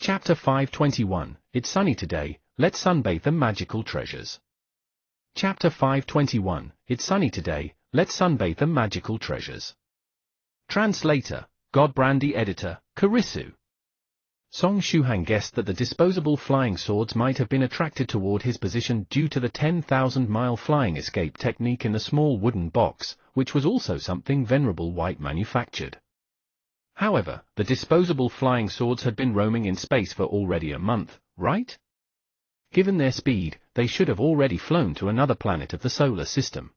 Chapter 521, It's Sunny Today, Let's Sunbathe the Magical Treasures. Chapter 521, It's Sunny Today, Let's Sunbathe the Magical Treasures. Translator, Godbrandy Editor, Karisu. Song Shuhang guessed that the disposable flying swords might have been attracted toward his position due to the 10,000-mile flying escape technique in the small wooden box, which was also something Venerable White manufactured. However, the disposable flying swords had been roaming in space for already a month, right? Given their speed, they should have already flown to another planet of the solar system.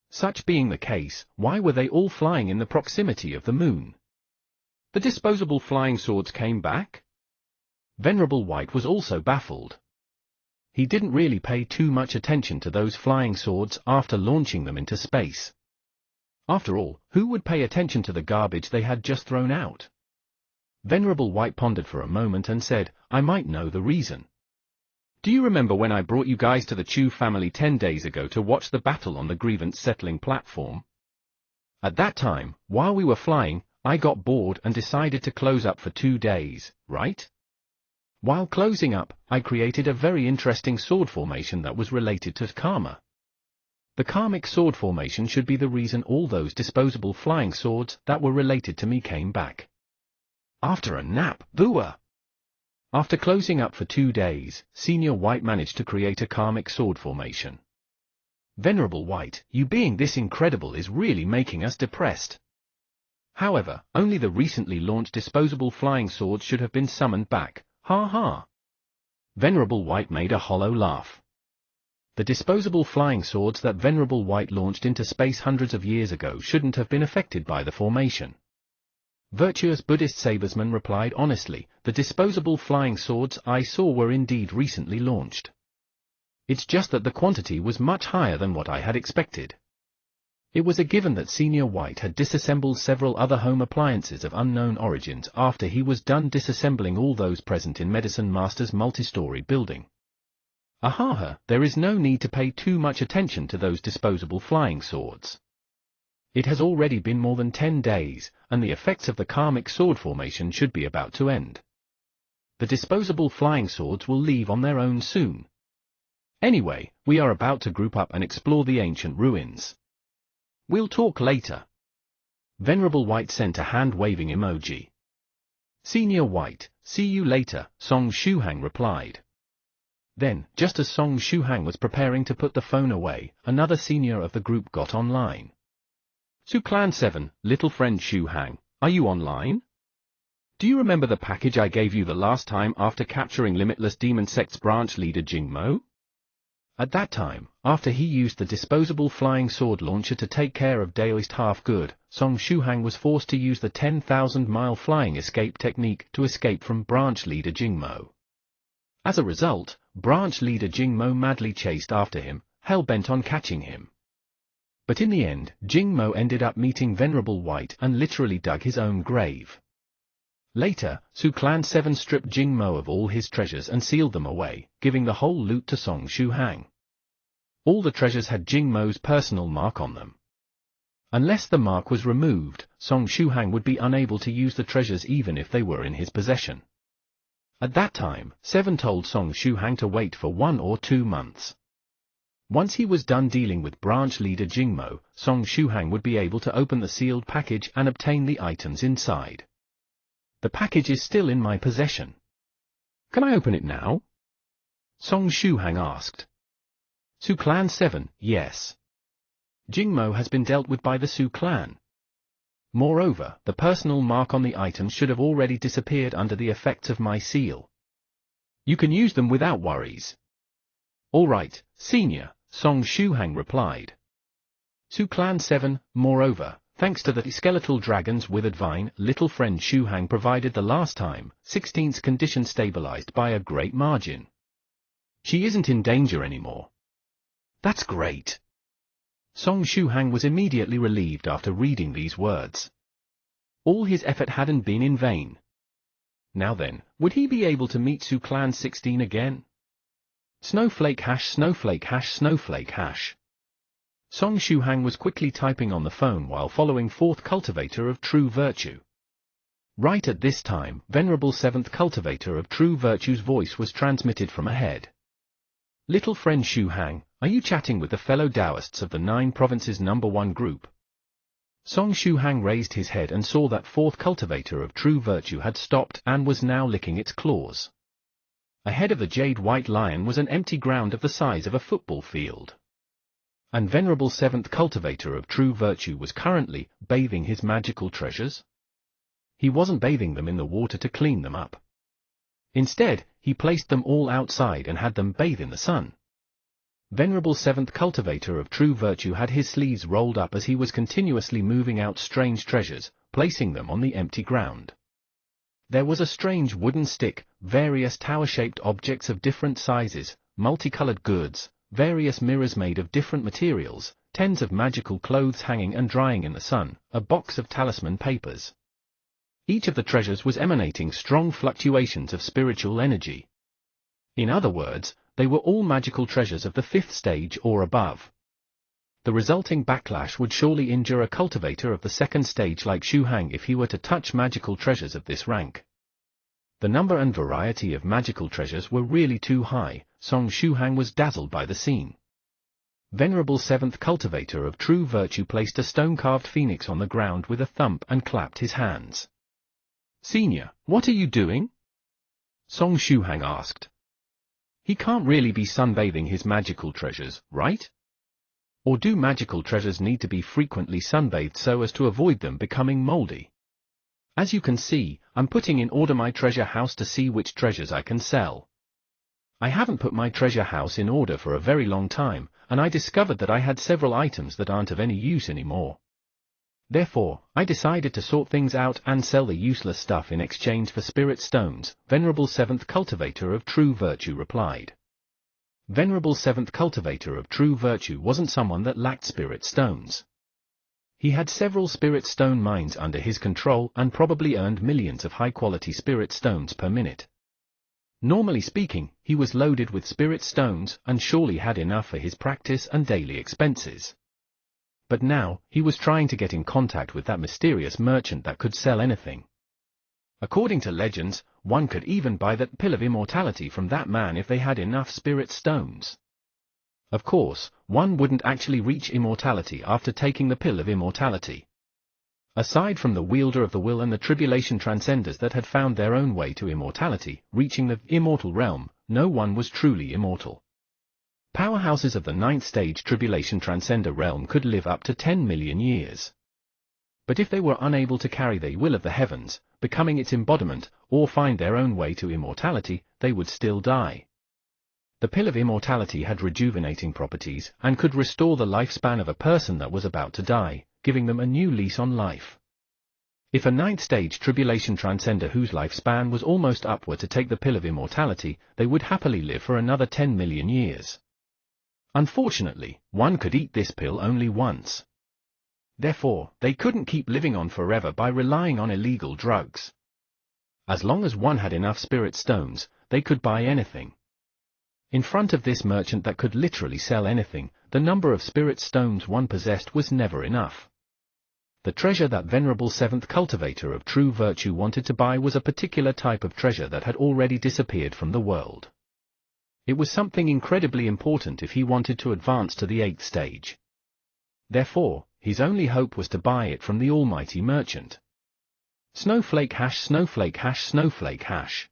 Such being the case, why were they all flying in the proximity of the moon? The disposable flying swords came back? Venerable White was also baffled. He didn't really pay too much attention to those flying swords after launching them into space. After all, who would pay attention to the garbage they had just thrown out? Venerable White pondered for a moment and said, I might know the reason. Do you remember when I brought you guys to the Chu family 10 days ago to watch the battle on the grievance settling platform? At that time, while we were flying, I got bored and decided to close up for 2 days, right? While closing up, I created a very interesting sword formation that was related to karma. The karmic sword formation should be the reason all those disposable flying swords that were related to me came back. After a nap, booah! After closing up for 2 days, Senior White managed to create a karmic sword formation. Venerable White, you being this incredible is really making us depressed. However, only the recently launched disposable flying swords should have been summoned back, ha ha. Venerable White made a hollow laugh. The disposable flying swords that Venerable White launched into space hundreds of years ago shouldn't have been affected by the formation. Virtuous Buddhist sabresman replied honestly, the disposable flying swords I saw were indeed recently launched. It's just that the quantity was much higher than what I had expected. It was a given that Senior White had disassembled several other home appliances of unknown origins after he was done disassembling all those present in Medicine Master's multi-story building. Ahaha, there is no need to pay too much attention to those disposable flying swords. It has already been more than 10 days, and the effects of the karmic sword formation should be about to end. The disposable flying swords will leave on their own soon. Anyway, we are about to group up and explore the ancient ruins. We'll talk later. Venerable White sent a hand-waving emoji. Senior White, see you later, Song Shuhang replied. Then, just as Song Shuhang was preparing to put the phone away, another senior of the group got online. Su Clan 7, little friend Shuhang, are you online? Do you remember the package I gave you the last time after capturing Limitless Demon Sect's branch leader Jingmo? At that time, after he used the disposable flying sword launcher to take care of Daoist half-good, Song Shuhang was forced to use the 10,000-mile flying escape technique to escape from branch leader Jingmo. As a result, branch leader Jingmo madly chased after him, hell-bent on catching him. But in the end, Jingmo ended up meeting Venerable White and literally dug his own grave. Later, Su Clan 7 stripped Jingmo of all his treasures and sealed them away, giving the whole loot to Song Shuhang. All the treasures had Jingmo's personal mark on them. Unless the mark was removed, Song Shuhang would be unable to use the treasures even if they were in his possession. At that time, 7 told Song Shuhang to wait for 1 or 2 months. Once he was done dealing with branch leader Jingmo, Song Shuhang would be able to open the sealed package and obtain the items inside. The package is still in my possession. Can I open it now? Song Shuhang asked. Su Clan 7, yes. Jingmo has been dealt with by the Su Clan. Moreover, the personal mark on the items should have already disappeared under the effects of my seal. You can use them without worries. All right, Senior, Song Shuhang replied. Su Clan 7, moreover, thanks to the skeletal dragon's withered vine, little friend Shuhang provided the last time, 16's condition stabilized by a great margin. She isn't in danger anymore. That's great. Song Shuhang was immediately relieved after reading these words. All his effort hadn't been in vain. Now then, would he be able to meet Su Clan 16 again? Snowflake hash snowflake hash snowflake hash. Song Shuhang was quickly typing on the phone while following forth Cultivator of True Virtue. Right at this time, Venerable Seventh Cultivator of True Virtue's voice was transmitted from ahead. Little friend Shu Hang, are you chatting with the fellow Taoists of the 9 Provinces #1 group? Song Shu Hang raised his head and saw that fourth cultivator of True Virtue had stopped and was now licking its claws. Ahead of the Jade White Lion was an empty ground of the size of a football field. And Venerable Seventh Cultivator of True Virtue was currently bathing his magical treasures. He wasn't bathing them in the water to clean them up. Instead, he placed them all outside and had them bathe in the sun. Venerable Seventh Cultivator of True Virtue had his sleeves rolled up as he was continuously moving out strange treasures, placing them on the empty ground. There was a strange wooden stick, various tower-shaped objects of different sizes, multicolored goods, various mirrors made of different materials, tens of magical clothes hanging and drying in the sun, a box of talisman papers. Each of the treasures was emanating strong fluctuations of spiritual energy. In other words, they were all magical treasures of the 5th stage or above. The resulting backlash would surely injure a cultivator of the 2nd stage like Shu Hang if he were to touch magical treasures of this rank. The number and variety of magical treasures were really too high. Song Shu Hang was dazzled by the scene. Venerable Seventh Cultivator of True Virtue placed a stone-carved phoenix on the ground with a thump and clapped his hands. "Senior, what are you doing?" Song Shu Hang asked. He can't really be sunbathing his magical treasures, right? Or do magical treasures need to be frequently sunbathed so as to avoid them becoming moldy? As you can see, I'm putting in order my treasure house to see which treasures I can sell. I haven't put my treasure house in order for a very long time, and I discovered that I had several items that aren't of any use anymore. Therefore, I decided to sort things out and sell the useless stuff in exchange for spirit stones, Venerable Seventh Cultivator of True Virtue replied. Venerable Seventh Cultivator of True Virtue wasn't someone that lacked spirit stones. He had several spirit stone mines under his control and probably earned millions of high-quality spirit stones per minute. Normally speaking, he was loaded with spirit stones and surely had enough for his practice and daily expenses. But now, he was trying to get in contact with that mysterious merchant that could sell anything. According to legends, one could even buy that pill of immortality from that man if they had enough spirit stones. Of course, one wouldn't actually reach immortality after taking the pill of immortality. Aside from the wielder of the will and the tribulation transcenders that had found their own way to immortality, reaching the immortal realm, no one was truly immortal. Powerhouses of the 9th stage tribulation transcender realm could live up to 10 million years. But if they were unable to carry the will of the heavens, becoming its embodiment, or find their own way to immortality, they would still die. The pill of immortality had rejuvenating properties and could restore the lifespan of a person that was about to die, giving them a new lease on life. If a 9th stage tribulation transcender whose lifespan was almost up were to take the pill of immortality, they would happily live for another 10 million years. Unfortunately, one could eat this pill only once. Therefore, they couldn't keep living on forever by relying on illegal drugs. As long as one had enough spirit stones, they could buy anything. In front of this merchant that could literally sell anything, the number of spirit stones one possessed was never enough. The treasure that Venerable Seventh Cultivator of True Virtue wanted to buy was a particular type of treasure that had already disappeared from the world. It was something incredibly important if he wanted to advance to the 8th stage. Therefore, his only hope was to buy it from the almighty merchant. Snowflake hash snowflake hash snowflake hash.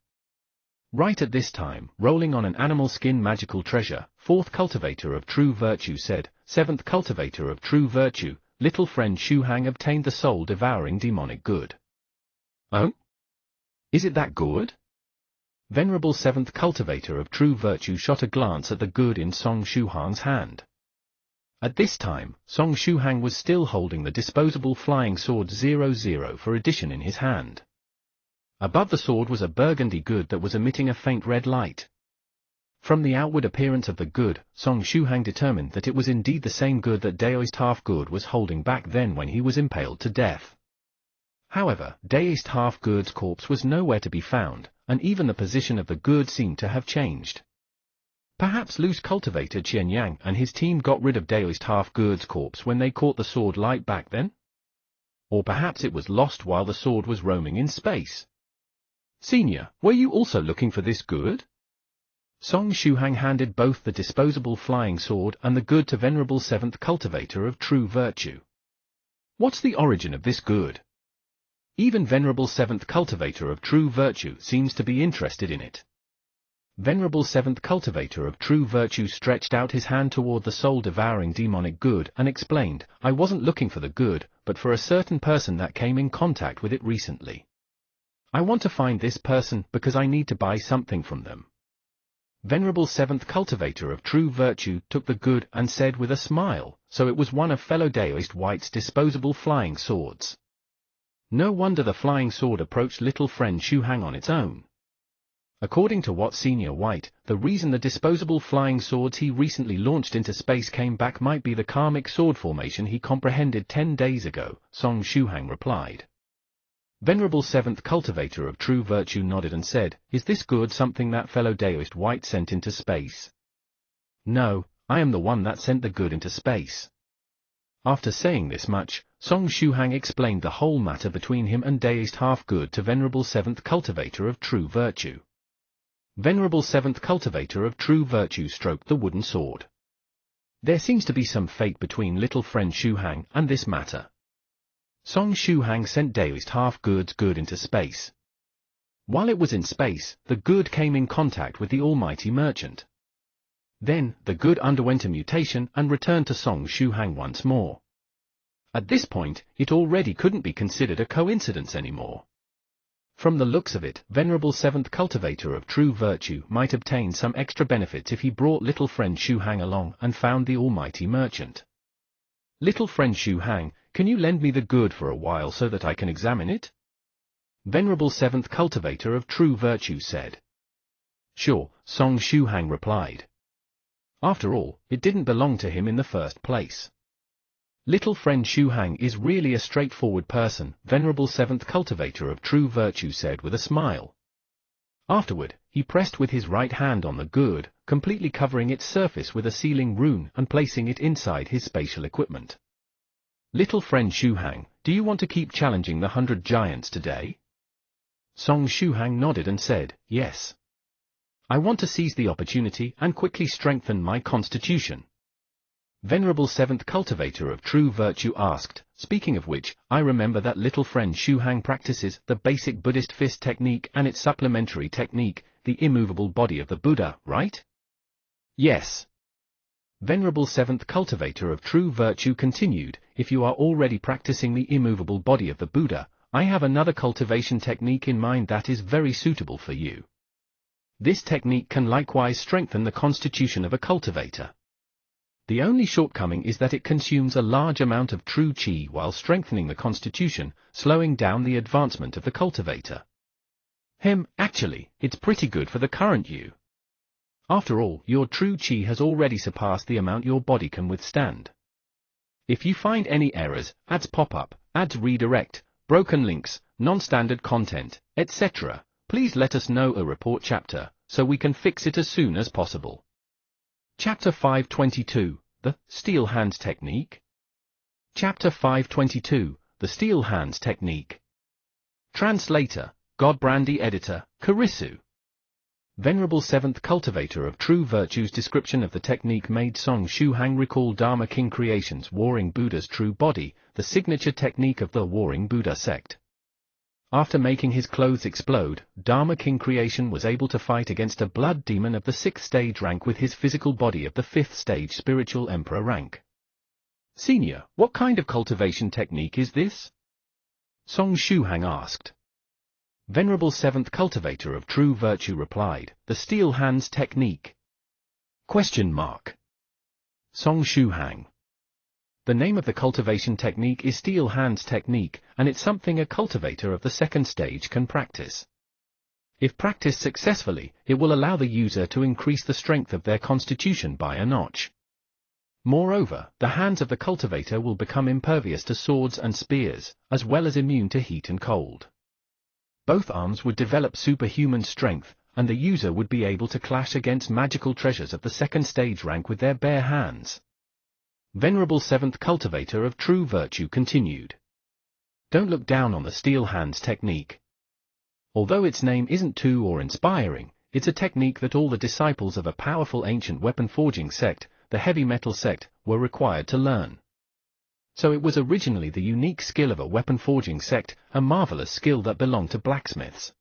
Right at this time, rolling on an animal skin magical treasure, 4th Cultivator of True Virtue said, 7th Cultivator of True Virtue, little friend Shu Hang obtained the soul-devouring demonic good. Oh? Is it that good? Venerable 7th Cultivator of True Virtue shot a glance at the good in Song Shu Hang's hand. At this time, Song Shu Hang was still holding the disposable flying sword 00 for addition in his hand. Above the sword was a burgundy good that was emitting a faint red light. From the outward appearance of the good, Song Shu Hang determined that it was indeed the same good that Daoist Half-Good was holding back then when he was impaled to death. However, Daoist Half-Good's corpse was nowhere to be found, and even the position of the good seemed to have changed. Perhaps loose cultivator Qian Yang and his team got rid of Daoist Half-Good's corpse when they caught the sword light back then? Or perhaps it was lost while the sword was roaming in space. Senior, were you also looking for this good? Song Shuhang handed both the disposable flying sword and the good to Venerable Seventh Cultivator of True Virtue. What's the origin of this good? Even Venerable Seventh Cultivator of True Virtue seems to be interested in it. Venerable Seventh Cultivator of True Virtue stretched out his hand toward the soul-devouring demonic good and explained, I wasn't looking for the good, but for a certain person that came in contact with it recently. I want to find this person because I need to buy something from them. Venerable Seventh Cultivator of True Virtue took the good and said with a smile, so it was one of fellow Daoist White's disposable flying swords. No wonder the flying sword approached little friend Shuhang on its own. According to Wat Senior White, the reason the disposable flying swords he recently launched into space came back might be the karmic sword formation he comprehended 10 days ago, Song Shuhang replied. Venerable Seventh Cultivator of True Virtue nodded and said, Is this good something that fellow Daoist White sent into space? No, I am the one that sent the good into space. After saying this much, Song Shuhang explained the whole matter between him and Daoist Half-Good to Venerable Seventh Cultivator of True Virtue. Venerable Seventh Cultivator of True Virtue stroked the wooden sword. There seems to be some fate between little friend Shuhang and this matter. Song Shuhang sent Daoist Half-Good's good into space. While it was in space, the good came in contact with the almighty merchant. Then, the good underwent a mutation and returned to Song Shuhang once more. At this point, it already couldn't be considered a coincidence anymore. From the looks of it, Venerable Seventh Cultivator of True Virtue might obtain some extra benefits if he brought little friend Shuhang along and found the almighty merchant. Little friend Shuhang, can you lend me the good for a while so that I can examine it? Venerable Seventh Cultivator of True Virtue said. Sure, Song Shuhang replied. After all, it didn't belong to him in the first place. Little friend Shuhang is really a straightforward person, Venerable Seventh Cultivator of True Virtue said with a smile. Afterward, he pressed with his right hand on the good, completely covering its surface with a sealing rune and placing it inside his spatial equipment. Little friend Shuhang, do you want to keep challenging the 100 giants today? Song Shuhang nodded and said, yes. I want to seize the opportunity and quickly strengthen my constitution. Venerable Seventh Cultivator of True Virtue asked, speaking of which, I remember that little friend Shuhang practices the basic Buddhist fist technique and its supplementary technique, the immovable body of the Buddha, right? Yes. Venerable Seventh Cultivator of True Virtue continued, if you are already practicing the immovable body of the Buddha, I have another cultivation technique in mind that is very suitable for you. This technique can likewise strengthen the constitution of a cultivator. The only shortcoming is that it consumes a large amount of true qi while strengthening the constitution, slowing down the advancement of the cultivator. Actually, it's pretty good for the current you. After all, your true qi has already surpassed the amount your body can withstand. If you find any errors, ads pop up, ads redirect, broken links, non-standard content, etc., please let us know a report chapter, so we can fix it as soon as possible. Chapter 522, The Steel Hands Technique. Chapter 522, The Steel Hands Technique. Translator, Godbrandy Editor, Kurisu. Venerable Seventh Cultivator of True Virtue's description of the technique made Song Shuhang recall Dharma King Creation's Warring Buddha's true body, the signature technique of the Warring Buddha sect. After making his clothes explode, Dharma King Creation was able to fight against a blood demon of the 6th stage rank with his physical body of the 5th stage spiritual emperor rank. Senior, what kind of cultivation technique is this? Song Shuhang asked. Venerable Seventh Cultivator of True Virtue replied, the Steel Hands Technique. Question mark. Song Shuhang. The name of the cultivation technique is Steel Hands Technique, and it's something a cultivator of the 2nd stage can practice. If practiced successfully, it will allow the user to increase the strength of their constitution by a notch. Moreover, the hands of the cultivator will become impervious to swords and spears, as well as immune to heat and cold. Both arms would develop superhuman strength, and the user would be able to clash against magical treasures of the 2nd stage rank with their bare hands. Venerable Seventh Cultivator of True Virtue continued. don't look down on the steel hands technique. Although its name isn't too or inspiring, it's a technique that all the disciples of a powerful ancient weapon forging sect, the heavy metal sect, were required to learn. So it was originally the unique skill of a weapon forging sect, a marvelous skill that belonged to blacksmiths.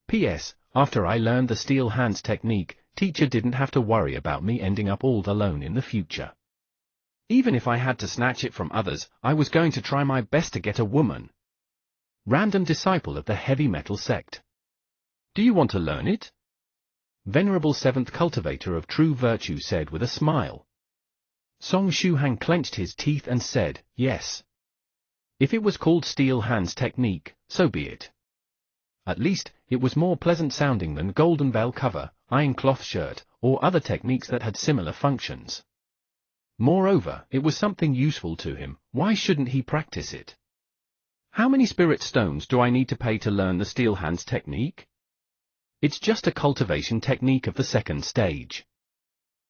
P.S. After I learned the steel hands technique, teacher didn't have to worry about me ending up all alone in the future. Even if I had to snatch it from others, I was going to try my best to get a woman. Random disciple of the heavy metal sect. Do you want to learn it? Venerable seventh cultivator of true virtue said with a smile. Song Shuhang clenched his teeth and said, yes. If it was called steel hands technique, so be it. At least, it was more pleasant sounding than golden bell cover, iron cloth shirt, or other techniques that had similar functions. Moreover, it was something useful to him. Why shouldn't he practice it? How many spirit stones do I need to pay to learn the steel hands technique? It's just a cultivation technique of the second stage.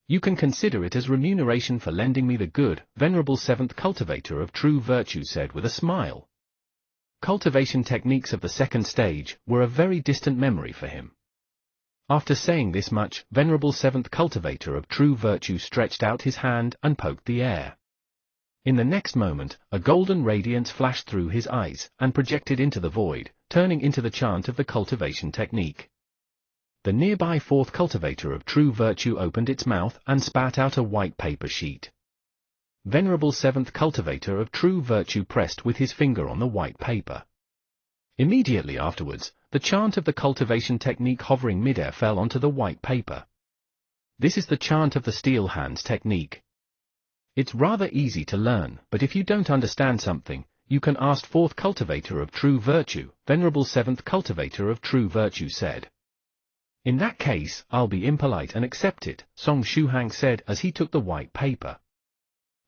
You can consider it as remuneration for lending me the good, venerable seventh cultivator of true virtue said with a smile. Cultivation techniques of the second stage were a very distant memory for him. After saying this much, venerable seventh cultivator of true virtue stretched out his hand and poked the air. In the next moment, a golden radiance flashed through his eyes and projected into the void, turning into the chant of the cultivation technique. The nearby fourth cultivator of true virtue opened its mouth and spat out a white paper sheet. Venerable seventh cultivator of true virtue pressed with his finger on the white paper. Immediately afterwards, the chant of the cultivation technique hovering midair fell onto the white paper. This is the chant of the steel hands technique. It's rather easy to learn, but if you don't understand something, you can ask fourth cultivator of true virtue, venerable seventh cultivator of true virtue said. In that case, I'll be impolite and accept it, Song Shuhang said as he took the white paper.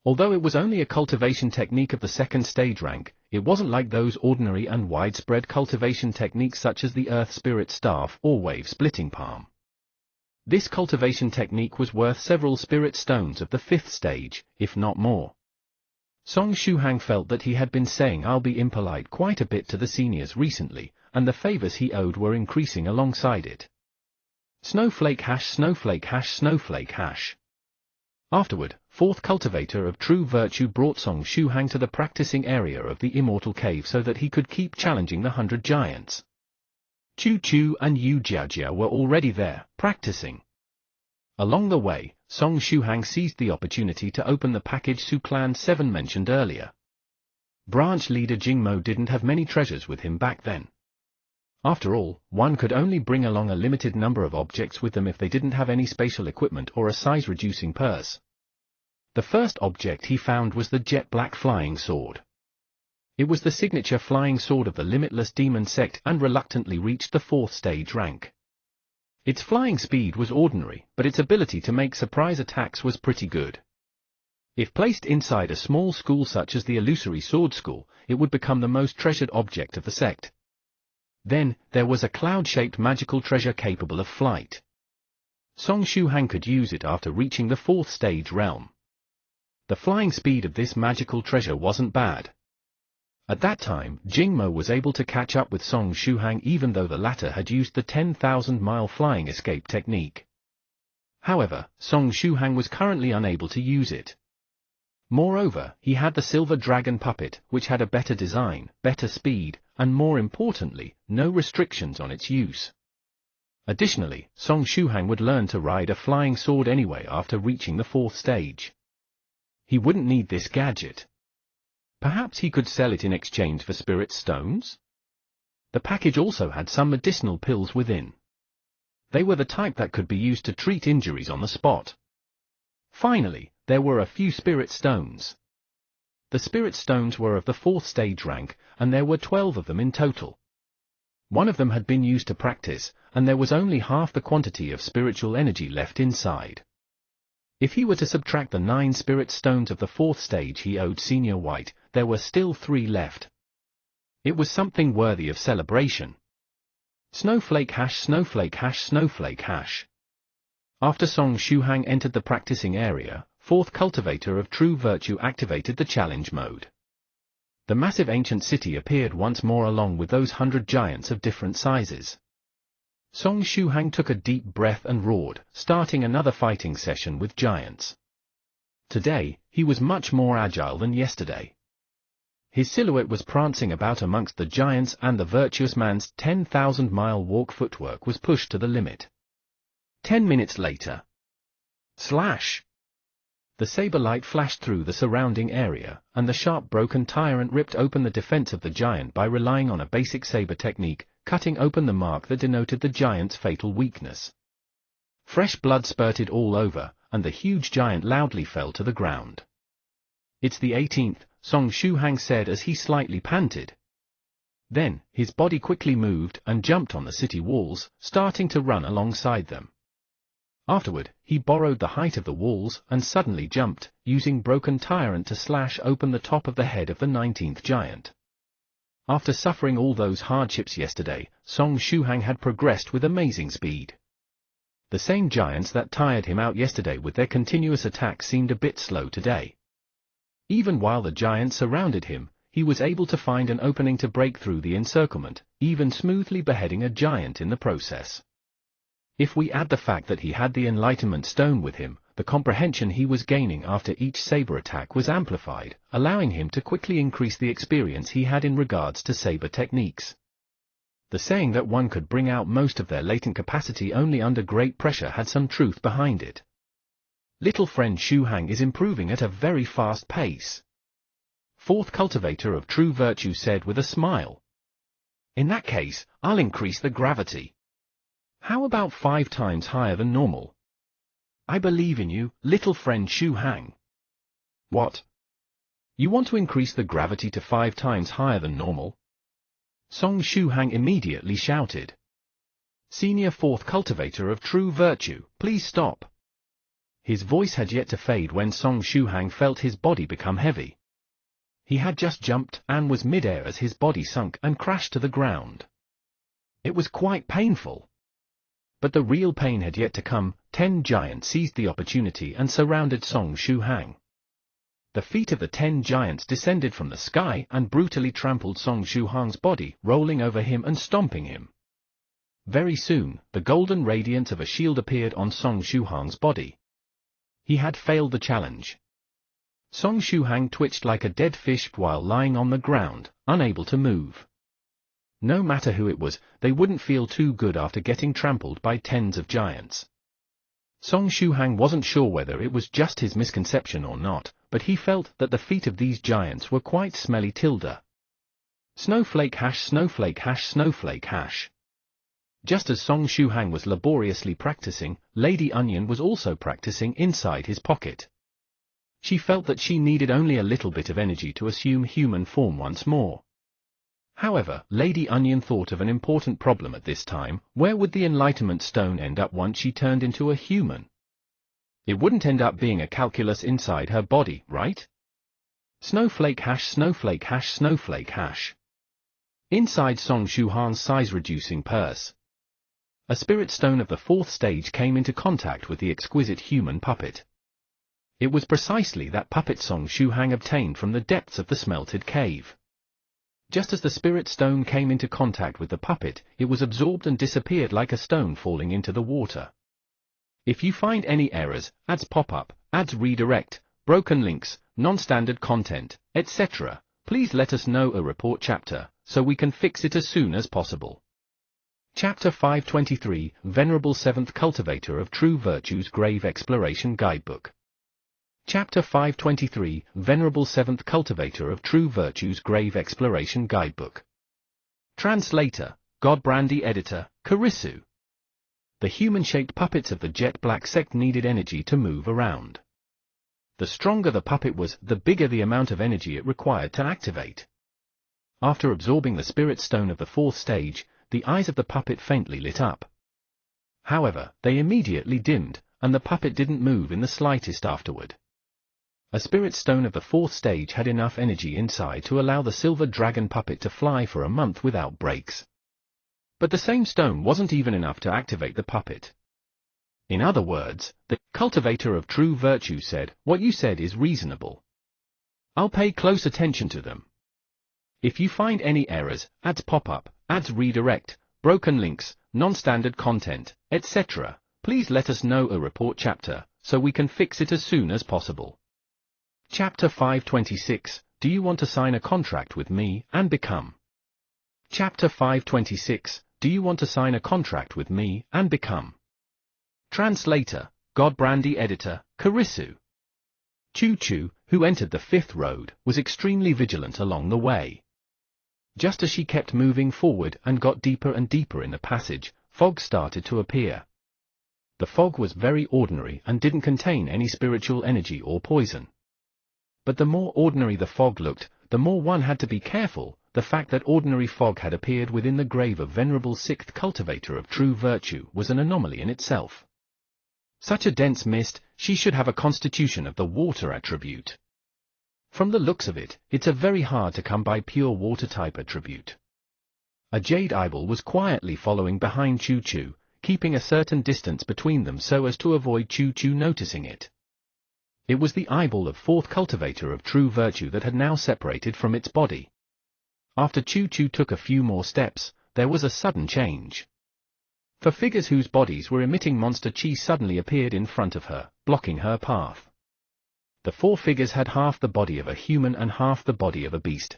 Although it was only a cultivation technique of the second stage rank, it wasn't like those ordinary and widespread cultivation techniques such as the Earth Spirit Staff or Wave Splitting Palm. This cultivation technique was worth several spirit stones of the fifth stage, if not more. Song Shuhang felt that he had been saying I'll be impolite quite a bit to the seniors recently, and the favors he owed were increasing alongside it. Snowflake hash snowflake hash snowflake hash. Afterward, fourth cultivator of true virtue brought Song Shuhang to the practicing area of the immortal cave so that he could keep challenging the 100 giants. Chu Chu and Yu Jiajia were already there, practicing. Along the way, Song Shuhang seized the opportunity to open the package Su Clan 7 mentioned earlier. Branch leader Jingmo didn't have many treasures with him back then. After all, one could only bring along a limited number of objects with them if they didn't have any spatial equipment or a size-reducing purse. The first object he found was the jet black flying sword. It was the signature flying sword of the Limitless Demon Sect and reluctantly reached the fourth stage rank. Its flying speed was ordinary, but its ability to make surprise attacks was pretty good. If placed inside a small school such as the Illusory Sword School, it would become the most treasured object of the sect. Then, there was a cloud-shaped magical treasure capable of flight. Song Shuhang could use it after reaching the fourth stage realm. The flying speed of this magical treasure wasn't bad. At that time, Jingmo was able to catch up with Song Shuhang even though the latter had used the 10,000-mile flying escape technique. However, Song Shuhang was currently unable to use it. Moreover, he had the Silver Dragon puppet, which had a better design, better speed, and more importantly, no restrictions on its use. Additionally, Song Shuhang would learn to ride a flying sword anyway after reaching the fourth stage. He wouldn't need this gadget. Perhaps he could sell it in exchange for spirit stones? The package also had some medicinal pills within. They were the type that could be used to treat injuries on the spot. Finally, there were a few spirit stones. The spirit stones were of the fourth stage rank, and there were 12 of them in total. One of them had been used to practice, and there was only half the quantity of spiritual energy left inside. If he were to subtract the 9 spirit stones of the fourth stage he owed Senior White, there were still 3 left. It was something worthy of celebration. Snowflake hash snowflake hash snowflake hash. After Song Shuhang entered the practicing area, fourth cultivator of true virtue activated the challenge mode. The massive ancient city appeared once more along with those 100 giants of different sizes. Song Shuhang took a deep breath and roared, starting another fighting session with giants. Today, he was much more agile than yesterday. His silhouette was prancing about amongst the giants, and the virtuous man's 10,000-mile walk footwork was pushed to the limit. 10 minutes later. Slash! The saber light flashed through the surrounding area, and the sharp broken tyrant ripped open the defense of the giant by relying on a basic saber technique, cutting open the mark that denoted the giant's fatal weakness. Fresh blood spurted all over, and the huge giant loudly fell to the ground. "It's the 18th, Song Shuhang said as he slightly panted. Then, his body quickly moved and jumped on the city walls, starting to run alongside them. Afterward, he borrowed the height of the walls and suddenly jumped, using Broken Tyrant to slash open the top of the head of the 19th giant. After suffering all those hardships yesterday, Song Shuhang had progressed with amazing speed. The same giants that tired him out yesterday with their continuous attacks seemed a bit slow today. Even while the giants surrounded him, he was able to find an opening to break through the encirclement, even smoothly beheading a giant in the process. If we add the fact that he had the Enlightenment Stone with him, the comprehension he was gaining after each saber attack was amplified, allowing him to quickly increase the experience he had in regards to saber techniques. The saying that one could bring out most of their latent capacity only under great pressure had some truth behind it. Little friend Shuhang is improving at a very fast pace. Fourth cultivator of true virtue said with a smile. In that case, I'll increase the gravity. How about 5 times higher than normal? I believe in you, little friend Shuhang. What? You want to increase the gravity to 5 times higher than normal? Song Shuhang immediately shouted. Senior fourth cultivator of true virtue, please stop. His voice had yet to fade when Song Shuhang felt his body become heavy. He had just jumped and was mid-air as his body sunk and crashed to the ground. It was quite painful. But the real pain had yet to come. 10 giants seized the opportunity and surrounded Song Shuhang. The feet of the 10 giants descended from the sky and brutally trampled Song Shuhang's body, rolling over him and stomping him. Very soon, the golden radiance of a shield appeared on Song Shuhang's body. He had failed the challenge. Song Shuhang twitched like a dead fish while lying on the ground, unable to move. No matter who it was, they wouldn't feel too good after getting trampled by tens of giants. Song Shuhang wasn't sure whether it was just his misconception or not, but he felt that the feet of these giants were quite smelly. Snowflake hash snowflake hash snowflake hash. Just as Song Shuhang was laboriously practicing, Lady Onion was also practicing inside his pocket. She felt that she needed only a little bit of energy to assume human form once more. However, Lady Onion thought of an important problem at this time. Where would the Enlightenment Stone end up once she turned into a human? It wouldn't end up being a calculus inside her body, right? Snowflake hash snowflake hash snowflake hash. Inside Song Shuhang's size-reducing purse, a spirit stone of the 4th stage came into contact with the exquisite human puppet. It was precisely that puppet Song Shuhang obtained from the depths of the smelted cave. Just as the spirit stone came into contact with the puppet, it was absorbed and disappeared like a stone falling into the water. If you find any errors, ads pop up, ads redirect, broken links, non-standard content, etc., please let us know a report chapter, so we can fix it as soon as possible. Chapter 523, Venerable 7th Cultivator of True Virtue's Grave Exploration Guidebook. Chapter 523, Venerable 7th Cultivator of True Virtue's Grave Exploration Guidebook. Translator, Godbrandy Editor, Karisu. The human-shaped puppets of the Jet Black sect needed energy to move around. The stronger the puppet was, the bigger the amount of energy it required to activate. After absorbing the spirit stone of the 4th stage, the eyes of the puppet faintly lit up. However, they immediately dimmed, and the puppet didn't move in the slightest afterward. A spirit stone of the 4th stage had enough energy inside to allow the silver dragon puppet to fly for a month without breaks. But the same stone wasn't even enough to activate the puppet. In other words, the cultivator of true virtue said, "What you said is reasonable. I'll pay close attention to them." If you find any errors, ads pop-up, ads redirect, broken links, non-standard content, etc., please let us know a report chapter, so we can fix it as soon as possible. Chapter 526, Do you want to sign a contract with me and become? Chapter 526, Do you want to sign a contract with me and become? Translator, Godbrandy Editor, Karisu. Chu-Chu, who entered the fifth road, was extremely vigilant along the way. Just as she kept moving forward and got deeper and deeper in the passage, fog started to appear. The fog was very ordinary and didn't contain any spiritual energy or poison. But the more ordinary the fog looked, the more one had to be careful. The fact that ordinary fog had appeared within the grave of venerable sixth cultivator of true virtue was an anomaly in itself. Such a dense mist, she should have a constitution of the water attribute. From the looks of it, it's a very hard to come by pure water type attribute. A jade eyeball was quietly following behind Chu-Chu, keeping a certain distance between them so as to avoid Chu-Chu noticing it. It was the eyeball of fourth cultivator of true virtue that had now separated from its body. After Chu-Chu took a few more steps, there was a sudden change. Four figures whose bodies were emitting monster chi suddenly appeared in front of her, blocking her path. The four figures had half the body of a human and half the body of a beast.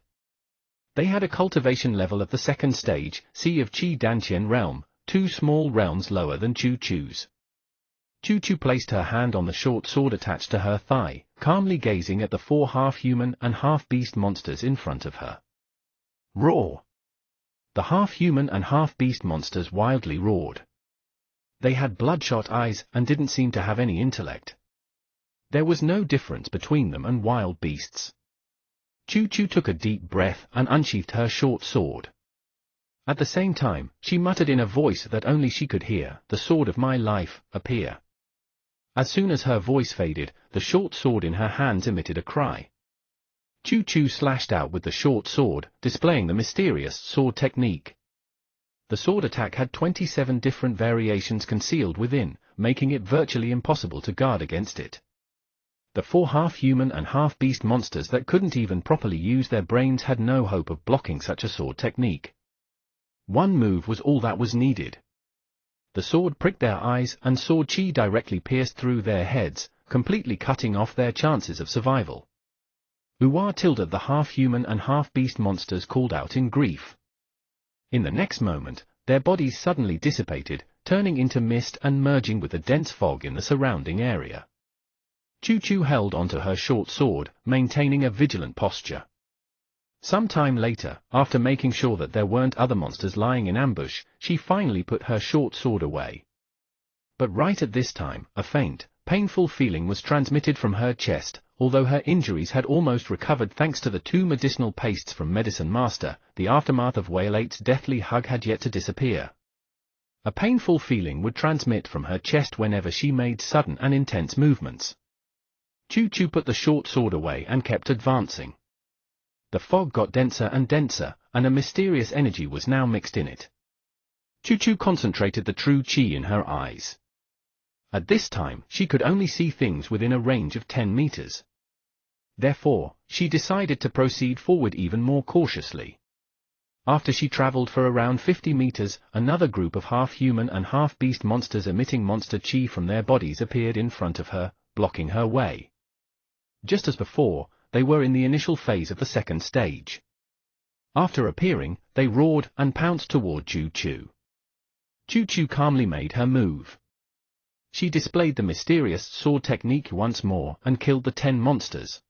They had a cultivation level of the second stage, Sea of Chi Dantian realm, 2 small realms lower than Chu-Chu's. Chu-Chu placed her hand on the short sword attached to her thigh, calmly gazing at the 4 half-human and half-beast monsters in front of her. Roar! The half-human and half-beast monsters wildly roared. They had bloodshot eyes and didn't seem to have any intellect. There was no difference between them and wild beasts. Chu-Chu took a deep breath and unsheathed her short sword. At the same time, she muttered in a voice that only she could hear, "The sword of my life, appear." As soon as her voice faded, the short sword in her hands emitted a cry. Chu-Chu slashed out with the short sword, displaying the mysterious sword technique. The sword attack had 27 different variations concealed within, making it virtually impossible to guard against it. The 4 half-human and half-beast monsters that couldn't even properly use their brains had no hope of blocking such a sword technique. One move was all that was needed. The sword pricked their eyes and sword chi directly pierced through their heads, completely cutting off their chances of survival. Uwa Tilda, the half-human and half-beast monsters, called out in grief. In the next moment, their bodies suddenly dissipated, turning into mist and merging with the dense fog in the surrounding area. Chu-Chu held onto her short sword, maintaining a vigilant posture. Some time later, after making sure that there weren't other monsters lying in ambush, she finally put her short sword away. But right at this time, a faint, painful feeling was transmitted from her chest. Although her injuries had almost recovered thanks to the 2 medicinal pastes from Medicine Master, the aftermath of Whale-8's deathly hug had yet to disappear. A painful feeling would transmit from her chest whenever she made sudden and intense movements. Chu-Chu put the short sword away and kept advancing. The fog got denser and denser, and a mysterious energy was now mixed in it. Chu-Chu concentrated the true chi in her eyes. At this time, she could only see things within a range of 10 meters. Therefore, she decided to proceed forward even more cautiously. After she traveled for around 50 meters, another group of half-human and half-beast monsters emitting monster chi from their bodies appeared in front of her, blocking her way. Just as before, they were in the initial phase of the second stage. After appearing, they roared and pounced toward Chu-Chu. Chu-Chu calmly made her move. She displayed the mysterious sword technique once more and killed the 10 monsters.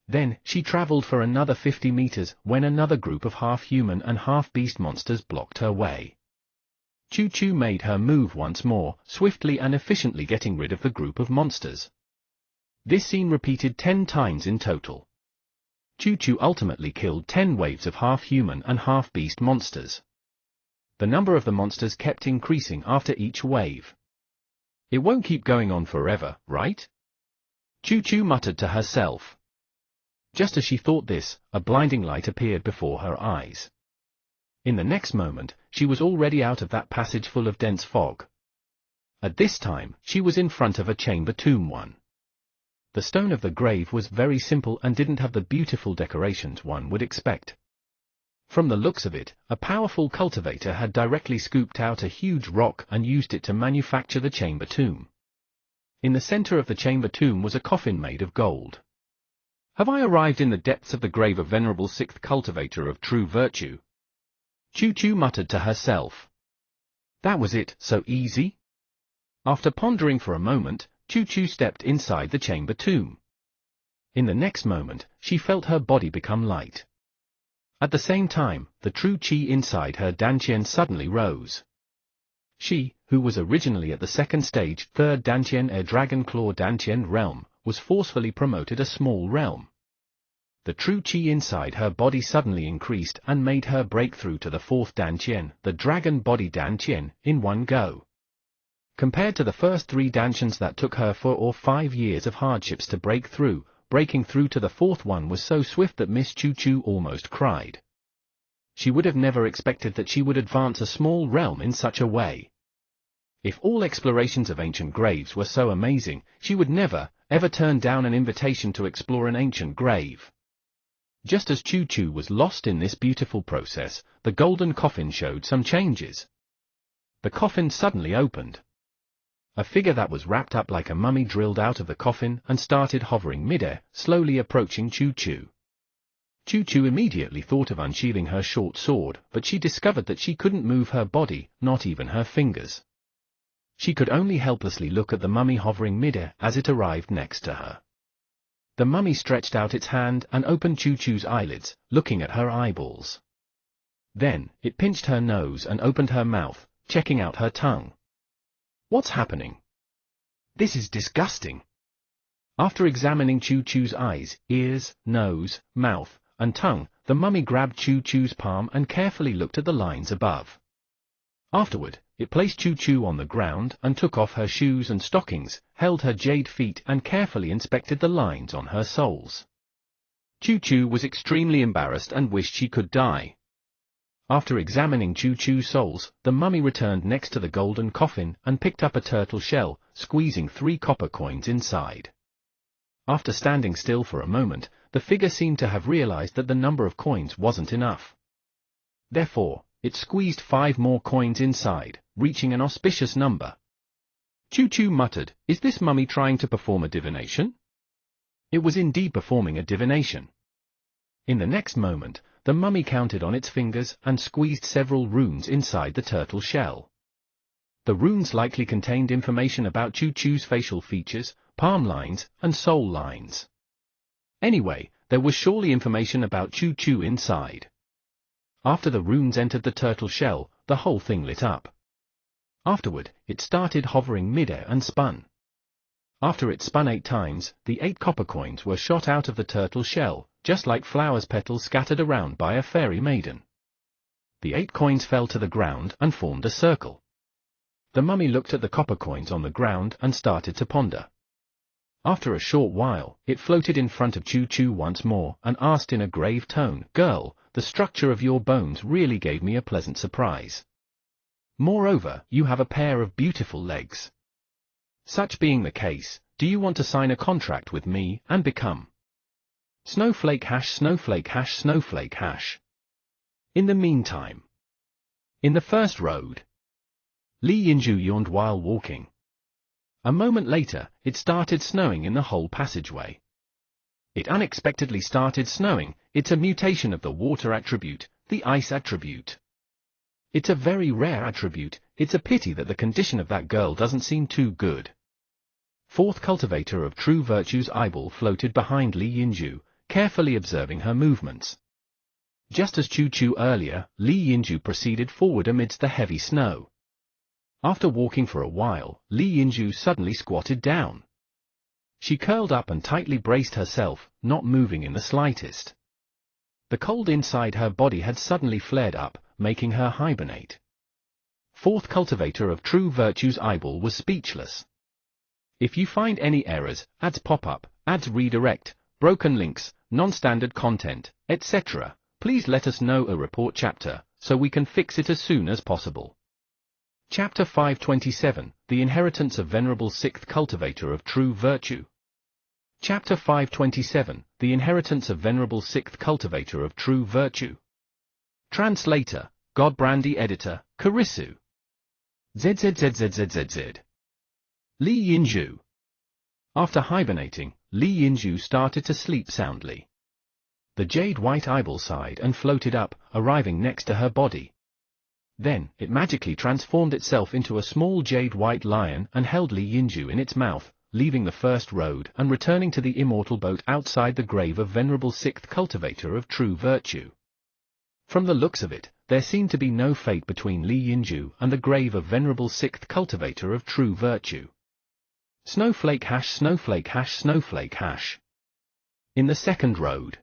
Then, she traveled for another 50 meters when another group of half-human and half-beast monsters blocked her way. Chu-Chu made her move once more, swiftly and efficiently getting rid of the group of monsters. This scene repeated 10 times in total. Chu-Chu ultimately killed 10 waves of half-human and half-beast monsters. The number of the monsters kept increasing after each wave. It won't keep going on forever, right? Chu-Chu muttered to herself. Just as she thought this, a blinding light appeared before her eyes. In the next moment, she was already out of that passage full of dense fog. At this time, she was in front of a chamber tomb one. The stone of the grave was very simple and didn't have the beautiful decorations one would expect. From the looks of it, a powerful cultivator had directly scooped out a huge rock and used it to manufacture the chamber tomb. In the center of the chamber tomb was a coffin made of gold. "Have I arrived in the depths of the grave of Venerable Sixth Cultivator of True Virtue?" Chu-Chu muttered to herself. That was it, so easy? After pondering for a moment, Chu-Chu stepped inside the chamber tomb. In the next moment, she felt her body become light. At the same time, the true Qi inside her Dantian suddenly rose. She, who was originally at the second stage, third Dantian Dragon Claw Dantian realm, was forcefully promoted a small realm. The true Qi inside her body suddenly increased and made her break through to the fourth Dantian, the Dragon Body Dantian, in one go. Compared to the first three Dantians that took her 4 or 5 years of hardships to break through, breaking through to the fourth one was so swift that Miss Chu-Chu almost cried. She would have never expected that she would advance a small realm in such a way. If all explorations of ancient graves were so amazing, she would never, ever turn down an invitation to explore an ancient grave. Just as Chu-Chu was lost in this beautiful process, the golden coffin showed some changes. The coffin suddenly opened. A figure that was wrapped up like a mummy drilled out of the coffin and started hovering midair, slowly approaching Chu-Chu. Chu-Chu immediately thought of unsheathing her short sword, but she discovered that she couldn't move her body, not even her fingers. She could only helplessly look at the mummy hovering midair as it arrived next to her. The mummy stretched out its hand and opened Chu-Chu's eyelids, looking at her eyeballs. Then, it pinched her nose and opened her mouth, checking out her tongue. What's happening? This is disgusting. After examining Chu-Chu's eyes, ears, nose, mouth, and tongue, the mummy grabbed Chu-Chu's palm and carefully looked at the lines above. Afterward, it placed Chu-Chu on the ground and took off her shoes and stockings, held her jade feet and carefully inspected the lines on her soles. Chu-Chu was extremely embarrassed and wished she could die. After examining Chu-Chu's soles, the mummy returned next to the golden coffin and picked up a turtle shell, squeezing 3 copper coins inside. After standing still for a moment, the figure seemed to have realized that the number of coins wasn't enough. Therefore, it squeezed 5 more coins inside, reaching an auspicious number. Chu-Chu muttered, "Is this mummy trying to perform a divination?" It was indeed performing a divination. In the next moment, the mummy counted on its fingers and squeezed several runes inside the turtle shell. The runes likely contained information about Chu-Chu's facial features, palm lines, and soul lines. Anyway, there was surely information about Chu-Chu inside. After the runes entered the turtle shell, the whole thing lit up. Afterward, it started hovering midair and spun. After it spun 8 times, the 8 copper coins were shot out of the turtle shell, just like flowers' petals scattered around by a fairy maiden. The 8 coins fell to the ground and formed a circle. The mummy looked at the copper coins on the ground and started to ponder. After a short while, it floated in front of Chu-Chu once more and asked in a grave tone, "Girl, the structure of your bones really gave me a pleasant surprise. Moreover, you have a pair of beautiful legs. Such being the case, do you want to sign a contract with me and become Snowflake hash Snowflake hash Snowflake hash?" In the meantime, in the first road, Li Yinju yawned while walking. A moment later, it started snowing in the whole passageway. It unexpectedly started snowing. It's a mutation of the water attribute, the ice attribute. It's a very rare attribute. It's a pity that the condition of that girl doesn't seem too good. Fourth cultivator of True Virtue's eyeball floated behind Li Yinju, carefully observing her movements. Just as Chu-Chu earlier, Li Yinju proceeded forward amidst the heavy snow. After walking for a while, Li Yinju suddenly squatted down. She curled up and tightly braced herself, not moving in the slightest. The cold inside her body had suddenly flared up, making her hibernate. Fourth cultivator of True Virtue's eyeball was speechless. If you find any errors, ads pop-up, ads redirect, broken links, non-standard content, etc., please let us know a report chapter, so we can fix it as soon as possible. Chapter 527, The Inheritance of Venerable Sixth Cultivator of True Virtue. Chapter 527, The Inheritance of Venerable Sixth Cultivator of True Virtue. Translator, Godbrandy Editor, Karisu. ZZZZZZZ. Li Yinzhu. After hibernating, Li Yinzhu started to sleep soundly. The jade white eyeball sighed and floated up, arriving next to her body. Then, it magically transformed itself into a small jade white lion and held Li Yinzhu in its mouth, leaving the first road and returning to the immortal boat outside the grave of Venerable Sixth Cultivator of True Virtue. From the looks of it, there seemed to be no fate between Li Yinzhu and the grave of Venerable Sixth Cultivator of True Virtue. Snowflake hash snowflake hash snowflake hash. In the second road.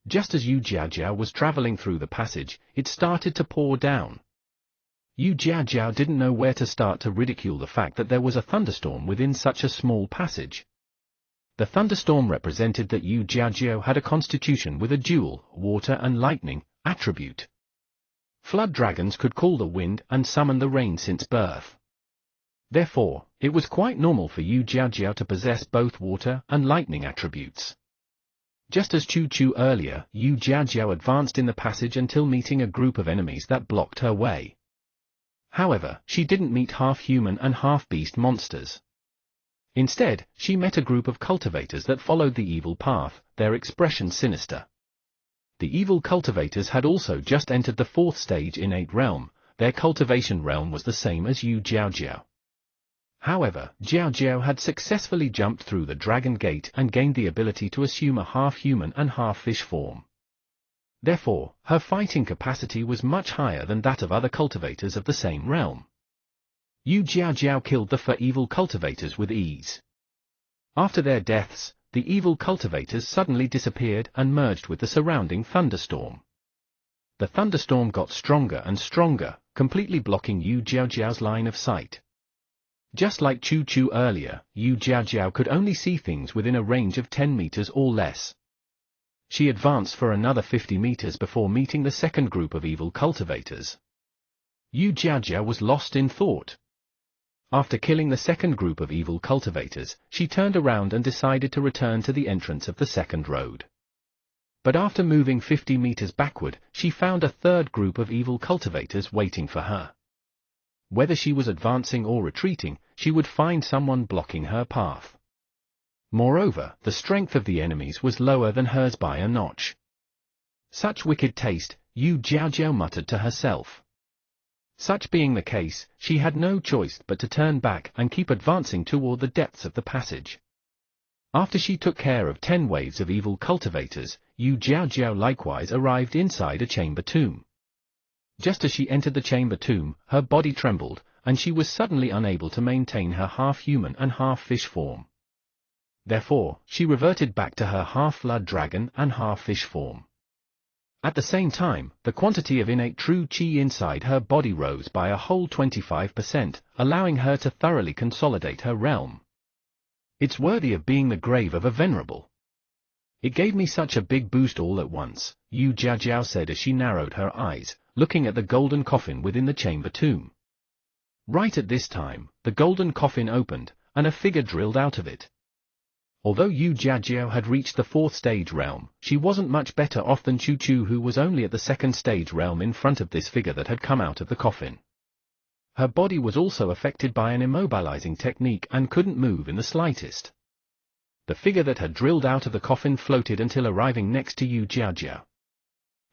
Just as Yu Jiajiao was traveling through the passage, it started to pour down. Yu Jiajiao didn't know where to start to ridicule the fact that there was a thunderstorm within such a small passage. The thunderstorm represented that Yu Jiajiao had a constitution with a dual, water and lightning, attribute. Flood dragons could call the wind and summon the rain since birth. Therefore, it was quite normal for Yu Jiajiao to possess both water and lightning attributes. Just as Chu Chu earlier, Yu Jiajiao advanced in the passage until meeting a group of enemies that blocked her way. However, she didn't meet half-human and half-beast monsters. Instead, she met a group of cultivators that followed the evil path, their expression sinister. The evil cultivators had also just entered the fourth stage innate realm, their cultivation realm was the same as Yu Jiajiao. However, Jiajiao had successfully jumped through the dragon gate and gained the ability to assume a half-human and half-fish form. Therefore, her fighting capacity was much higher than that of other cultivators of the same realm. Yu Jiajiao killed the four evil cultivators with ease. After their deaths, the evil cultivators suddenly disappeared and merged with the surrounding thunderstorm. The thunderstorm got stronger and stronger, completely blocking Yu Jiajiao's line of sight. Just like Chu Chu earlier, Yu Jiajiao could only see things within a range of 10 meters or less. She advanced for another 50 meters before meeting the second group of evil cultivators. Yu Jiajiao was lost in thought. After killing the second group of evil cultivators, she turned around and decided to return to the entrance of the second road. But after moving 50 meters backward, she found a third group of evil cultivators waiting for her. Whether she was advancing or retreating, she would find someone blocking her path. Moreover, the strength of the enemies was lower than hers by a notch. Such wicked taste, Yu Jiajiao muttered to herself. Such being the case, she had no choice but to turn back and keep advancing toward the depths of the passage. After she took care of 10 waves of evil cultivators, Yu Jiajiao likewise arrived inside a chamber tomb. Just as she entered the chamber tomb, her body trembled, and she was suddenly unable to maintain her half-human and half-fish form. Therefore, she reverted back to her half-blood dragon and half-fish form. At the same time, the quantity of innate true qi inside her body rose by a whole 25%, allowing her to thoroughly consolidate her realm. It's worthy of being the grave of a venerable. It gave me such a big boost all at once, Yu Jiajiao said as she narrowed her eyes, looking at the golden coffin within the chamber tomb. Right at this time, the golden coffin opened, and a figure drilled out of it. Although Yu Jiajiao had reached the fourth stage realm, she wasn't much better off than Chu Chu, who was only at the second stage realm in front of this figure that had come out of the coffin. Her body was also affected by an immobilizing technique and couldn't move in the slightest. The figure that had drilled out of the coffin floated until arriving next to Yu Jiajiao.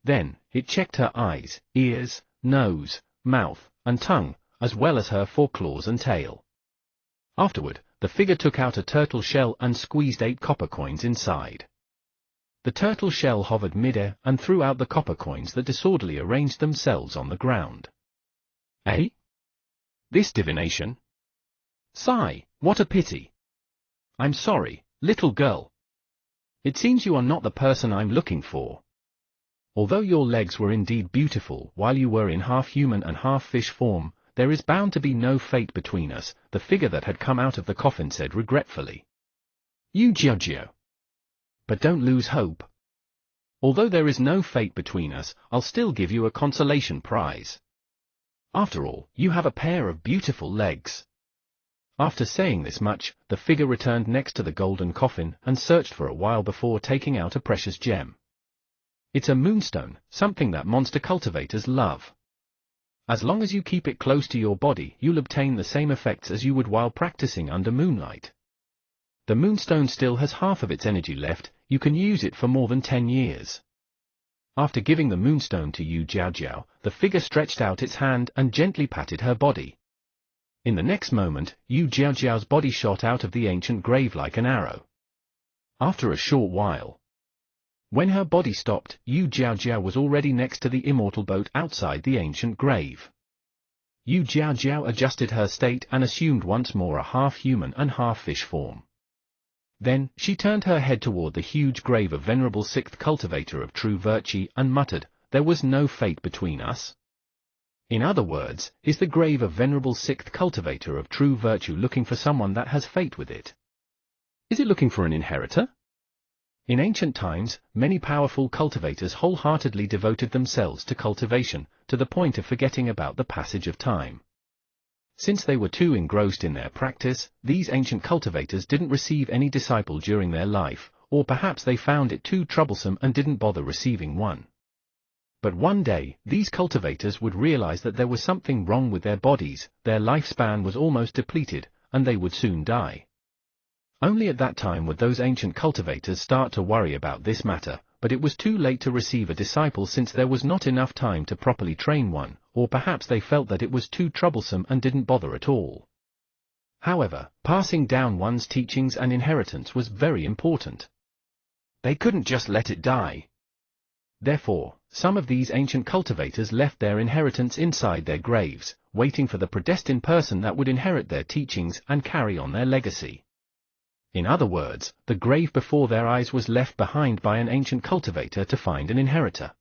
Then, it checked her eyes, ears, nose, mouth, and tongue, as well as her foreclaws and tail. Afterward, the figure took out a turtle shell and squeezed 8 copper coins inside. The turtle shell hovered mid-air and threw out the copper coins that disorderly arranged themselves on the ground. Eh? This divination? Sigh, what a pity. I'm sorry, little girl. It seems you are not the person I'm looking for. Although your legs were indeed beautiful while you were in half-human and half-fish form, there is bound to be no fate between us, the figure that had come out of the coffin said regretfully. Yu Jiajiao. But don't lose hope. Although there is no fate between us, I'll still give you a consolation prize. After all, you have a pair of beautiful legs. After saying this much, the figure returned next to the golden coffin and searched for a while before taking out a precious gem. It's a moonstone, something that monster cultivators love. As long as you keep it close to your body, you'll obtain the same effects as you would while practicing under moonlight. The moonstone still has half of its energy left, you can use it for more than 10 years. After giving the moonstone to Yu Jiaojiao, the figure stretched out its hand and gently patted her body. In the next moment, Yu Jiaojiao's body shot out of the ancient grave like an arrow. After a short while, when her body stopped, Yu Jiaojiao was already next to the immortal boat outside the ancient grave. Yu Jiaojiao adjusted her state and assumed once more a half-human and half-fish form. Then, she turned her head toward the huge grave of Venerable Sixth Cultivator of True Virtue and muttered, "There was no fate between us." In other words, is the grave of Venerable Sixth Cultivator of True Virtue looking for someone that has fate with it? Is it looking for an inheritor? In ancient times, many powerful cultivators wholeheartedly devoted themselves to cultivation, to the point of forgetting about the passage of time. Since they were too engrossed in their practice, these ancient cultivators didn't receive any disciple during their life, or perhaps they found it too troublesome and didn't bother receiving one. But one day, these cultivators would realize that there was something wrong with their bodies, their lifespan was almost depleted, and they would soon die. Only at that time would those ancient cultivators start to worry about this matter, but it was too late to receive a disciple since there was not enough time to properly train one, or perhaps they felt that it was too troublesome and didn't bother at all. However, passing down one's teachings and inheritance was very important. They couldn't just let it die. Therefore, some of these ancient cultivators left their inheritance inside their graves, waiting for the predestined person that would inherit their teachings and carry on their legacy. In other words, the grave before their eyes was left behind by an ancient cultivator to find an inheritor.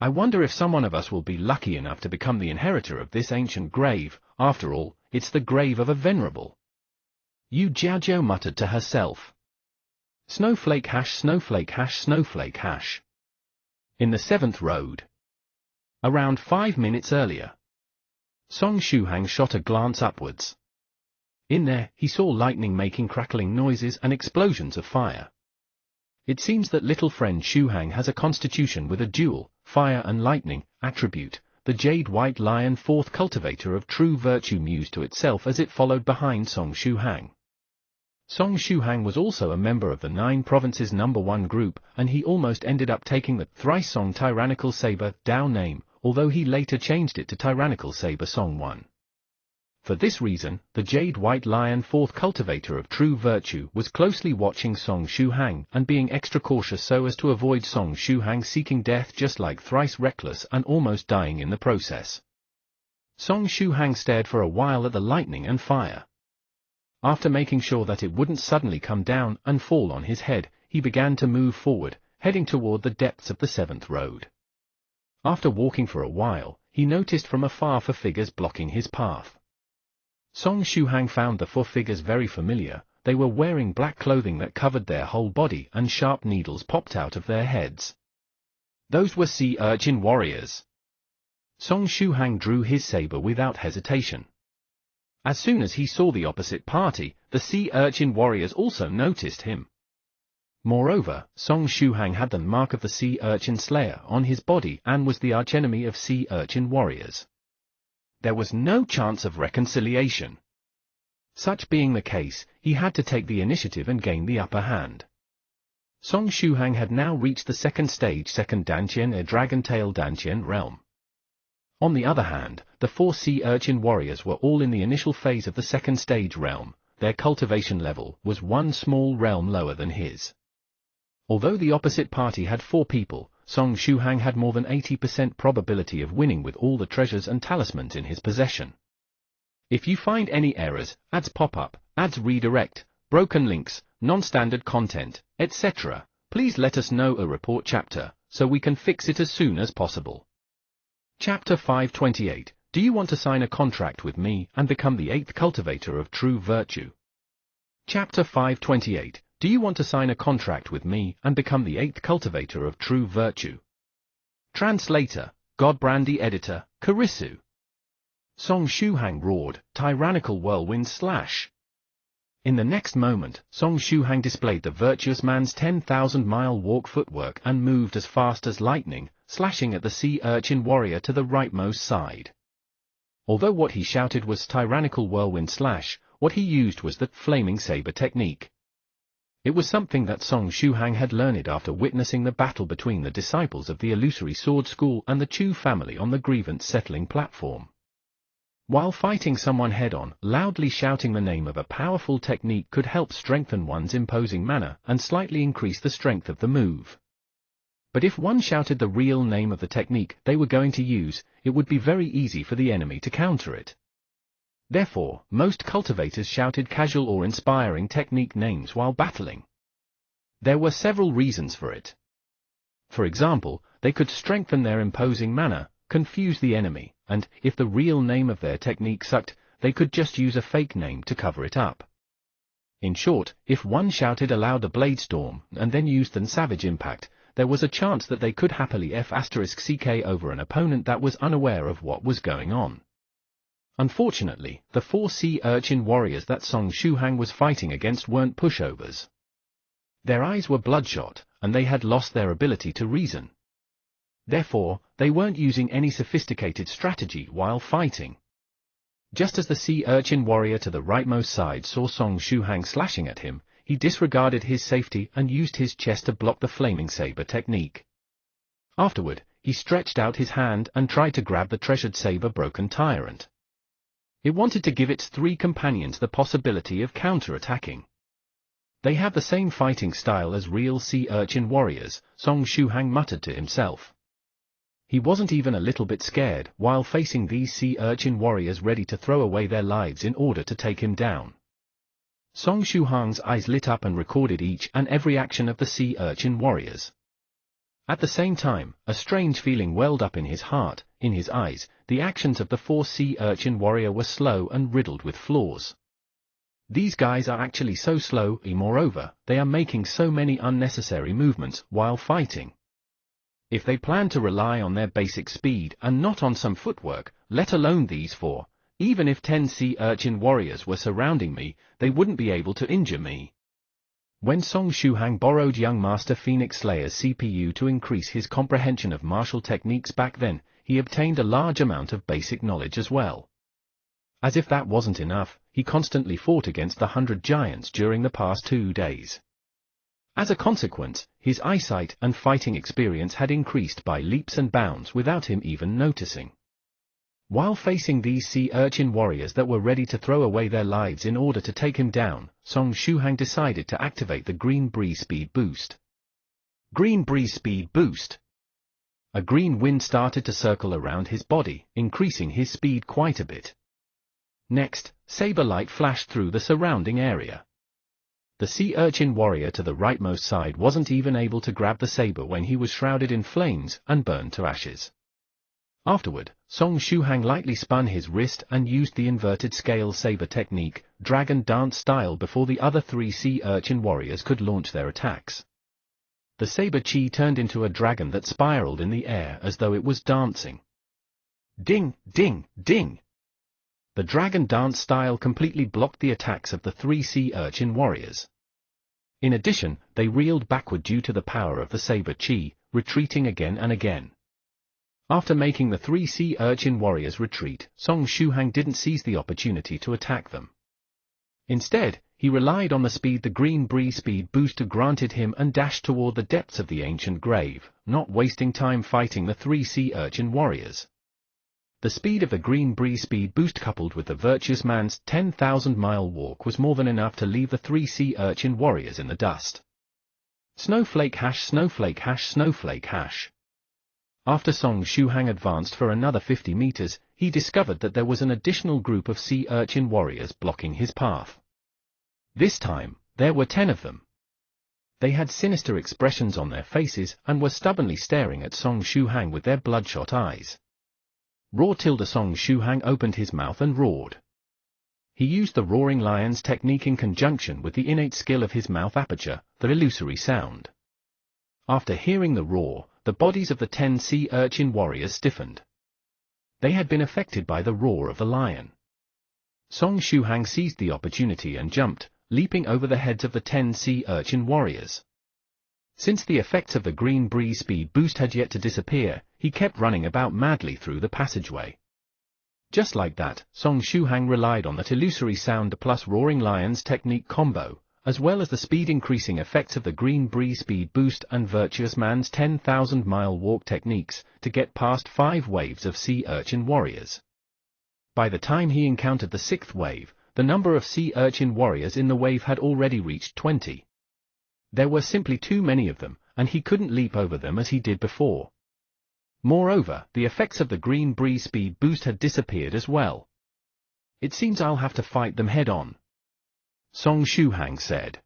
I wonder if someone of us will be lucky enough to become the inheritor of this ancient grave. After all, it's the grave of a venerable. Yu Jiaojiao muttered to herself. Snowflake hash, snowflake hash, snowflake hash. In the 7th road. Around 5 minutes earlier. Song Shuhang shot a glance upwards. In there, he saw lightning making crackling noises and explosions of fire. It seems that little friend Shuhang has a constitution with a dual, fire and lightning, attribute. The Jade White Lion, fourth cultivator of True Virtue, mused to itself as it followed behind Song Shuhang. Song Shuhang was also a member of the 9 Provinces #1 group, and he almost ended up taking the thrice-song Tyrannical Saber Dao name, although he later changed it to Tyrannical Saber Song 1. For this reason, the Jade White Lion, fourth cultivator of True Virtue, was closely watching Song Shuhang and being extra cautious so as to avoid Song Shuhang seeking death just like thrice reckless and almost dying in the process. Song Shuhang stared for a while at the lightning and fire. After making sure that it wouldn't suddenly come down and fall on his head, he began to move forward, heading toward the depths of the 7th road. After walking for a while, he noticed from afar 4 figures blocking his path. Song Shuhang found the 4 figures very familiar. They were wearing black clothing that covered their whole body and sharp needles popped out of their heads. Those were sea urchin warriors. Song Shuhang drew his saber without hesitation. As soon as he saw the opposite party, the sea urchin warriors also noticed him. Moreover, Song Shuhang had the mark of the sea urchin slayer on his body and was the archenemy of sea urchin warriors. There was no chance of reconciliation. Such being the case, he had to take the initiative and gain the upper hand. Song Shuhang had now reached the 2nd stage, 2nd Dantian Dragon-tail Dantian realm. On the other hand, the 4 sea urchin warriors were all in the initial phase of the 2nd stage realm. Their cultivation level was 1 small realm lower than his. Although the opposite party had 4 people, Song Shuhang had more than 80% probability of winning with all the treasures and talismans in his possession. If you find any errors, ads pop-up, ads redirect, broken links, non-standard content, etc., please let us know a report chapter, so we can fix it as soon as possible. Chapter 528, Do you want to sign a contract with me and become the 8th cultivator of True Virtue? Chapter 528, Do you want to sign a contract with me and become the 8th cultivator of True Virtue? Translator, Godbrandy Editor, Karisu. Song Shuhang roared, Tyrannical Whirlwind Slash. In the next moment, Song Shuhang displayed the virtuous man's 10,000-mile walk footwork and moved as fast as lightning, slashing at the sea urchin warrior to the rightmost side. Although what he shouted was tyrannical whirlwind slash, what he used was the flaming saber technique. It was something that Song Shuhang had learned after witnessing the battle between the disciples of the illusory sword school and the Chu family on the grievance settling platform. While fighting someone head-on, loudly shouting the name of a powerful technique could help strengthen one's imposing manner and slightly increase the strength of the move. But if one shouted the real name of the technique they were going to use, it would be very easy for the enemy to counter it. Therefore, most cultivators shouted casual or inspiring technique names while battling. There were several reasons for it. For example, they could strengthen their imposing manner, confuse the enemy, and, if the real name of their technique sucked, they could just use a fake name to cover it up. In short, if one shouted aloud a blade storm and then used an savage impact, there was a chance that they could happily *CK over an opponent that was unaware of what was going on. Unfortunately, the 4 sea urchin warriors that Song Shuhang was fighting against weren't pushovers. Their eyes were bloodshot, and they had lost their ability to reason. Therefore, they weren't using any sophisticated strategy while fighting. Just as the sea urchin warrior to the rightmost side saw Song Shuhang slashing at him, he disregarded his safety and used his chest to block the flaming saber technique. Afterward, he stretched out his hand and tried to grab the treasured saber-broken tyrant. It wanted to give its 3 companions the possibility of counter-attacking. They have the same fighting style as real sea urchin warriors, Song Shuhang muttered to himself. He wasn't even a little bit scared while facing these sea urchin warriors ready to throw away their lives in order to take him down. Song Shuhang's eyes lit up and recorded each and every action of the sea urchin warriors. At the same time, a strange feeling welled up in his heart, in his eyes. The actions of the 4 sea urchin warrior were slow and riddled with flaws. These guys are actually so slow, moreover, they are making so many unnecessary movements while fighting. If they plan to rely on their basic speed and not on some footwork, let alone these 4, even if 10 sea urchin warriors were surrounding me, they wouldn't be able to injure me. When Song Shuhang borrowed young Master Phoenix Slayer's CPU to increase his comprehension of martial techniques back then, he obtained a large amount of basic knowledge as well. As if that wasn't enough, he constantly fought against the 100 giants during the past 2 days. As a consequence, his eyesight and fighting experience had increased by leaps and bounds without him even noticing. While facing these sea urchin warriors that were ready to throw away their lives in order to take him down, Song Shuhang decided to activate the Green Breeze Speed Boost. Green Breeze Speed Boost. A green wind started to circle around his body, increasing his speed quite a bit. Next, saber light flashed through the surrounding area. The sea urchin warrior to the rightmost side wasn't even able to grab the saber when he was shrouded in flames and burned to ashes. Afterward, Song Shuhang lightly spun his wrist and used the inverted scale saber technique, dragon dance style, before the other 3 sea urchin warriors could launch their attacks. The saber chi turned into a dragon that spiraled in the air as though it was dancing. Ding, ding, ding! The dragon dance style completely blocked the attacks of the 3 sea urchin warriors. In addition, they reeled backward due to the power of the saber chi, retreating again and again. After making the 3 sea urchin warriors retreat, Song Shuhang didn't seize the opportunity to attack them. Instead, he relied on the speed the Green Breeze Speed Booster granted him and dashed toward the depths of the ancient grave, not wasting time fighting the 3 sea urchin warriors. The speed of the Green Breeze Speed Boost coupled with the virtuous man's 10,000-mile walk was more than enough to leave the 3 sea urchin warriors in the dust. Snowflake hash, snowflake hash, snowflake hash. After Song Shuhang advanced for another 50 meters, he discovered that there was an additional group of sea urchin warriors blocking his path. This time, there were 10 of them. They had sinister expressions on their faces and were stubbornly staring at Song Shuhang with their bloodshot eyes. Roar! Song Shuhang opened his mouth and roared. He used the roaring lion's technique in conjunction with the innate skill of his mouth aperture, the illusory sound. After hearing the roar, the bodies of the 10 sea urchin warriors stiffened. They had been affected by the roar of the lion. Song Shuhang seized the opportunity and jumped, leaping over the heads of the 10 sea urchin warriors. Since the effects of the green breeze speed boost had yet to disappear, he kept running about madly through the passageway. Just like that, Song Shuhang relied on that illusory sound plus Roaring Lion's technique combo, as well as the speed-increasing effects of the green breeze speed boost and Virtuous Man's 10,000-mile walk techniques, to get past 5 waves of sea urchin warriors. By the time he encountered the 6th wave, the number of sea urchin warriors in the wave had already reached 20. There were simply too many of them, and he couldn't leap over them as he did before. Moreover, the effects of the green breeze speed boost had disappeared as well. "It seems I'll have to fight them head-on," Song Shuhang said.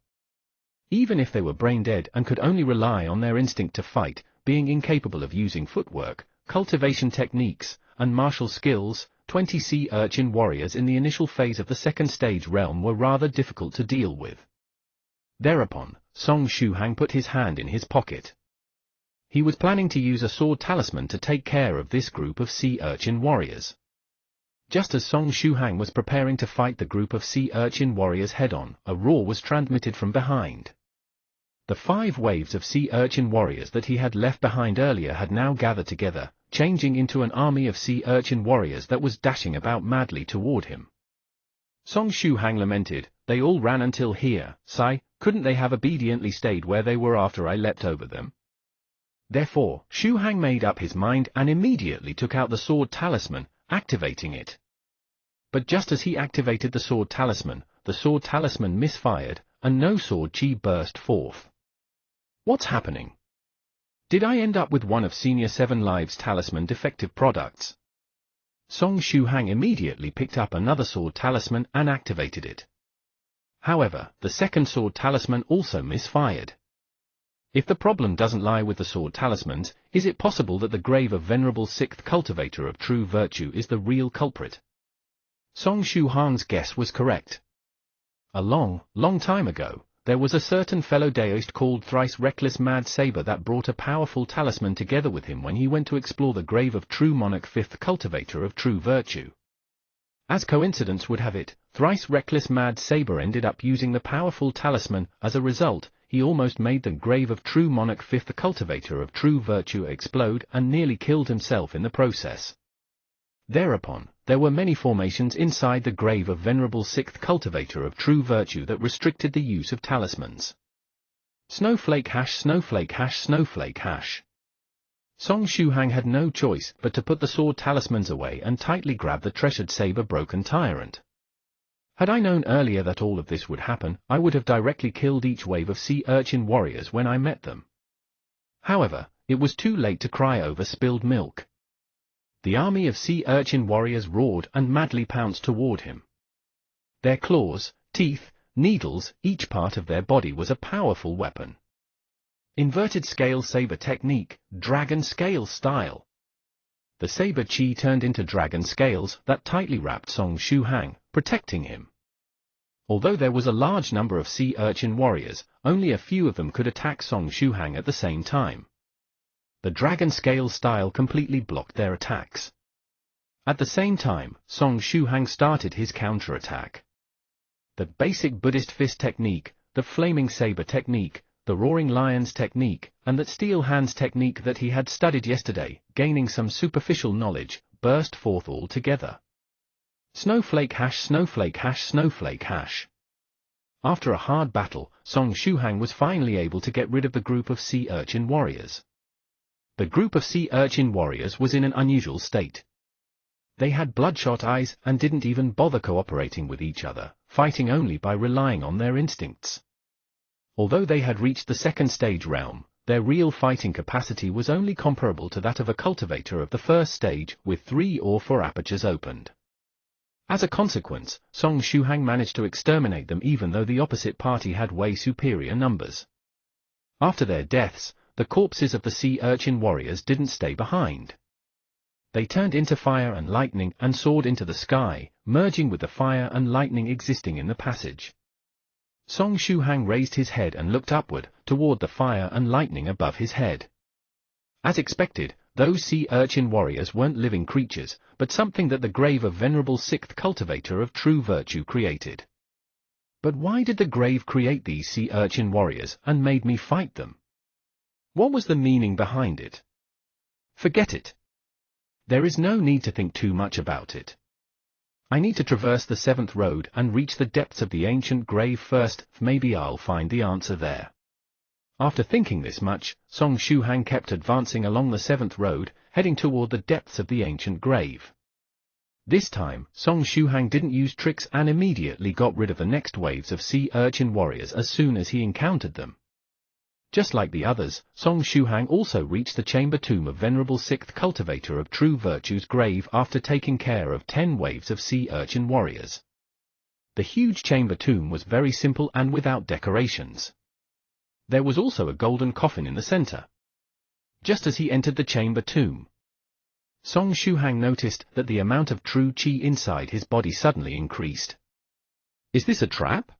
Even if they were brain-dead and could only rely on their instinct to fight, being incapable of using footwork, cultivation techniques, and martial skills, 20 sea urchin warriors in the initial phase of the second stage realm were rather difficult to deal with. Thereupon, Song Shuhang put his hand in his pocket. He was planning to use a sword talisman to take care of this group of sea urchin warriors. Just as Song Shuhang was preparing to fight the group of sea urchin warriors head-on, a roar was transmitted from behind. The 5 waves of sea urchin warriors that he had left behind earlier had now gathered together, changing into an army of sea urchin warriors that was dashing about madly toward him. Song Shuhang lamented, "They all ran until here, Sai, couldn't they have obediently stayed where they were after I leapt over them?" Therefore, Shuhang made up his mind and immediately took out the sword talisman, activating it. But just as he activated the sword talisman misfired, and no sword chi burst forth. What's happening? Did I end up with one of Senior 7 Lives' talisman defective products? Song Shuhang immediately picked up another sword talisman and activated it. However, the second sword talisman also misfired. If the problem doesn't lie with the sword talismans, is it possible that the grave of Venerable 6th Cultivator of True Virtue is the real culprit? Song Shuhang's guess was correct. A long time ago, there was a certain fellow Daoist called Thrice Reckless Mad Saber that brought a powerful talisman together with him when he went to explore the grave of True Monarch 5th Cultivator of True Virtue. As coincidence would have it, Thrice Reckless Mad Saber ended up using the powerful talisman. As a result, he almost made the grave of True Monarch 5th Cultivator of True Virtue explode and nearly killed himself in the process. Thereupon, there were many formations inside the grave of Venerable 6th Cultivator of True Virtue that restricted the use of talismans. Snowflake hash snowflake hash snowflake hash. Song Shuhang had no choice but to put the sword talismans away and tightly grab the treasured saber-broken tyrant. Had I known earlier that all of this would happen, I would have directly killed each wave of sea urchin warriors when I met them. However, it was too late to cry over spilled milk. The army of sea urchin warriors roared and madly pounced toward him. Their claws, teeth, needles, each part of their body was a powerful weapon. Inverted scale saber technique, dragon scale style. The saber chi turned into dragon scales that tightly wrapped Song Shuhang, protecting him. Although there was a large number of sea urchin warriors, only a few of them could attack Song Shuhang at the same time. The dragon scale style completely blocked their attacks. At the same time, Song Shuhang started his counterattack. The basic Buddhist fist technique, the flaming saber technique, the Roaring Lion's technique, and that Steel Hand's technique that he had studied yesterday, gaining some superficial knowledge, burst forth all together. Snowflake hash snowflake hash snowflake hash. After a hard battle, Song Shuhang was finally able to get rid of the group of sea urchin warriors. The group of sea urchin warriors was in an unusual state. They had bloodshot eyes and didn't even bother cooperating with each other, fighting only by relying on their instincts. Although they had reached the second stage realm, their real fighting capacity was only comparable to that of a cultivator of the first stage, with 3 or 4 apertures opened. As a consequence, Song Shuhang managed to exterminate them even though the opposite party had way superior numbers. After their deaths, the corpses of the sea urchin warriors didn't stay behind. They turned into fire and lightning and soared into the sky, merging with the fire and lightning existing in the passage. Song Shuhang raised his head and looked upward, toward the fire and lightning above his head. As expected, those sea urchin warriors weren't living creatures, but something that the grave of Venerable 6th Cultivator of True Virtue created. But why did the grave create these sea urchin warriors and made me fight them? What was the meaning behind it? Forget it. There is no need to think too much about it. I need to traverse the seventh road and reach the depths of the ancient grave first, maybe I'll find the answer there. After thinking this much, Song Shuhang kept advancing along the seventh road, heading toward the depths of the ancient grave. This time, Song Shuhang didn't use tricks and immediately got rid of the next waves of sea urchin warriors as soon as he encountered them. Just like the others, Song Shuhang also reached the chamber tomb of Venerable Sixth Cultivator of True Virtue's grave after taking care of 10 waves of sea urchin warriors. The huge chamber tomb was very simple and without decorations. There was also a golden coffin in the center. Just as he entered the chamber tomb, Song Shuhang noticed that the amount of true qi inside his body suddenly increased. Is this a trap?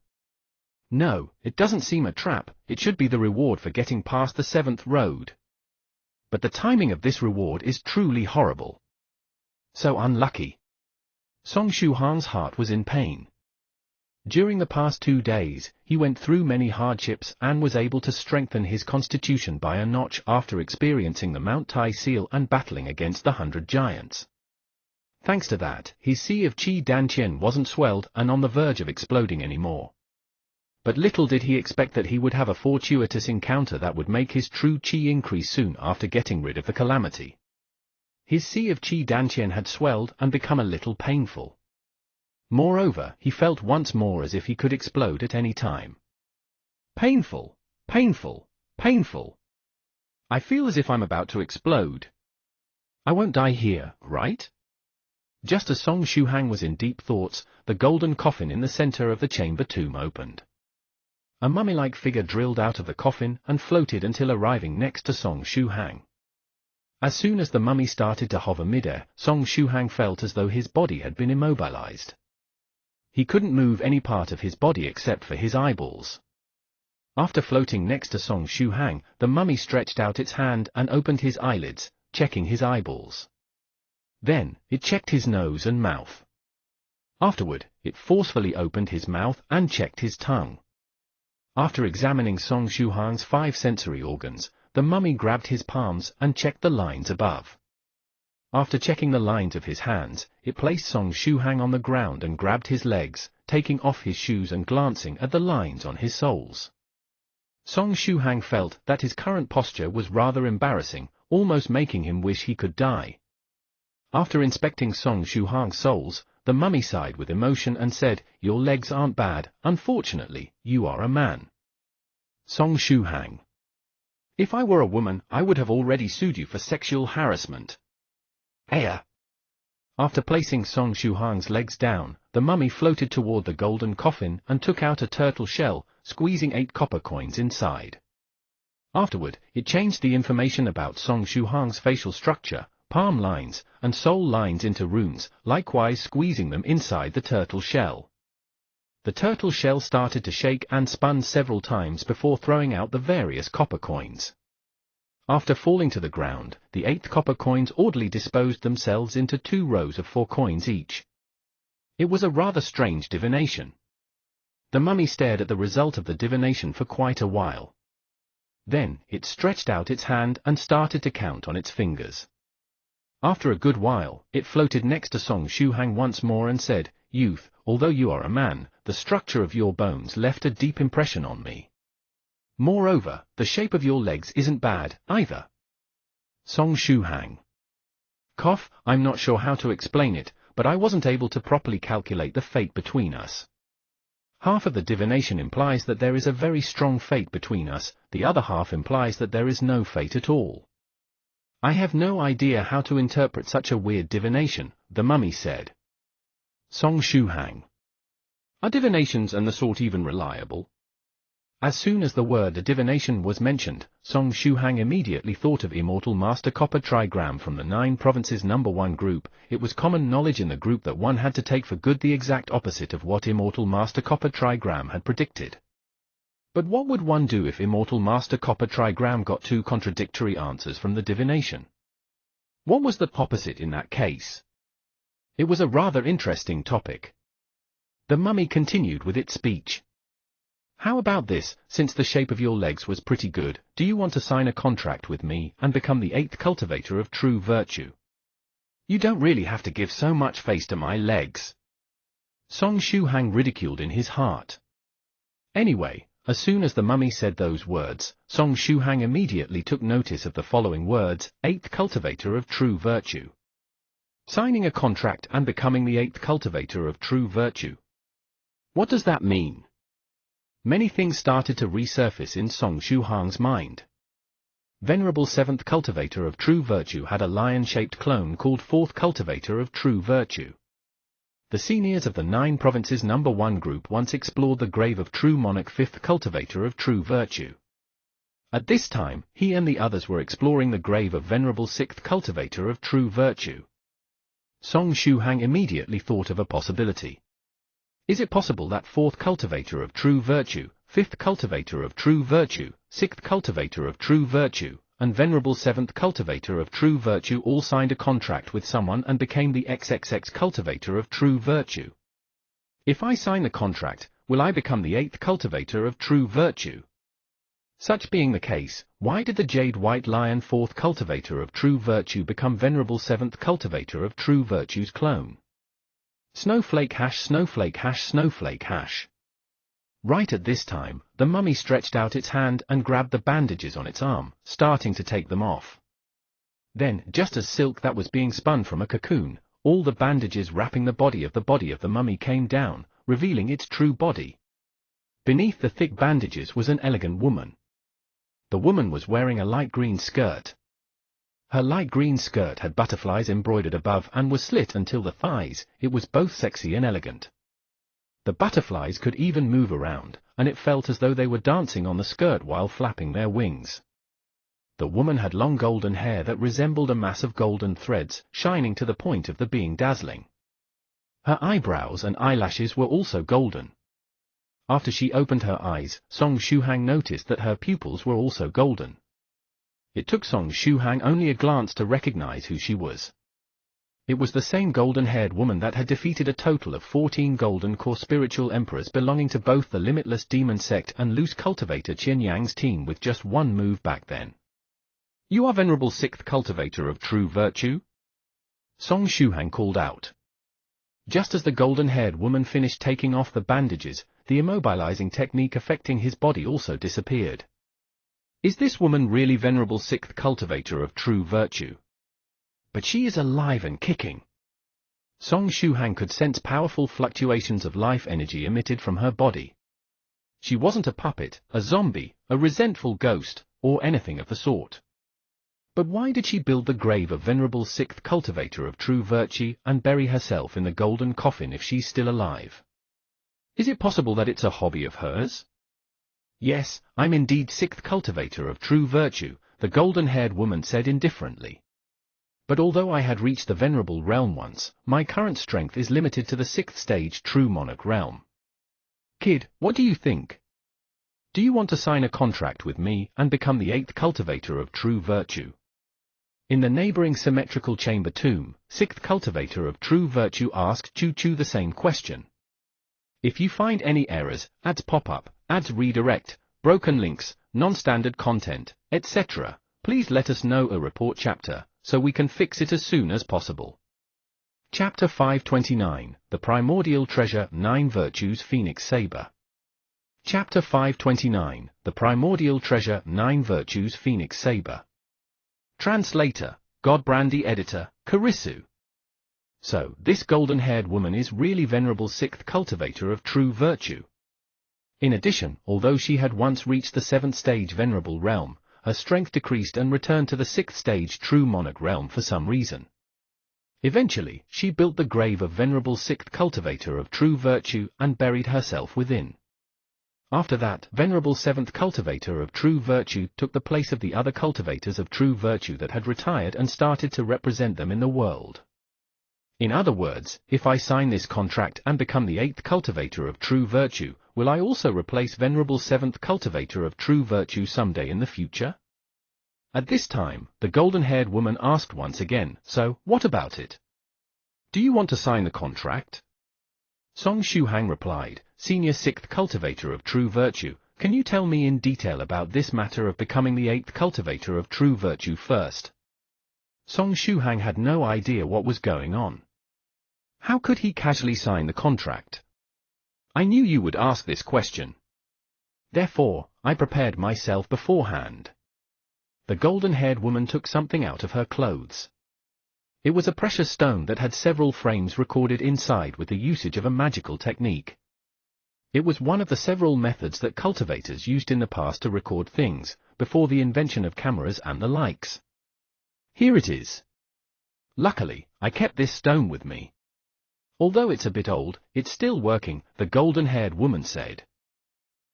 No, it doesn't seem a trap, it should be the reward for getting past the seventh road. But the timing of this reward is truly horrible. So unlucky. Song Shuhang's heart was in pain. During the past 2 days, he went through many hardships and was able to strengthen his constitution by a notch after experiencing the Mount Tai Seal and battling against the 100 giants. Thanks to that, his Sea of Qi Danqian wasn't swelled and on the verge of exploding anymore. But little did he expect that he would have a fortuitous encounter that would make his true qi increase soon after getting rid of the calamity. His Sea of Qi Danqian had swelled and become a little painful. Moreover, he felt once more as if he could explode at any time. Painful, painful, painful. I feel as if I'm about to explode. I won't die here, right? Just as Song Shuhang was in deep thoughts, the golden coffin in the center of the chamber tomb opened. A mummy-like figure drilled out of the coffin and floated until arriving next to Song Shuhang. As soon as the mummy started to hover midair, Song Shuhang felt as though his body had been immobilized. He couldn't move any part of his body except for his eyeballs. After floating next to Song Shuhang, the mummy stretched out its hand and opened his eyelids, checking his eyeballs. Then, it checked his nose and mouth. Afterward, it forcefully opened his mouth and checked his tongue. After examining Song Shuhang's 5 sensory organs, the mummy grabbed his palms and checked the lines above. After checking the lines of his hands, it placed Song Shuhang on the ground and grabbed his legs, taking off his shoes and glancing at the lines on his soles. Song Shuhang felt that his current posture was rather embarrassing, almost making him wish he could die. After inspecting Song Shuhang's soles, the mummy sighed with emotion and said, "Your legs aren't bad, unfortunately, you are a man." Song Shuhang. If I were a woman, I would have already sued you for sexual harassment. Aya. After placing Song Shuhang's legs down, the mummy floated toward the golden coffin and took out a turtle shell, squeezing 8 copper coins inside. Afterward, it changed the information about Song Shuhang's facial structure, palm lines, and soul lines into runes, likewise squeezing them inside the turtle shell. The turtle shell started to shake and spun several times before throwing out the various copper coins. After falling to the ground, the 8 copper coins orderly disposed themselves into 2 rows of 4 coins each. It was a rather strange divination. The mummy stared at the result of the divination for quite a while. Then, it stretched out its hand and started to count on its fingers. After a good while, it floated next to Song Shuhang once more and said, "Youth, although you are a man, the structure of your bones left a deep impression on me. Moreover, the shape of your legs isn't bad, either." Song Shuhang. Cough, I'm not sure how to explain it, but I wasn't able to properly calculate the fate between us. Half of the divination implies that there is a very strong fate between us, the other half implies that there is no fate at all. I have no idea how to interpret such a weird divination, the mummy said. Song Shuhang. Are divinations and the sort even reliable? As soon as the word divination was mentioned, Song Shuhang immediately thought of Immortal Master Copper Trigram from the 9 Provinces #1 group. It was common knowledge in the group that one had to take for good the exact opposite of what Immortal Master Copper Trigram had predicted. But what would one do if Immortal Master Copper Trigram got 2 contradictory answers from the divination? What was the opposite in that case? It was a rather interesting topic. The mummy continued with its speech. How about this, since the shape of your legs was pretty good, do you want to sign a contract with me and become the 8th cultivator of true virtue? You don't really have to give so much face to my legs. Song Shuhang ridiculed in his heart. Anyway, as soon as the mummy said those words, Song Shuhang immediately took notice of the following words, 8th cultivator of true virtue. Signing a contract and becoming the 8th cultivator of true virtue. What does that mean? Many things started to resurface in Song Shuhang's mind. Venerable 7th cultivator of true virtue had a lion-shaped clone called 4th cultivator of true virtue. The seniors of the 9 provinces No. 1 group once explored the grave of true monarch 5th cultivator of true virtue. At this time, he and the others were exploring the grave of venerable 6th cultivator of true virtue. Song Shuhang immediately thought of a possibility. Is it possible that 4th cultivator of true virtue, 5th cultivator of true virtue, 6th cultivator of true virtue, and venerable 7th cultivator of true virtue all signed a contract with someone and became the XXX cultivator of true virtue? If I sign the contract, will I become the 8th cultivator of true virtue? Such being the case, why did the Jade White Lion 4th cultivator of true virtue become venerable 7th cultivator of true virtue's clone? Snowflake hash snowflake hash snowflake hash. Right at this time, the mummy stretched out its hand and grabbed the bandages on its arm, starting to take them off. Then, just as silk that was being spun from a cocoon, all the bandages wrapping the body of the mummy came down, revealing its true body. Beneath the thick bandages was an elegant woman. The woman was wearing a light green skirt. Her light green skirt had butterflies embroidered above and was slit until the thighs. It was both sexy and elegant. The butterflies could even move around, and it felt as though they were dancing on the skirt while flapping their wings. The woman had long golden hair that resembled a mass of golden threads, shining to the point of the being dazzling. Her eyebrows and eyelashes were also golden. After she opened her eyes, Song Shuhang noticed that her pupils were also golden. It took Song Shuhang only a glance to recognize who she was. It was the same golden-haired woman that had defeated a total of 14 golden core spiritual emperors belonging to both the Limitless Demon Sect and Loose Cultivator Qian Yang's team with just one move back then. You are venerable 6th cultivator of true virtue? Song Shuhang called out. Just as the golden-haired woman finished taking off the bandages, the immobilizing technique affecting his body also disappeared. Is this woman really venerable 6th cultivator of true virtue? But she is alive and kicking. Song Shuhang could sense powerful fluctuations of life energy emitted from her body. She wasn't a puppet, a zombie, a resentful ghost, or anything of the sort. But why did she build the grave of venerable 6th cultivator of true virtue and bury herself in the golden coffin if she's still alive? Is it possible that it's a hobby of hers? Yes, I'm indeed 6th cultivator of true virtue, the golden-haired woman said indifferently. But although I had reached the venerable realm once, my current strength is limited to the 6th stage true monarch realm. Kid, what do you think? Do you want to sign a contract with me and become the 8th cultivator of true virtue? In the neighboring symmetrical chamber tomb, 6th cultivator of true virtue asked Chu Chu the same question. If you find any errors, ads pop up, ads redirect, broken links, non-standard content, etc., please let us know a report chapter, so we can fix it as soon as possible. Chapter 529, The Primordial Treasure 9 Virtues Phoenix Saber. Chapter 529, The Primordial Treasure 9 Virtues Phoenix Saber. Translator, Godbrandy Editor, Karisu. So, this golden-haired woman is really venerable 6th cultivator of true virtue. In addition, although she had once reached the 7th stage venerable realm, her strength decreased and returned to the 6th stage true monarch realm for some reason. Eventually, she built the grave of venerable 6th cultivator of true virtue and buried herself within. After that, venerable 7th cultivator of true virtue took the place of the other cultivators of true virtue that had retired and started to represent them in the world. In other words, if I sign this contract and become the 8th cultivator of true virtue, will I also replace venerable 7th cultivator of true virtue someday in the future? At this time, the golden-haired woman asked once again, so, what about it? Do you want to sign the contract? Song Shuhang replied, Senior 6th Cultivator of True Virtue, can you tell me in detail about this matter of becoming the 8th Cultivator of True Virtue first? Song Shuhang had no idea what was going on. How could he casually sign the contract? I knew you would ask this question. Therefore, I prepared myself beforehand. The golden-haired woman took something out of her clothes. It was a precious stone that had several frames recorded inside with the usage of a magical technique. It was one of the several methods that cultivators used in the past to record things, before the invention of cameras and the likes. Here it is. Luckily, I kept this stone with me. Although it's a bit old, it's still working, the golden-haired woman said.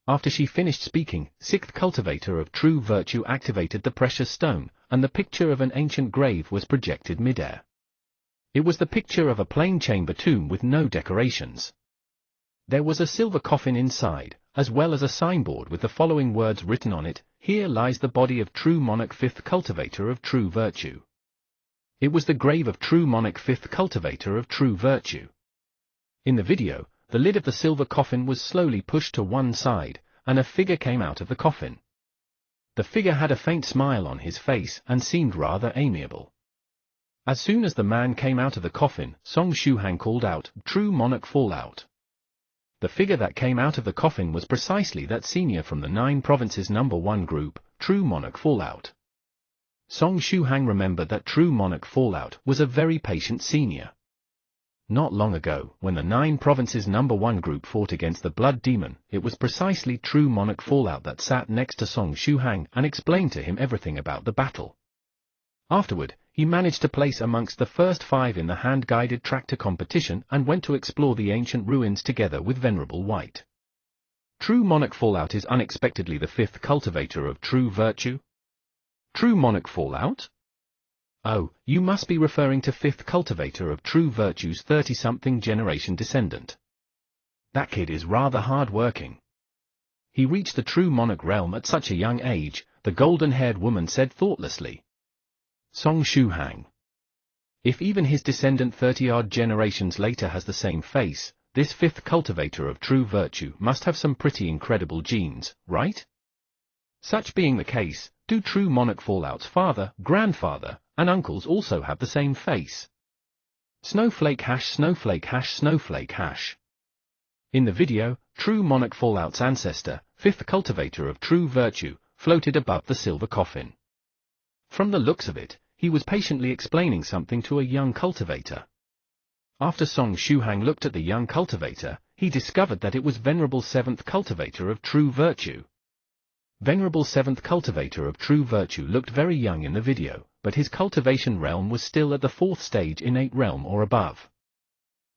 After she finished speaking, 6th Cultivator of True Virtue activated the precious stone, and the picture of an ancient grave was projected midair. It was the picture of a plain chamber tomb with no decorations. There was a silver coffin inside, as well as a signboard with the following words written on it, Here lies the body of True Monarch 5th Cultivator of True Virtue. It was the grave of True Monarch 5th Cultivator of True Virtue. In the video, the lid of the silver coffin was slowly pushed to one side, and a figure came out of the coffin. The figure had a faint smile on his face and seemed rather amiable. As soon as the man came out of the coffin, Song Shuhang called out, True Monarch Fallout. The figure that came out of the coffin was precisely that senior from the 9 Provinces No. 1 group, True Monarch Fallout. Song Shuhang remembered that True Monarch Fallout was a very patient senior. Not long ago, when the 9 Provinces No. 1 group fought against the Blood Demon, it was precisely True Monarch Fallout that sat next to Song Shuhang and explained to him everything about the battle. Afterward, he managed to place amongst the first 5 in the hand-guided tractor competition and went to explore the ancient ruins together with Venerable White. True Monarch Fallout is unexpectedly the 5th Cultivator of True Virtue. True Monarch Fallout? Oh, you must be referring to 5th Cultivator of True Virtue's 30-something generation descendant. That kid is rather hard-working. He reached the True Monarch realm at such a young age, the golden-haired woman said thoughtlessly. Song Shuhang. If even his descendant 30-odd generations later has the same face, this 5th Cultivator of True Virtue must have some pretty incredible genes, right? Such being the case, do True Monarch Fallout's father, grandfather, and uncles also have the same face? Snowflake hash snowflake hash snowflake hash. In the video, True Monarch Fallout's ancestor, 5th Cultivator of True Virtue, floated above the silver coffin. From the looks of it, he was patiently explaining something to a young cultivator. After Song Shuhang looked at the young cultivator, he discovered that it was Venerable 7th Cultivator of True Virtue. Venerable 7th Cultivator of True Virtue looked very young in the video, but his cultivation realm was still at the 4th stage innate realm or above.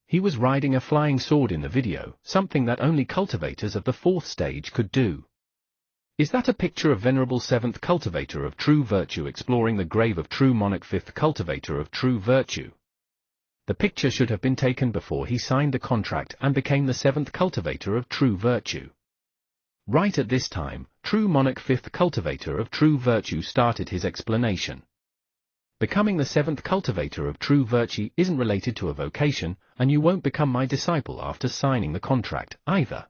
He was riding a flying sword in the video, something that only cultivators of the 4th stage could do. Is that a picture of Venerable 7th Cultivator of True Virtue exploring the grave of True Monarch 5th Cultivator of True Virtue? The picture should have been taken before he signed the contract and became the 7th Cultivator of True Virtue. Right at this time, True Monarch 5th Cultivator of True Virtue started his explanation. Becoming the 7th Cultivator of True Virtue isn't related to a vocation, and you won't become my disciple after signing the contract, either.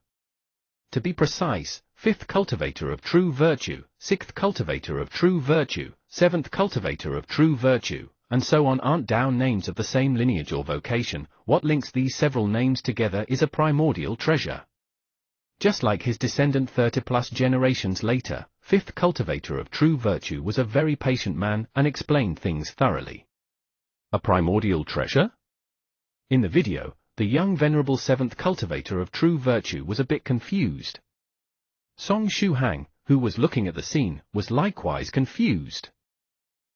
To be precise, 5th Cultivator of True Virtue, 6th Cultivator of True Virtue, 7th Cultivator of True Virtue, and so on aren't down names of the same lineage or vocation. What links these several names together is a primordial treasure. Just like his descendant 30-plus generations later, 5th Cultivator of True Virtue was a very patient man and explained things thoroughly. A primordial treasure? In the video, the young Venerable 7th Cultivator of True Virtue was a bit confused. Song Shuhang, who was looking at the scene, was likewise confused.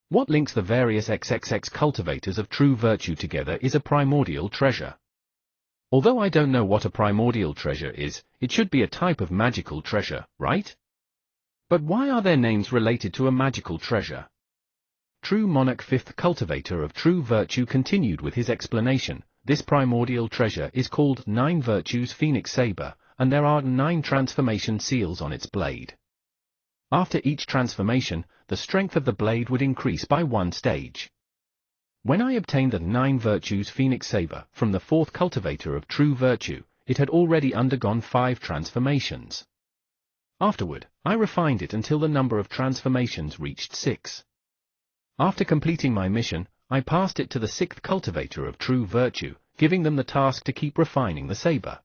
What links the various XXX cultivators of True Virtue together is a primordial treasure. Although I don't know what a primordial treasure is, it should be a type of magical treasure, right? But why are their names related to a magical treasure? True Monarch 5th Cultivator of True Virtue continued with his explanation. This primordial treasure is called 9 Virtues Phoenix Saber, and there are 9 transformation seals on its blade. After each transformation, the strength of the blade would increase by 1 stage. When I obtained the 9 Virtues Phoenix Saber from the 4th Cultivator of True Virtue, it had already undergone 5 transformations. Afterward, I refined it until the number of transformations reached 6. After completing my mission, I passed it to the 6th cultivator of true virtue, giving them the task to keep refining the saber.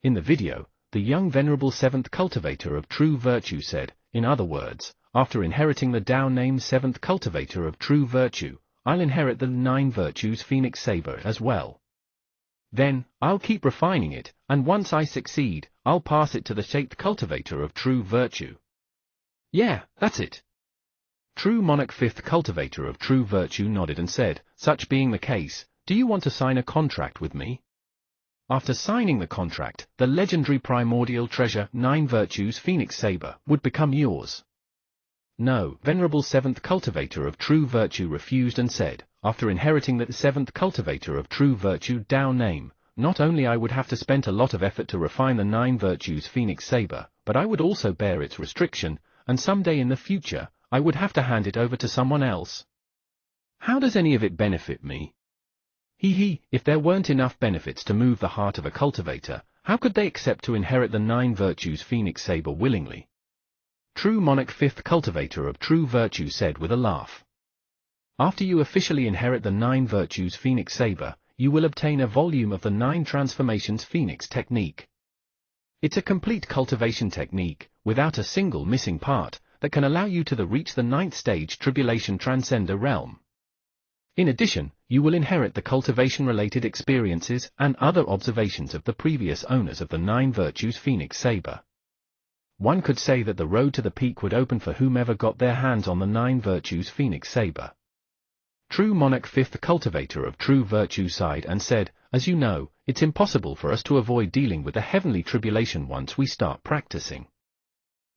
In the video, the young venerable 7th cultivator of true virtue said, in other words, after inheriting the Tao named 7th cultivator of true virtue, I'll inherit the 9 virtues Phoenix Saber as well. Then, I'll keep refining it, and once I succeed, I'll pass it to the 8th cultivator of true virtue. Yeah, that's it. True Monarch 5th cultivator of true virtue nodded and said, such being the case, do you want to sign a contract with me? After signing the contract, the legendary primordial treasure 9 virtues Phoenix Saber would become yours. No, venerable 7th cultivator of true virtue refused and said, after inheriting the 7th cultivator of true virtue Tao name, not only I would have to spend a lot of effort to refine the 9 virtues Phoenix Saber, but I would also bear its restriction, and someday in the future, I would have to hand it over to someone else. How does any of it benefit me? If there weren't enough benefits to move the heart of a cultivator, how could they accept to inherit the 9 virtues Phoenix Saber willingly? True Monarch 5th cultivator of true virtue said with a laugh. After you officially inherit the 9 virtues Phoenix Saber, you will obtain a volume of the 9 transformations Phoenix technique. It's a complete cultivation technique, without a single missing part, that can allow you to reach the 9th stage Tribulation Transcender realm. In addition, you will inherit the cultivation-related experiences and other observations of the previous owners of the 9 virtues Phoenix Saber. One could say that the road to the peak would open for whomever got their hands on the 9 virtues Phoenix Saber. True Monarch 5th cultivator of true virtue sighed and said, as you know, it's impossible for us to avoid dealing with the heavenly tribulation once we start practicing.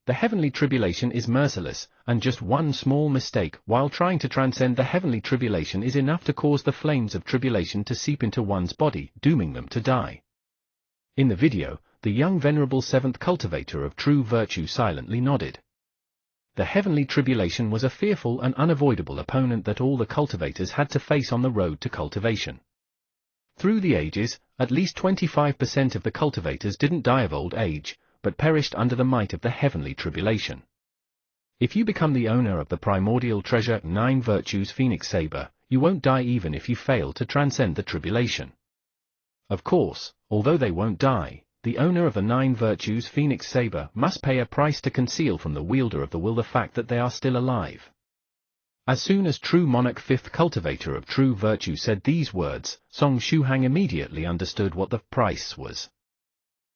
The heavenly tribulation is merciless, and just one small mistake while trying to transcend the heavenly tribulation is enough to cause the flames of tribulation to seep into one's body, dooming them to die. In the video, the young venerable 7th cultivator of true virtue silently nodded. The heavenly tribulation was a fearful and unavoidable opponent that all the cultivators had to face on the road to cultivation. Through the ages, at least 25% of the cultivators didn't die of old age, but perished under the might of the heavenly tribulation. If you become the owner of the primordial treasure 9 virtues Phoenix Saber, you won't die even if you fail to transcend the tribulation. Of course, although they won't die, the owner of the 9 virtues Phoenix Saber must pay a price to conceal from the wielder of the will the fact that they are still alive. As soon as True Monarch 5th cultivator of true virtue said these words, Song Shuhang immediately understood what the price was.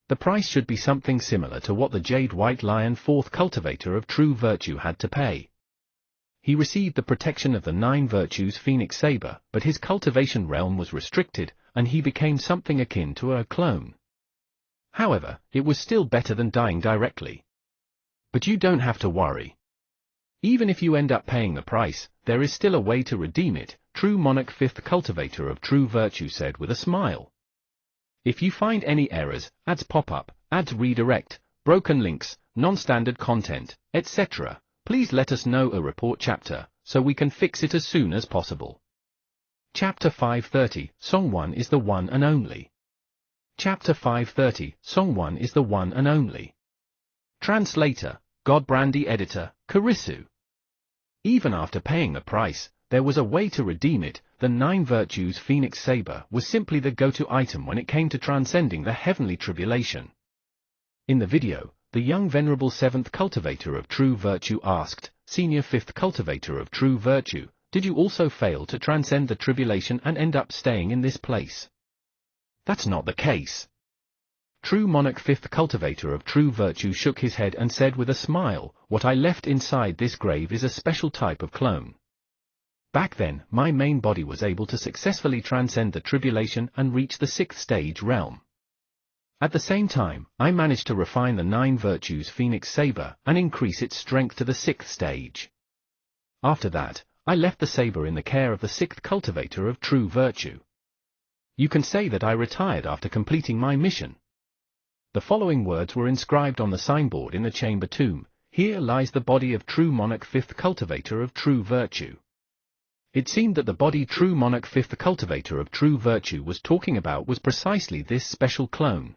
The price should be something similar to what the Jade White Lion 4th cultivator of true virtue had to pay. He received the protection of the 9 virtues Phoenix Saber, but his cultivation realm was restricted, and he became something akin to a clone. However, it was still better than dying directly. But you don't have to worry. Even if you end up paying the price, there is still a way to redeem it, True Monarch 5th cultivator of true virtue said with a smile. If you find any errors, ads pop up, ads redirect, broken links, non-standard content, etc., please let us know a report chapter, so we can fix it as soon as possible. Chapter 530, Song 1 is the one and only. Chapter 530, Song 1 is the one and only. Translator, Godbrandy Editor, Kurisu. Even after paying the price, there was a way to redeem it. The 9 virtues Phoenix Saber was simply the go-to item when it came to transcending the heavenly tribulation. In the video, the young venerable 7th cultivator of true virtue asked, Senior 5th cultivator of true virtue, did you also fail to transcend the tribulation and end up staying in this place? That's not the case. True Monarch 5th cultivator of true virtue shook his head and said with a smile, what I left inside this grave is a special type of clone. Back then, my main body was able to successfully transcend the tribulation and reach the 6th stage realm. At the same time, I managed to refine the 9 virtues Phoenix Saber and increase its strength to the 6th stage. After that, I left the saber in the care of the 6th cultivator of true virtue. You can say that I retired after completing my mission. The following words were inscribed on the signboard in the chamber tomb, here lies the body of True Monarch 5th cultivator of true virtue. It seemed that the body True Monarch Fifth Cultivator of True Virtue was talking about was precisely this special clone.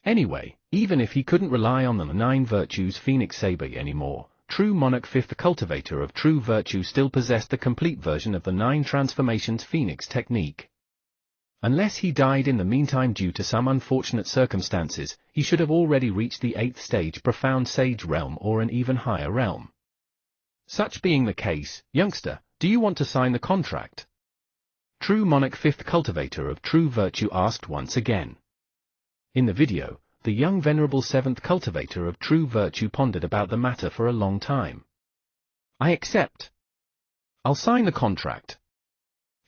Anyway, even if he couldn't rely on the 9 Virtues Phoenix Saber anymore, True Monarch Fifth Cultivator of True Virtue still possessed the complete version of the 9 Transformations Phoenix technique. Unless he died in the meantime due to some unfortunate circumstances, he should have already reached the 8th stage Profound Sage realm or an even higher realm. Such being the case, youngster, do you want to sign the contract? True Monarch Fifth Cultivator of True Virtue asked once again. In the video, the young Venerable 7th Cultivator of True Virtue pondered about the matter for a long time. I accept. I'll sign the contract.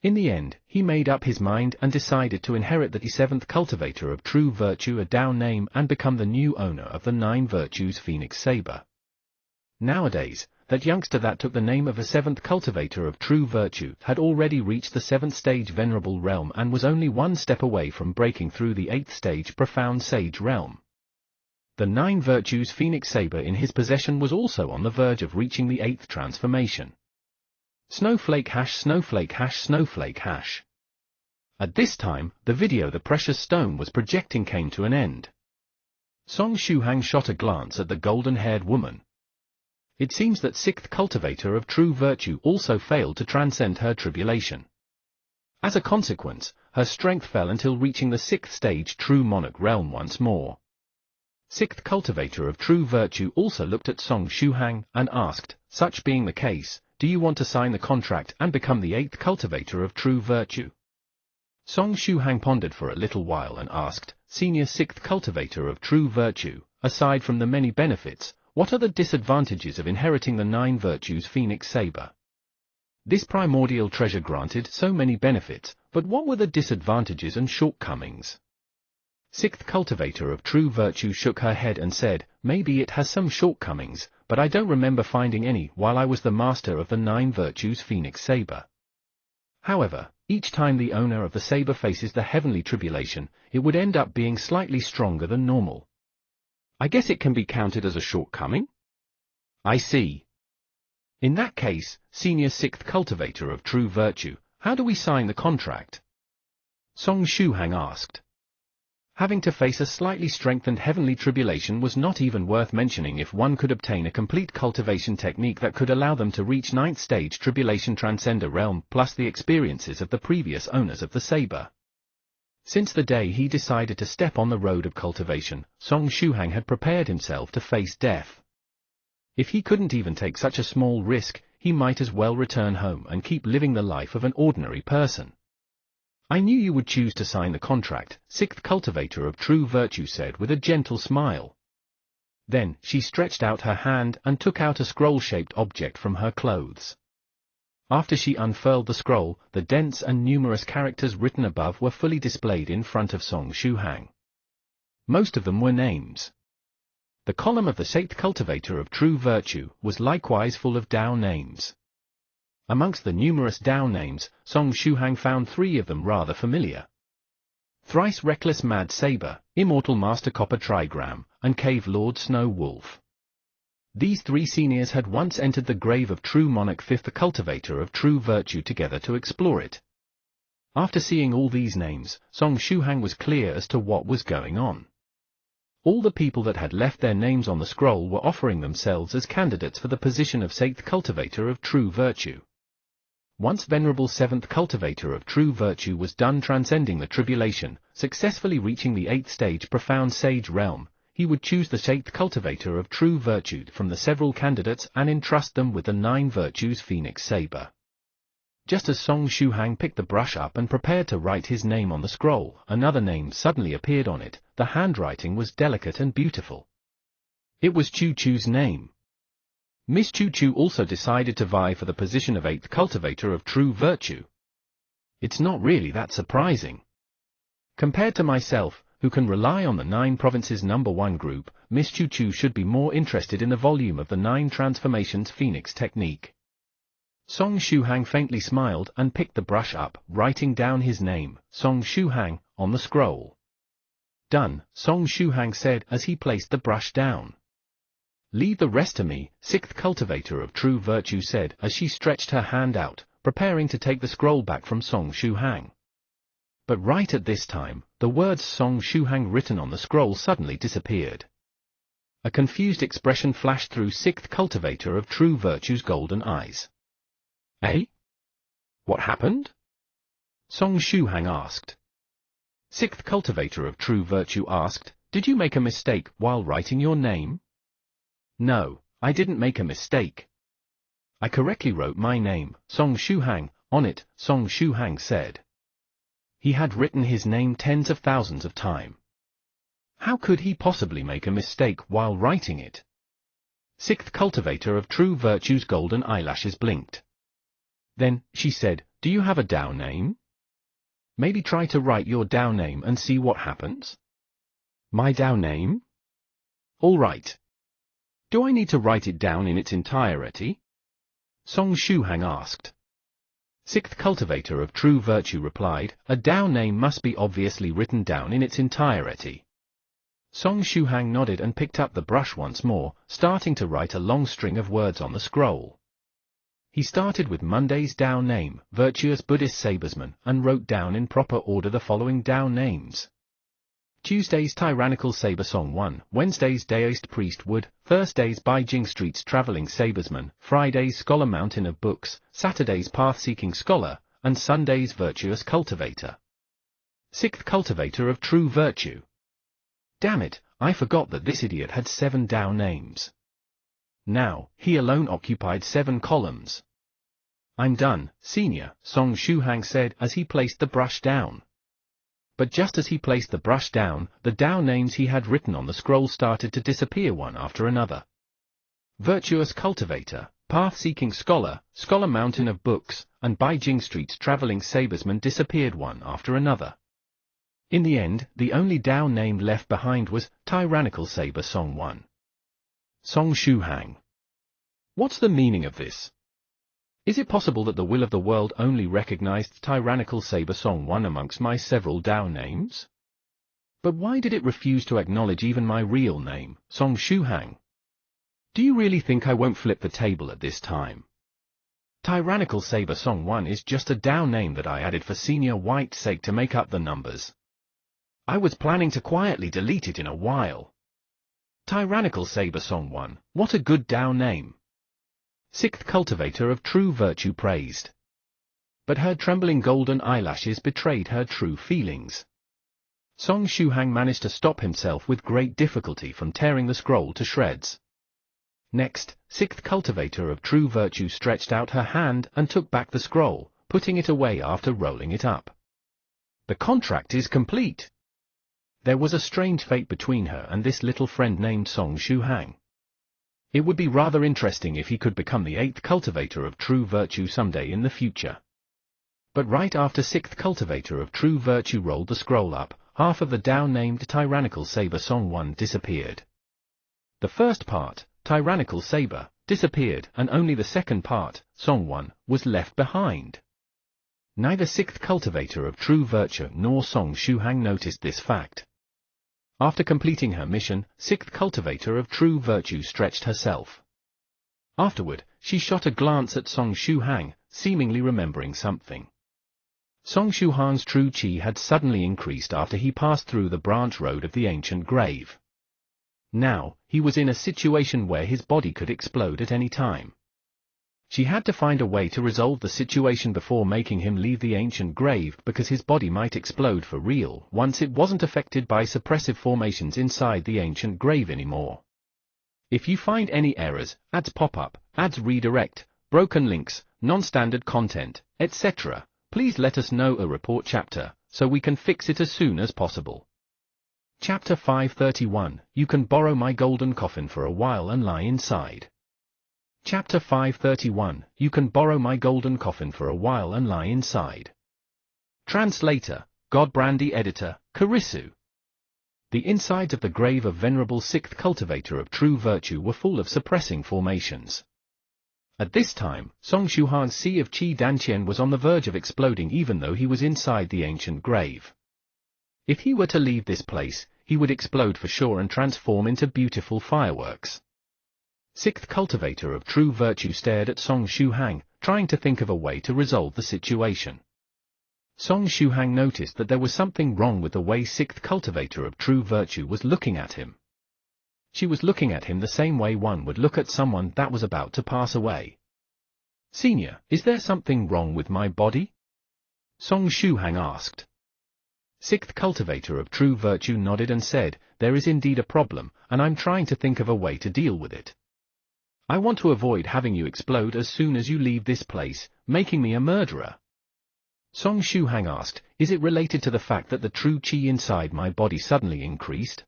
In the end, he made up his mind and decided to inherit the 7th Cultivator of True Virtue a Dao name and become the new owner of the 9 Virtues Phoenix Saber. Nowadays, that youngster that took the name of a 7th Cultivator of True Virtue had already reached the 7th stage Venerable realm and was only one step away from breaking through the 8th stage Profound Sage realm. The 9 Virtues Phoenix Saber in his possession was also on the verge of reaching the 8th transformation. Snowflake hash snowflake hash snowflake hash. At this time, the video The Precious Stone was projecting came to an end. Song Shuhang shot a glance at the golden-haired woman. It seems that 6th Cultivator of True Virtue also failed to transcend her tribulation. As a consequence, her strength fell until reaching the 6th stage True Monarch realm once more. 6th Cultivator of True Virtue also looked at Song Shuhang and asked, such being the case, do you want to sign the contract and become the 8th Cultivator of True Virtue? Song Shuhang pondered for a little while and asked, Senior 6th Cultivator of True Virtue, aside from the many benefits, what are the disadvantages of inheriting the 9 Virtues Phoenix Saber? This primordial treasure granted so many benefits, but what were the disadvantages and shortcomings? 6th Cultivator of True Virtue shook her head and said, maybe it has some shortcomings, but I don't remember finding any while I was the master of the 9 Virtues Phoenix Saber. However, each time the owner of the saber faces the heavenly tribulation, it would end up being slightly stronger than normal. I guess it can be counted as a shortcoming? I see. In that case, Senior 6th Cultivator of True Virtue, how do we sign the contract? Song Shuhang asked. Having to face a slightly strengthened heavenly tribulation was not even worth mentioning if one could obtain a complete cultivation technique that could allow them to reach 9th stage Tribulation Transcender realm plus the experiences of the previous owners of the saber. Since the day he decided to step on the road of cultivation, Song Shuhang had prepared himself to face death. If he couldn't even take such a small risk, he might as well return home and keep living the life of an ordinary person. I knew you would choose to sign the contract, 6th Cultivator of True Virtue said with a gentle smile. Then, she stretched out her hand and took out a scroll-shaped object from her clothes. After she unfurled the scroll, the dense and numerous characters written above were fully displayed in front of Song Shuhang. Most of them were names. The column of the 6th Cultivator of True Virtue was likewise full of Dao names. Amongst the numerous Dao names, Song Shuhang found 3 of them rather familiar. Thrice Reckless Mad Saber, Immortal Master Copper Trigram, and Cave Lord Snow Wolf. These 3 seniors had once entered the grave of True Monarch 5th Cultivator of True Virtue together to explore it. After seeing all these names, Song Shuhang was clear as to what was going on. All the people that had left their names on the scroll were offering themselves as candidates for the position of 6th Cultivator of True Virtue. Once Venerable 7th Cultivator of True Virtue was done transcending the tribulation, successfully reaching the 8th stage Profound Sage realm, he would choose the 8th Cultivator of True Virtue from the several candidates and entrust them with the 9 Virtues Phoenix Saber. Just as Song Shuhang picked the brush up and prepared to write his name on the scroll, another name suddenly appeared on it. The handwriting was delicate and beautiful. It was Chu Chu's name. Miss Chu Chu also decided to vie for the position of 8th Cultivator of True Virtue. It's not really that surprising. Compared to myself, who can rely on the 9 provinces #1 group, Miss Chu Chu should be more interested in the volume of the 9 Transformations Phoenix technique. Song Shuhang faintly smiled and picked the brush up, writing down his name, Song Shuhang, on the scroll. Done, Song Shuhang said as he placed the brush down. Leave the rest to me, 6th Cultivator of True Virtue said as she stretched her hand out, preparing to take the scroll back from Song Shuhang. But right at this time, the words Song Shuhang written on the scroll suddenly disappeared. A confused expression flashed through sixth cultivator of true virtue's golden eyes. Eh? What happened? Song Shuhang asked. Sixth cultivator of true virtue asked, did you make a mistake while writing your name? No, I didn't make a mistake. I correctly wrote my name, Song Shuhang, on it, Song Shuhang said. He had written his name tens of thousands of times. How could he possibly make a mistake while writing it? Sixth cultivator of true virtue's golden eyelashes blinked. Then, she said, do you have a Dao name? Maybe try to write your Dao name and see what happens? My Dao name? All right. Do I need to write it down in its entirety? Song Shuhang asked. Sixth cultivator of true virtue replied, a Dao name must be obviously written down in its entirety. Song Shuhang nodded and picked up the brush once more, starting to write a long string of words on the scroll. He started with Monday's Dao name, Virtuous Buddhist Sabresman, and wrote down in proper order the following Dao names. Tuesday's Tyrannical Sabre Song 1, Wednesday's Daoist Priest Wood, Thursday's Beijing Streets Traveling Sabresman, Friday's Scholar Mountain of Books, Saturday's Path-Seeking Scholar, and Sunday's Virtuous Cultivator. Sixth Cultivator of True Virtue. Damn it, I forgot that this idiot had 7 Dao names. Now, he alone occupied 7 columns. I'm done, Senior, Song Shuhang said as he placed the brush down. But just as he placed the brush down, the Dao names he had written on the scroll started to disappear one after another. Virtuous Cultivator, Path-Seeking Scholar, Scholar Mountain of Books, and Beijing Streets Traveling Sabresman disappeared one after another. In the end, the only Dao name left behind was Tyrannical Sabre Song 1. Song Shuhang. What's the meaning of this? Is it possible that the will of the world only recognized Tyrannical Sabre Song 1 amongst my several Dao names? But why did it refuse to acknowledge even my real name, Song Shuhang? Do you really think I won't flip the table at this time? Tyrannical Sabre Song 1 is just a Dao name that I added for Senior White's sake to make up the numbers. I was planning to quietly delete it in a while. Tyrannical Sabre Song 1, what a good Dao name. Sixth cultivator of true virtue praised. But her trembling golden eyelashes betrayed her true feelings. Song Shuhang managed to stop himself with great difficulty from tearing the scroll to shreds. Next, sixth cultivator of true virtue stretched out her hand and took back the scroll, putting it away after rolling it up. The contract is complete. There was a strange fate between her and this little friend named Song Shuhang. It would be rather interesting if he could become the 8th cultivator of true virtue someday in the future. But right after 6th cultivator of true virtue rolled the scroll up, half of the Dao named Tyrannical Sabre Song 1 disappeared. The first part, Tyrannical Sabre, disappeared and only the second part, Song 1, was left behind. Neither 6th cultivator of true virtue nor Song Shuhang noticed this fact. After completing her mission, 6th cultivator of true virtue stretched herself. Afterward, she shot a glance at Song Shuhang, seemingly remembering something. Song Shuhang's true qi had suddenly increased after he passed through the branch road of the ancient grave. Now, he was in a situation where his body could explode at any time. She had to find a way to resolve the situation before making him leave the ancient grave because his body might explode for real once it wasn't affected by suppressive formations inside the ancient grave anymore. If you find any errors, ads pop up, ads redirect, broken links, non-standard content, etc., please let us know a report chapter, so we can fix it as soon as possible. Chapter 531, You Can Borrow My Golden Coffin for a While and Lie Inside. Chapter 531, You Can Borrow My Golden Coffin for a While and Lie Inside. Translator, Godbrandy Editor, Kurisu. The insides of the grave of Venerable 6th Cultivator of True Virtue were full of suppressing formations. At this time, Song Shuhang's Sea of Qi Danqian was on the verge of exploding even though he was inside the ancient grave. If he were to leave this place, he would explode for sure and transform into beautiful fireworks. 6th Cultivator of True Virtue stared at Song Shuhang, trying to think of a way to resolve the situation. Song Shuhang noticed that there was something wrong with the way sixth cultivator of true virtue was looking at him. She was looking at him the same way one would look at someone that was about to pass away. "Senior, is there something wrong with my body?" Song Shuhang asked. Sixth cultivator of true virtue nodded and said, "There is indeed a problem, and I'm trying to think of a way to deal with it. I want to avoid having you explode as soon as you leave this place, making me a murderer." Song Shuhang asked, "Is it related to the fact that the true qi inside my body suddenly increased?"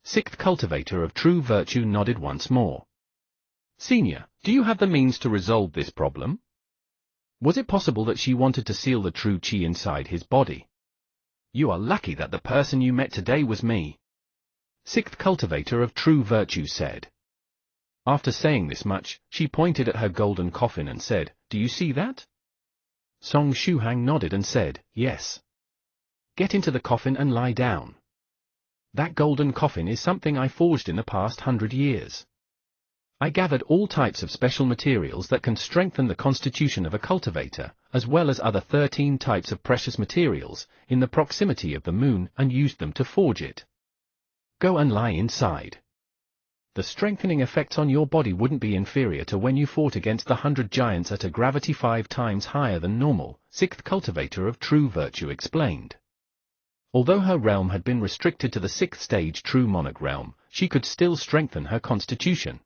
Sixth cultivator of true virtue nodded once more. "Senior, do you have the means to resolve this problem?" Was it possible that she wanted to seal the true qi inside his body? "You are lucky that the person you met today was me," sixth cultivator of true virtue said. After saying this much, she pointed at her golden coffin and said, "Do you see that?" Song Shuhang nodded and said, "Yes." "Get into the coffin and lie down. That golden coffin is something I forged in the past 100 years. I gathered all types of special materials that can strengthen the constitution of a cultivator, as well as other 13 types of precious materials, in the proximity of the moon and used them to forge it. Go and lie inside. The strengthening effects on your body wouldn't be inferior to when you fought against the 100 giants at a gravity 5 times higher than normal," sixth cultivator of true virtue explained. Although her realm had been restricted to the 6th stage true monarch realm, she could still strengthen her constitution.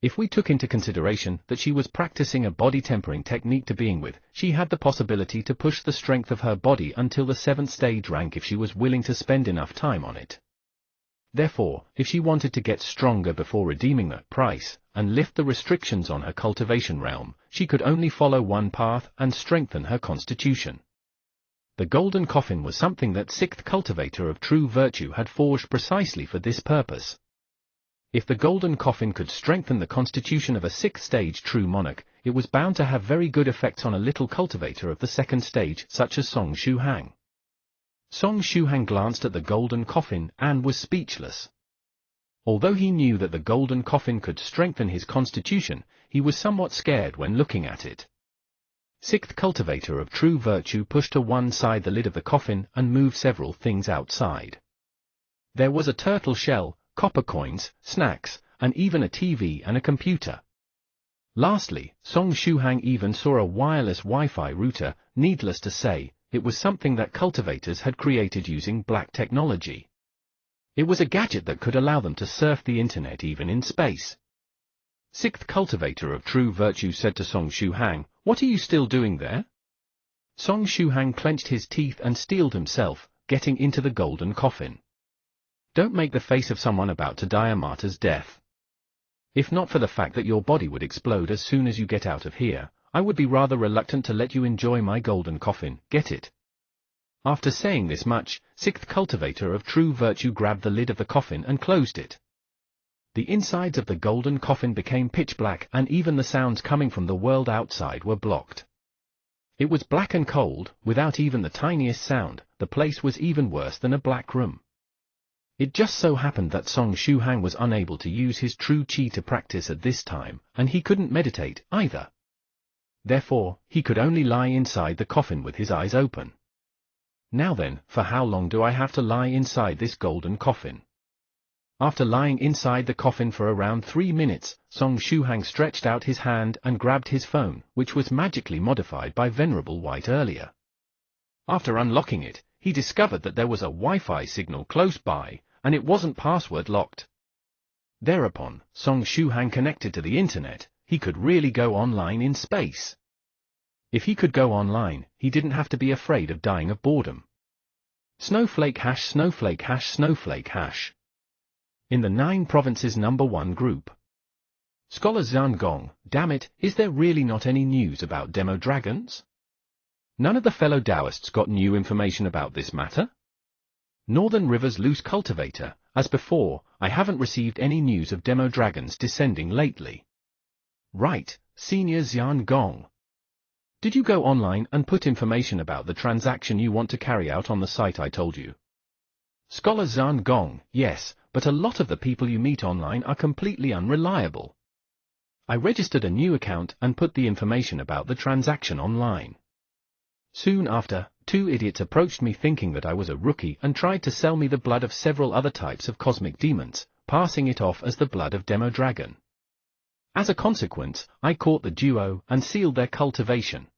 If we took into consideration that she was practicing a body tempering technique to being with, she had the possibility to push the strength of her body until the 7th stage rank if she was willing to spend enough time on it. Therefore, if she wanted to get stronger before redeeming the price, and lift the restrictions on her cultivation realm, she could only follow one path and strengthen her constitution. The golden coffin was something that sixth cultivator of true virtue had forged precisely for this purpose. If the golden coffin could strengthen the constitution of a 6th stage true monarch, it was bound to have very good effects on a little cultivator of the 2nd stage such as Song Shuhang. Song Shuhang glanced at the golden coffin and was speechless. Although he knew that the golden coffin could strengthen his constitution, he was somewhat scared when looking at it. Sixth cultivator of true virtue pushed to one side the lid of the coffin and moved several things outside. There was a turtle shell, copper coins, snacks, and even a TV and a computer. Lastly, Song Shuhang even saw a wireless Wi-Fi router. Needless to say, it was something that cultivators had created using black technology. It was a gadget that could allow them to surf the internet even in space. Sixth cultivator of true virtue said to Song Shuhang, "What are you still doing there?" Song Shuhang clenched his teeth and steeled himself, getting into the golden coffin. "Don't make the face of someone about to die a martyr's death. If not for the fact that your body would explode as soon as you get out of here, I would be rather reluctant to let you enjoy my golden coffin, get it?" After saying this much, sixth cultivator of true virtue grabbed the lid of the coffin and closed it. The insides of the golden coffin became pitch black and even the sounds coming from the world outside were blocked. It was black and cold, without even the tiniest sound. The place was even worse than a black room. It just so happened that Song Shuhang was unable to use his true qi to practice at this time, and he couldn't meditate either. Therefore, he could only lie inside the coffin with his eyes open. Now then, for how long do I have to lie inside this golden coffin? After lying inside the coffin for around 3 minutes, Song Shuhang stretched out his hand and grabbed his phone, which was magically modified by Venerable White earlier. After unlocking it, he discovered that there was a Wi-Fi signal close by, and it wasn't password locked. Thereupon, Song Shuhang connected to the internet. He could really go online in space. If he could go online, he didn't have to be afraid of dying of boredom. Snowflake hash snowflake hash snowflake hash. In the 9 provinces #1 group. Scholar Zhan Gong, damn it, is there really not any news about demo dragons? None of the fellow Taoists got new information about this matter? Northern River's loose cultivator, as before, I haven't received any news of demo dragons descending lately. Right, Senior Zhan Gong. Did you go online and put information about the transaction you want to carry out on the site I told you? Scholar Zhan Gong, yes, but a lot of the people you meet online are completely unreliable. I registered a new account and put the information about the transaction online. Soon after, two idiots approached me thinking that I was a rookie and tried to sell me the blood of several other types of cosmic demons, passing it off as the blood of Demodragon. As a consequence, I caught the duo and sealed their cultivation.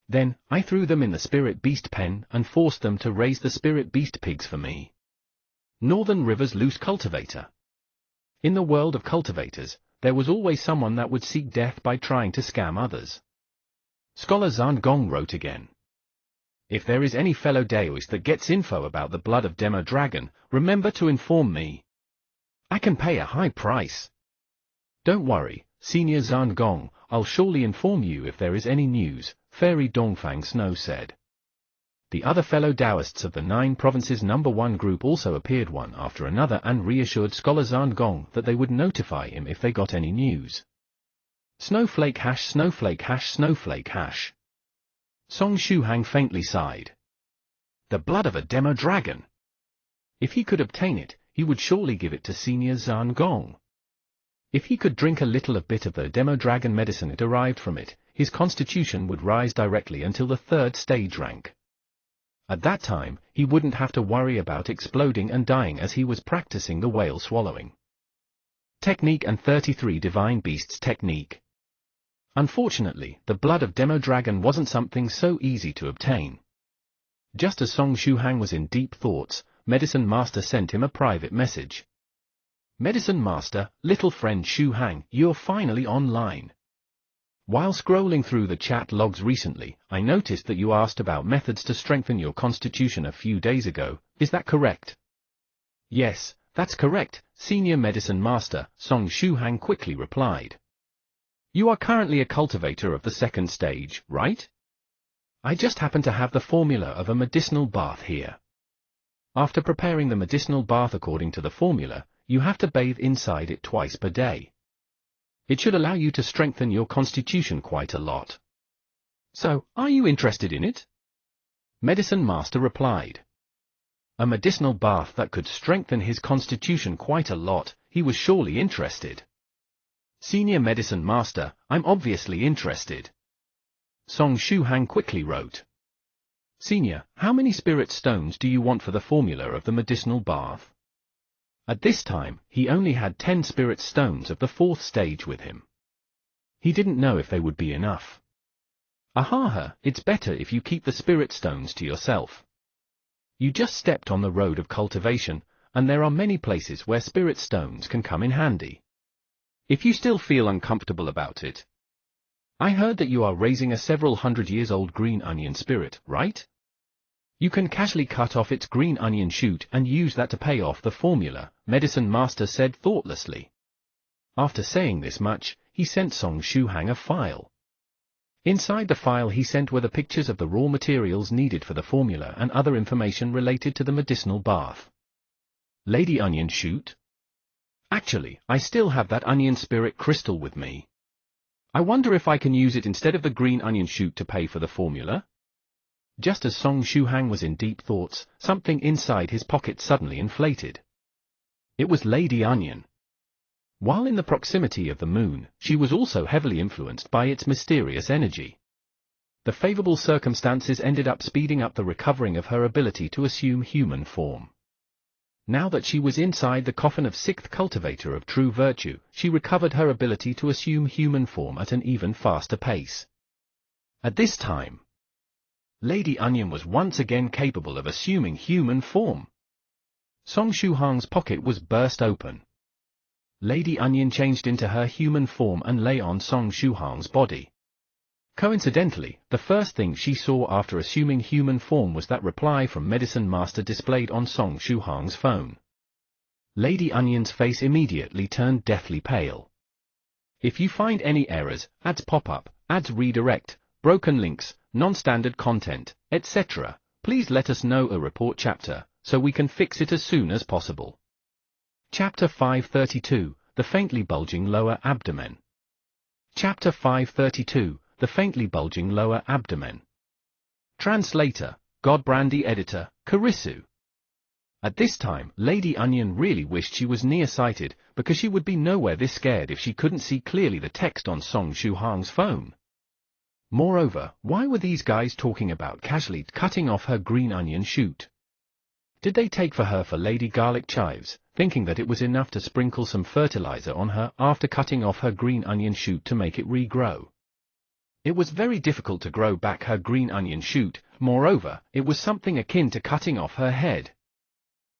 Then, I threw them in the Spirit Beast pen and forced them to raise the Spirit Beast pigs for me. Northern River's loose cultivator. In the world of cultivators, there was always someone that would seek death by trying to scam others. Scholar Zan Gong wrote again. If there is any fellow Daoist that gets info about the blood of Demodragon, remember to inform me. I can pay a high price. Don't worry, Senior Zan Gong, I'll surely inform you if there is any news, Fairy Dongfang Snow said. The other fellow Taoists of the 9 provinces #1 group also appeared one after another and reassured Scholar Zan Gong that they would notify him if they got any news. Snowflake hash snowflake hash snowflake hash. Song Shuhang faintly sighed. The blood of a Demodragon. If he could obtain it, he would surely give it to Senior Zan Gong. If he could drink a little bit of the Demodragon medicine it derived from it, his constitution would rise directly until the 3rd stage rank. At that time, he wouldn't have to worry about exploding and dying as he was practicing the whale swallowing technique and 33 divine beasts technique. Unfortunately, the blood of Demodragon wasn't something so easy to obtain. Just as Song Shuhang was in deep thoughts, Medicine Master sent him a private message. Medicine Master, little friend Shuhang, you're finally online. While scrolling through the chat logs recently, I noticed that you asked about methods to strengthen your constitution a few days ago. Is that correct? Yes, that's correct, Senior Medicine Master, Song Shuhang quickly replied. You are currently a cultivator of the 2nd stage, right? I just happen to have the formula of a medicinal bath here. After preparing the medicinal bath according to the formula, you have to bathe inside it twice per day. It should allow you to strengthen your constitution quite a lot. So, are you interested in it? Medicine Master replied. A medicinal bath that could strengthen his constitution quite a lot, he was surely interested. Senior Medicine Master, I'm obviously interested. Song Shuhang quickly wrote. Senior, how many spirit stones do you want for the formula of the medicinal bath? At this time, he only had 10 spirit stones of the 4th stage with him. He didn't know if they would be enough. Ahaha, it's better if you keep the spirit stones to yourself. You just stepped on the road of cultivation, and there are many places where spirit stones can come in handy. If you still feel uncomfortable about it. I heard that you are raising a several 100-years-old green onion spirit, right? You can casually cut off its green onion shoot and use that to pay off the formula, Medicine Master said thoughtlessly. After saying this much, he sent Song Shuhang a file. Inside the file he sent were the pictures of the raw materials needed for the formula and other information related to the medicinal bath. Lady Onion Shoot? Actually, I still have that onion spirit crystal with me. I wonder if I can use it instead of the green onion shoot to pay for the formula? Just as Song Shuhang was in deep thoughts, something inside his pocket suddenly inflated. It was Lady Onion. While in the proximity of the moon, she was also heavily influenced by its mysterious energy. The favorable circumstances ended up speeding up the recovering of her ability to assume human form. Now that she was inside the coffin of 6th cultivator of true virtue, she recovered her ability to assume human form at an even faster pace. At this time, Lady Onion was once again capable of assuming human form. Song Shuhang's pocket was burst open. Lady Onion changed into her human form and lay on Song Shuhang's body. Coincidentally, the first thing she saw after assuming human form was that reply from Medicine Master displayed on Song Shuhang's phone. Lady Onion's face immediately turned deathly pale. If you find any errors, ads pop-up, ads redirect, broken links, non-standard content, etc., please let us know a report chapter, so we can fix it as soon as possible. Chapter 532, The Faintly Bulging Lower Abdomen. Chapter 532, The Faintly Bulging Lower Abdomen. Translator, Godbrandy Editor, Karisu. At this time, Lady Onion really wished she was nearsighted, because she would be nowhere this scared if she couldn't see clearly the text on Song Shuhang's phone. Moreover, why were these guys talking about casually cutting off her green onion shoot? Did they take her for Lady Garlic Chives, thinking that it was enough to sprinkle some fertilizer on her after cutting off her green onion shoot to make it regrow? It was very difficult to grow back her green onion shoot. Moreover, it was something akin to cutting off her head.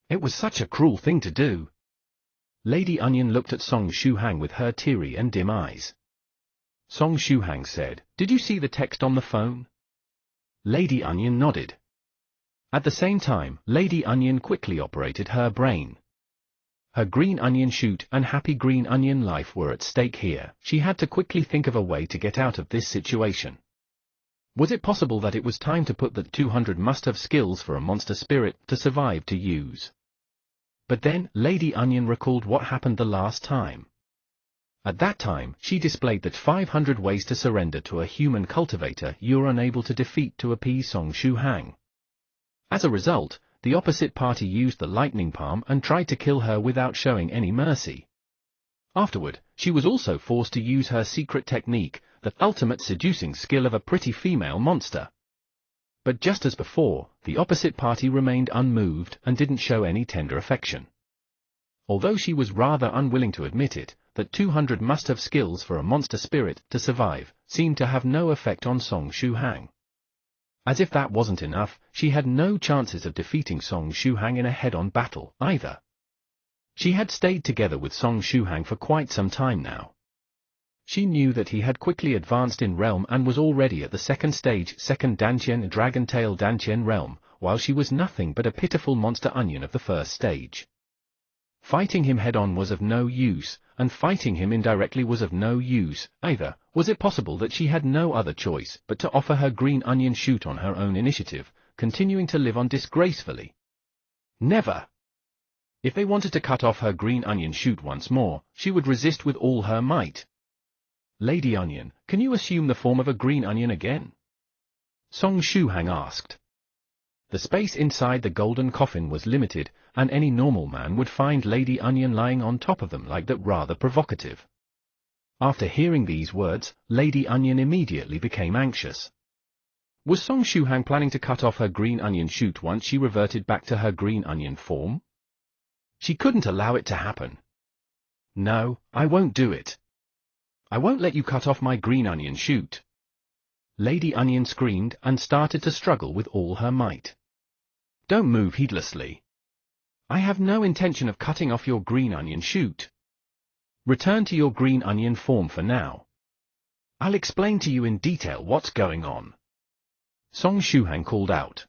It was such a cruel thing to do. Lady Onion looked at Song Shuhang with her teary and dim eyes. Song Shuhang said, "Did you see the text on the phone?" Lady Onion nodded. At the same time, Lady Onion quickly operated her brain. Her green onion shoot and happy green onion life were at stake here. She had to quickly think of a way to get out of this situation. Was it possible that it was time to put the 200 must-have skills for a monster spirit to survive to use? But then, Lady Onion recalled what happened the last time. At that time, she displayed that 500 ways to surrender to a human cultivator you're unable to defeat to appease Song Shuhang. As a result, the opposite party used the lightning palm and tried to kill her without showing any mercy. Afterward, she was also forced to use her secret technique, the ultimate seducing skill of a pretty female monster. But just as before, the opposite party remained unmoved and didn't show any tender affection. Although she was rather unwilling to admit it, that 200 must-have skills for a monster spirit to survive seemed to have no effect on Song Shuhang. As if that wasn't enough, she had no chances of defeating Song Shuhang in a head-on battle, either. She had stayed together with Song Shuhang for quite some time now. She knew that he had quickly advanced in realm and was already at the second stage, second Dantian Dragon Tail Dantian realm, while she was nothing but a pitiful monster onion of the first stage. Fighting him head-on was of no use, and fighting him indirectly was of no use, either. Was it possible that she had no other choice but to offer her green onion shoot on her own initiative, continuing to live on disgracefully? Never! If they wanted to cut off her green onion shoot once more, she would resist with all her might. Lady Onion, can you assume the form of a green onion again? Song Shuhang asked. The space inside the golden coffin was limited, and any normal man would find Lady Onion lying on top of them like that rather provocative. After hearing these words, Lady Onion immediately became anxious. Was Song Shuhang planning to cut off her green onion shoot once she reverted back to her green onion form? She couldn't allow it to happen. No, I won't do it. I won't let you cut off my green onion shoot. Lady Onion screamed and started to struggle with all her might. Don't move heedlessly. I have no intention of cutting off your green onion shoot. Return to your green onion form for now. I'll explain to you in detail what's going on. Song Shuhang called out.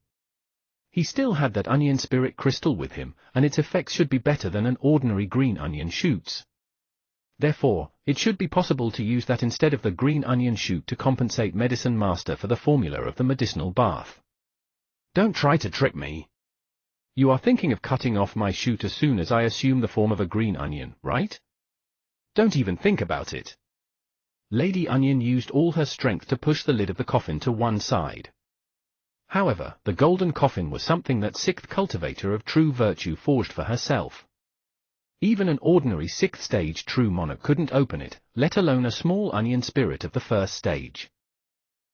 He still had that onion spirit crystal with him, and its effects should be better than an ordinary green onion shoot's. Therefore, it should be possible to use that instead of the green onion shoot to compensate Medicine Master for the formula of the medicinal bath. Don't try to trick me. You are thinking of cutting off my shoot as soon as I assume the form of a green onion, right? Don't even think about it. Lady Onion used all her strength to push the lid of the coffin to one side. However, the golden coffin was something that sixth cultivator of true virtue forged for herself. Even an ordinary 6th stage true monarch couldn't open it, let alone a small onion spirit of the first stage.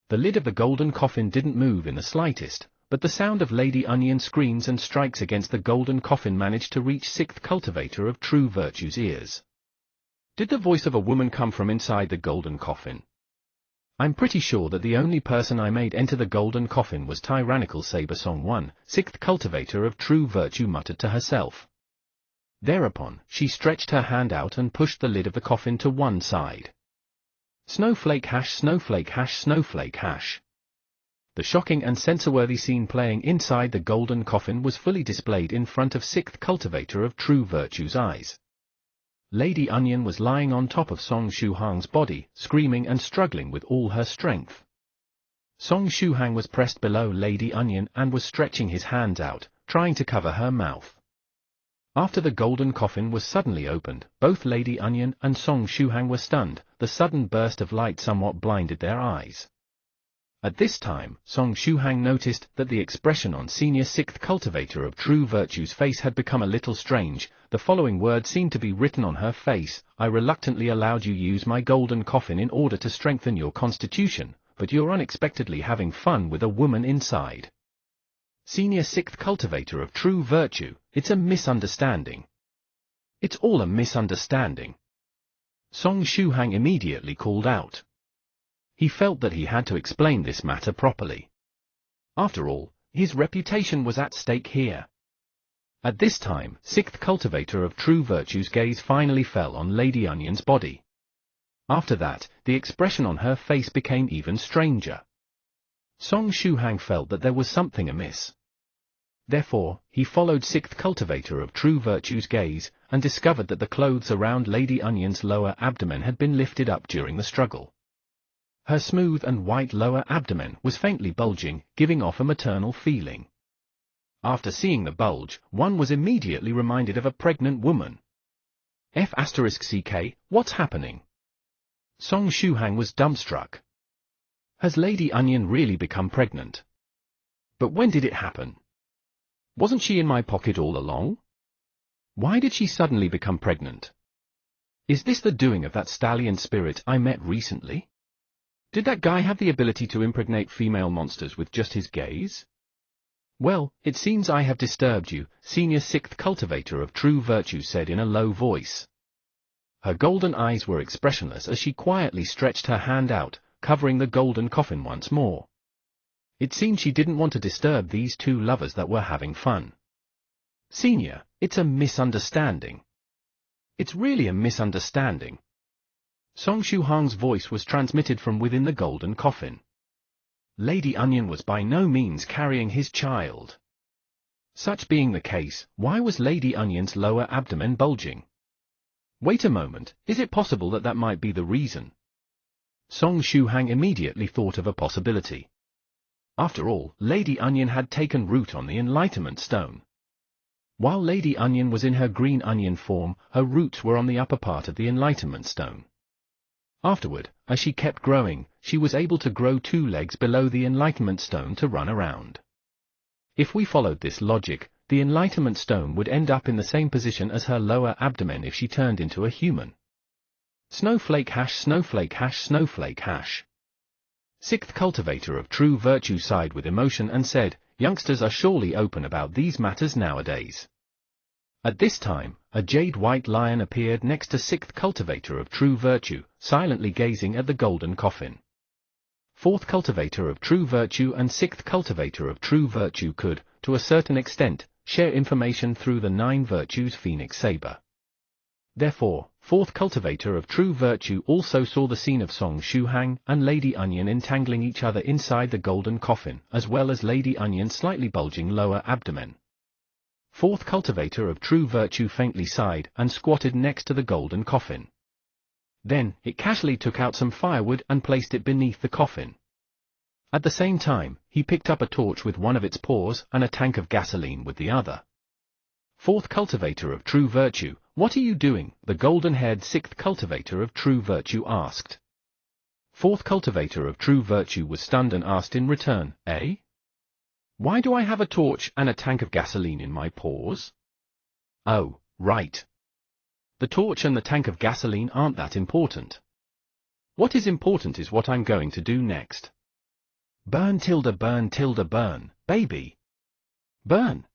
The lid of the golden coffin didn't move in the slightest, but the sound of Lady Onion's screams and strikes against the golden coffin managed to reach 6th cultivator of true virtue's ears. Did the voice of a woman come from inside the golden coffin? I'm pretty sure that the only person I made enter the golden coffin was Tyrannical Saber Song 1, 6th cultivator of true virtue muttered to herself. Thereupon, she stretched her hand out and pushed the lid of the coffin to one side. Snowflake hash snowflake hash snowflake hash. The shocking and censor-worthy scene playing inside the golden coffin was fully displayed in front of 6th cultivator of true virtue's eyes. Lady Onion was lying on top of Song Shuhang's body, screaming and struggling with all her strength. Song Shuhang was pressed below Lady Onion and was stretching his hands out, trying to cover her mouth. After the golden coffin was suddenly opened, both Lady Onion and Song Shuhang were stunned. The sudden burst of light somewhat blinded their eyes. At this time, Song Shuhang noticed that the expression on Senior 6th Cultivator of True Virtue's face had become a little strange. The following words seemed to be written on her face: "I reluctantly allowed you use my golden coffin in order to strengthen your constitution, but you're unexpectedly having fun with a woman inside. Senior 6th Cultivator of True Virtue, it's a misunderstanding. It's all a misunderstanding." Song Shuhang immediately called out. He felt that he had to explain this matter properly. After all, his reputation was at stake here. At this time, 6th Cultivator of True Virtue's gaze finally fell on Lady Onion's body. After that, the expression on her face became even stranger. Song Shuhang felt that there was something amiss. Therefore, he followed 6th Cultivator of True Virtue's gaze, and discovered that the clothes around Lady Onion's lower abdomen had been lifted up during the struggle. Her smooth and white lower abdomen was faintly bulging, giving off a maternal feeling. After seeing the bulge, one was immediately reminded of a pregnant woman. F***CK, what's happening? Song Shuhang was dumbstruck. Has Lady Onion really become pregnant? But when did it happen? Wasn't she in my pocket all along? Why did she suddenly become pregnant? Is this the doing of that stallion spirit I met recently? Did that guy have the ability to impregnate female monsters with just his gaze? Well, it seems I have disturbed you, Senior 6th Cultivator of True Virtue said in a low voice. Her golden eyes were expressionless as she quietly stretched her hand out, covering the golden coffin once more. It seemed she didn't want to disturb these two lovers that were having fun. Senior, it's a misunderstanding. It's really a misunderstanding. Song Shuhang's voice was transmitted from within the golden coffin. Lady Onion was by no means carrying his child. Such being the case, why was Lady Onion's lower abdomen bulging? Wait a moment, is it possible that that might be the reason? Song Shuhang immediately thought of a possibility. After all, Lady Onion had taken root on the Enlightenment Stone. While Lady Onion was in her green onion form, her roots were on the upper part of the Enlightenment Stone. Afterward, as she kept growing, she was able to grow 2 legs below the Enlightenment Stone to run around. If we followed this logic, the Enlightenment Stone would end up in the same position as her lower abdomen if she turned into a human. Snowflake hash snowflake hash snowflake hash. 6th Cultivator of True Virtue sighed with emotion and said, youngsters are surely open about these matters nowadays. At this time, a jade white lion appeared next to 6th Cultivator of True Virtue, silently gazing at the golden coffin. 4th Cultivator of True Virtue and 6th Cultivator of True Virtue could, to a certain extent, share information through the 9 Virtues Phoenix Saber. Therefore, 4th Cultivator of True Virtue also saw the scene of Song Shuhang and Lady Onion entangling each other inside the golden coffin, as well as Lady Onion's slightly bulging lower abdomen. 4th Cultivator of True Virtue faintly sighed and squatted next to the golden coffin. Then, it casually took out some firewood and placed it beneath the coffin. At the same time, he picked up a torch with one of its paws and a tank of gasoline with the other. 4th Cultivator of True Virtue, what are you doing? The golden-haired 6th Cultivator of True Virtue asked. 4th Cultivator of True Virtue was stunned and asked in return, eh? Why do I have a torch and a tank of gasoline in my paws? Oh, right. The torch and the tank of gasoline aren't that important. What is important is what I'm going to do next. Burn tilde burn tilde burn, baby. Burn.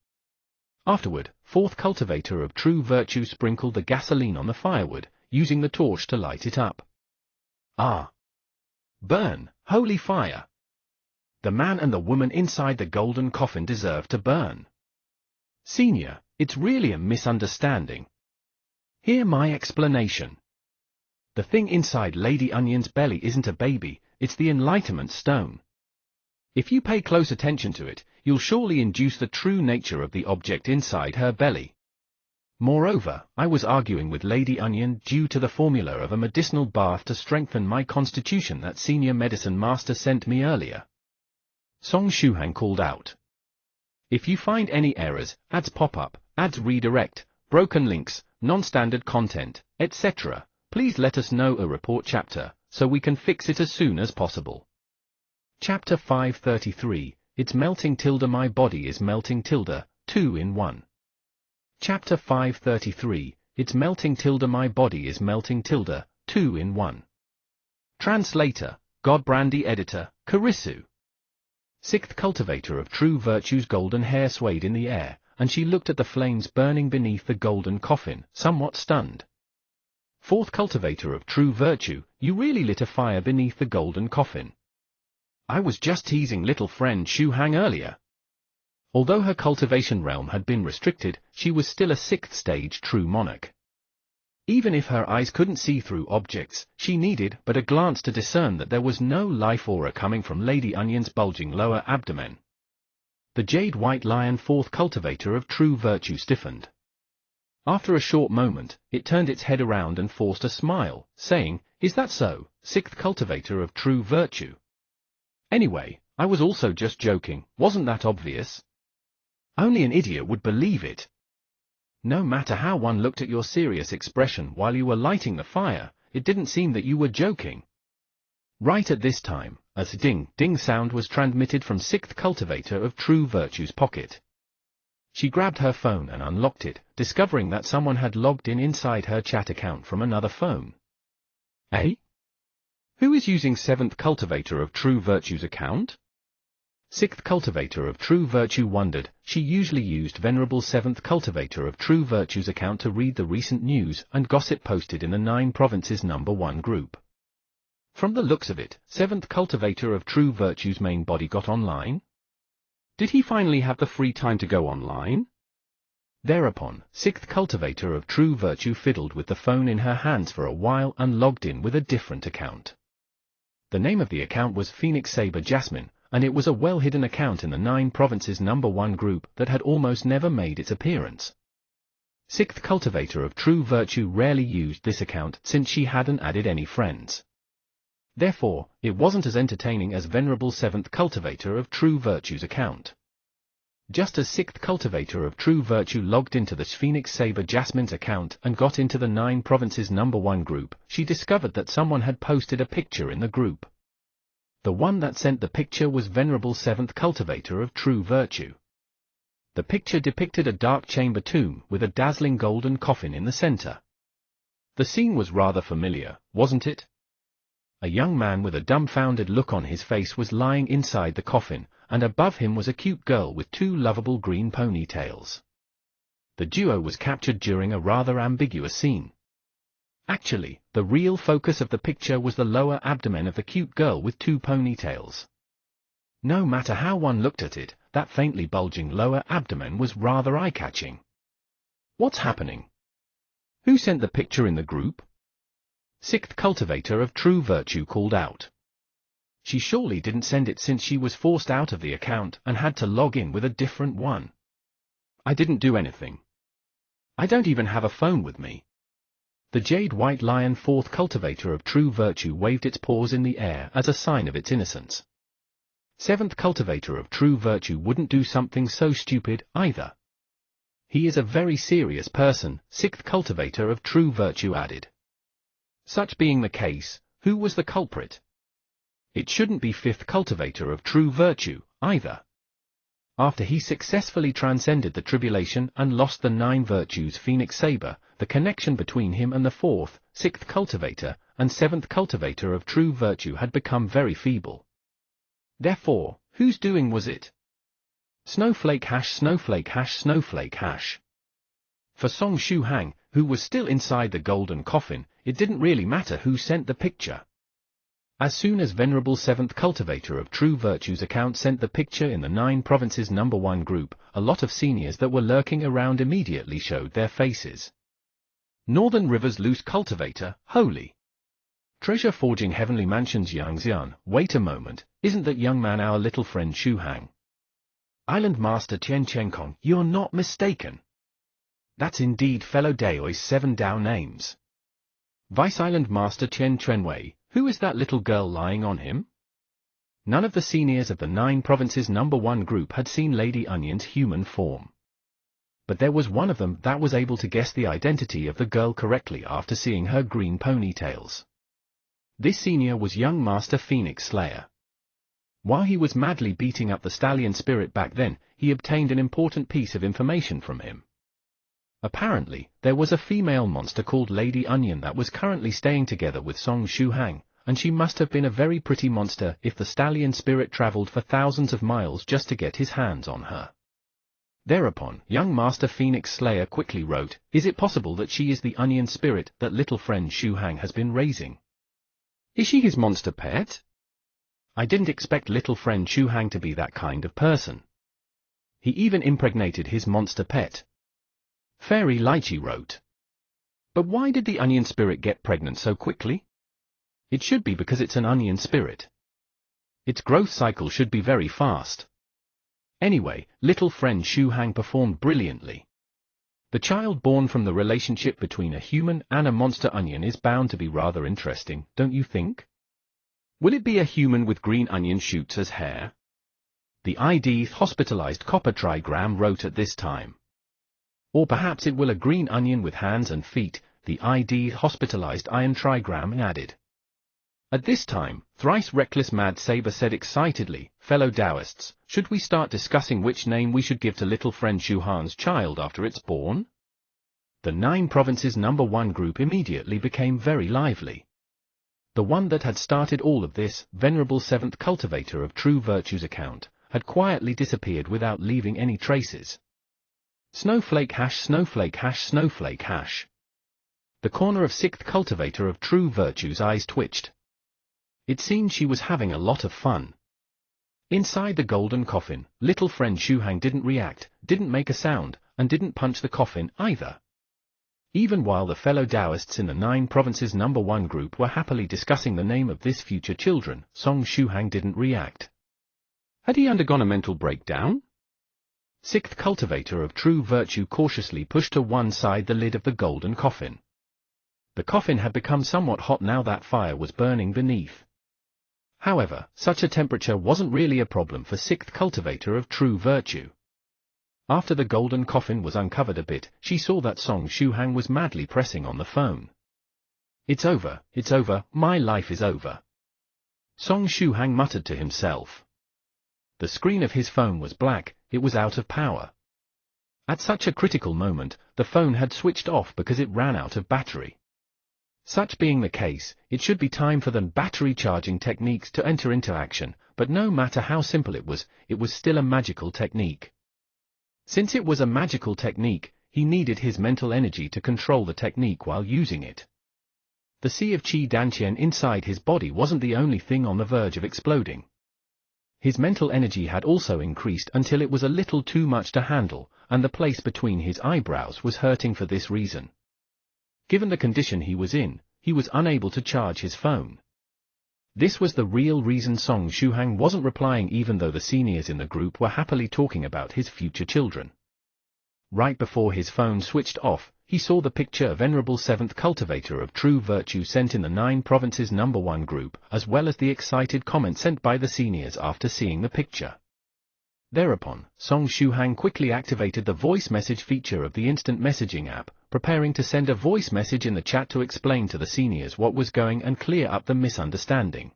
Afterward, 4th Cultivator of True Virtue sprinkled the gasoline on the firewood, using the torch to light it up. Ah! Burn, holy fire! The man and the woman inside the golden coffin deserve to burn. Senior, it's really a misunderstanding. Hear my explanation. The thing inside Lady Onion's belly isn't a baby, it's the Enlightenment Stone. If you pay close attention to it, you'll surely induce the true nature of the object inside her belly. Moreover, I was arguing with Lady Onion due to the formula of a medicinal bath to strengthen my constitution that Senior Medicine Master sent me earlier. Song Shuhang called out. If you find any errors, ads pop up, ads redirect, broken links, non-standard content, etc., please let us know a report chapter, so we can fix it as soon as possible. Chapter 533, It's Melting Tilda My Body is Melting Tilda, 2 in 1. Chapter 533, It's Melting Tilda My Body is Melting Tilda, 2 in 1. Translator, Godbrandy Editor, Karisu. Sixth cultivator of true virtue's golden hair swayed in the air, and she looked at the flames burning beneath the golden coffin, somewhat stunned. Fourth cultivator of true virtue, you really lit a fire beneath the golden coffin. I was just teasing little friend Shu Hang earlier. Although her cultivation realm had been restricted, she was still a sixth stage true monarch. Even if her eyes couldn't see through objects, she needed but a glance to discern that there was no life aura coming from Lady Onion's bulging lower abdomen. The Jade White Lion fourth cultivator of true virtue stiffened. After a short moment, it turned its head around and forced a smile, saying, "Is that so, sixth cultivator of true virtue? Anyway, I was also just joking, wasn't that obvious? Only an idiot would believe it. No matter how one looked at your serious expression while you were lighting the fire, it didn't seem that you were joking." Right at this time, a ding-ding sound was transmitted from sixth cultivator of true virtue's pocket. She grabbed her phone and unlocked it, discovering that someone had logged in inside her chat account from another phone. Eh? Who is using seventh cultivator of true virtue's account? Sixth cultivator of true virtue wondered. She usually used venerable seventh cultivator of true virtue's account to read the recent news and gossip posted in the 9 Provinces #1 group. From the looks of it, seventh cultivator of true virtue's main body got online? Did he finally have the free time to go online? Thereupon, sixth cultivator of true virtue fiddled with the phone in her hands for a while and logged in with a different account. The name of the account was Phoenix Saber Jasmine, and it was a well-hidden account in the 9 Provinces #1 group that had almost never made its appearance. Sixth cultivator of true virtue rarely used this account since she hadn't added any friends. Therefore, it wasn't as entertaining as venerable seventh cultivator of true virtue's account. Just as sixth cultivator of true virtue logged into the Phoenix Saber Jasmine's account and got into the 9 Provinces #1 group, she discovered that someone had posted a picture in the group. The one that sent the picture was venerable seventh cultivator of true virtue. The picture depicted a dark chamber tomb with a dazzling golden coffin in the center. The scene was rather familiar, wasn't it? A young man with a dumbfounded look on his face was lying inside the coffin, and above him was a cute girl with 2 lovable green ponytails. The duo was captured during a rather ambiguous scene. Actually, the real focus of the picture was the lower abdomen of the cute girl with 2 ponytails. No matter how one looked at it, that faintly bulging lower abdomen was rather eye-catching. What's happening? Who sent the picture in the group? Sixth cultivator of true virtue called out. She surely didn't send it since she was forced out of the account and had to log in with a different one. I didn't do anything. I don't even have a phone with me. The Jade White Lion fourth cultivator of true virtue waved its paws in the air as a sign of its innocence. Seventh cultivator of true virtue wouldn't do something so stupid, either. He is a very serious person, sixth cultivator of true virtue added. Such being the case, who was the culprit? It shouldn't be fifth cultivator of true virtue, either. After he successfully transcended the tribulation and lost the 9 virtues Phoenix Saber, the connection between him and the 4th, 6th cultivator, and 7th cultivator of true virtue had become very feeble. Therefore, whose doing was it? Snowflake hash snowflake hash snowflake hash. For Song Shu Hang, who was still inside the golden coffin, it didn't really matter who sent the picture. As soon as venerable 7th cultivator of true virtue's account sent the picture in the 9 Provinces #1 group, a lot of seniors that were lurking around immediately showed their faces. Northern River's loose cultivator, holy. Treasure forging heavenly mansions Yang Xian, wait a moment, isn't that young man our little friend Shu Hang? Island Master Tian Chenkong, you're not mistaken. That's indeed fellow Daoi's 7 Dao names. Vice Island Master Chen Trenwei, who is that little girl lying on him? None of the seniors of the 9 Provinces #1 group had seen Lady Onion's human form. But there was one of them that was able to guess the identity of the girl correctly after seeing her green ponytails. This senior was young Master Phoenix Slayer. While he was madly beating up the stallion spirit back then, he obtained an important piece of information from him. Apparently, there was a female monster called Lady Onion that was currently staying together with Song Shuhang, and she must have been a very pretty monster if the stallion spirit traveled for thousands of miles just to get his hands on her. Thereupon, young Master Phoenix Slayer quickly wrote, "Is it possible that she is the onion spirit that little friend Shuhang has been raising? Is she his monster pet? I didn't expect little friend Shuhang to be that kind of person. He even impregnated his monster pet." Fairy Lychee wrote, "But why did the onion spirit get pregnant so quickly? It should be because it's an onion spirit. Its growth cycle should be very fast. Anyway, little friend Shuhang performed brilliantly. The child born from the relationship between a human and a monster onion is bound to be rather interesting, don't you think? Will it be a human with green onion shoots as hair?" The ID hospitalized Copper Trigram wrote at this time. "Or perhaps it will a green onion with hands and feet," the ID hospitalized Iron Trigram added. At this time, thrice reckless Mad Saber said excitedly, "Fellow Taoists, should we start discussing which name we should give to little friend Shuhan's child after it's born?" The 9 Provinces #1 group immediately became very lively. The one that had started all of this, Venerable 7th Cultivator of True Virtue's account, had quietly disappeared without leaving any traces. Snowflake hash snowflake hash snowflake hash. The corner of 6th Cultivator of True Virtue's eyes twitched. It seemed she was having a lot of fun. Inside the golden coffin, little friend Shuhang didn't react, didn't make a sound, and didn't punch the coffin either. Even while the fellow Taoists in the 9 Provinces #1 group were happily discussing the name of this future children, Song Shuhang didn't react. Had he undergone a mental breakdown? 6th Cultivator of True Virtue cautiously pushed to one side the lid of the golden coffin. The coffin had become somewhat hot now that fire was burning beneath. However, such a temperature wasn't really a problem for 6th Cultivator of True Virtue. After the golden coffin was uncovered a bit, she saw that Song Shuhang was madly pressing on the phone. It's over, my life is over." Song Shuhang muttered to himself. The screen of his phone was black, it was out of power. At such a critical moment, the phone had switched off because it ran out of battery. Such being the case, it should be time for the battery charging techniques to enter into action, but no matter how simple it was still a magical technique. Since it was a magical technique, he needed his mental energy to control the technique while using it. The sea of Qi Danqian inside his body wasn't the only thing on the verge of exploding. His mental energy had also increased until it was a little too much to handle, and the place between his eyebrows was hurting for this reason. Given the condition he was in, he was unable to charge his phone. This was the real reason Song Shuhang wasn't replying even though the seniors in the group were happily talking about his future children. Right before his phone switched off, he saw the picture of Venerable 7th Cultivator of True Virtue sent in the 9 Provinces #1 group, as well as the excited comment sent by the seniors after seeing the picture. Thereupon, Song Shuhang quickly activated the voice message feature of the instant messaging app, preparing to send a voice message in the chat to explain to the seniors what was going and clear up the misunderstanding.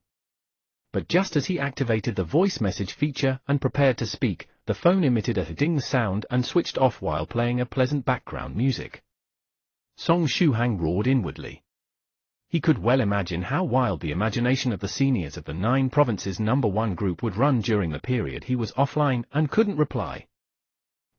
But just as he activated the voice message feature and prepared to speak, the phone emitted a ding sound and switched off while playing a pleasant background music. Song Shuhang roared inwardly. He could well imagine how wild the imagination of the seniors of the 9 Provinces #1 group would run during the period he was offline and couldn't reply.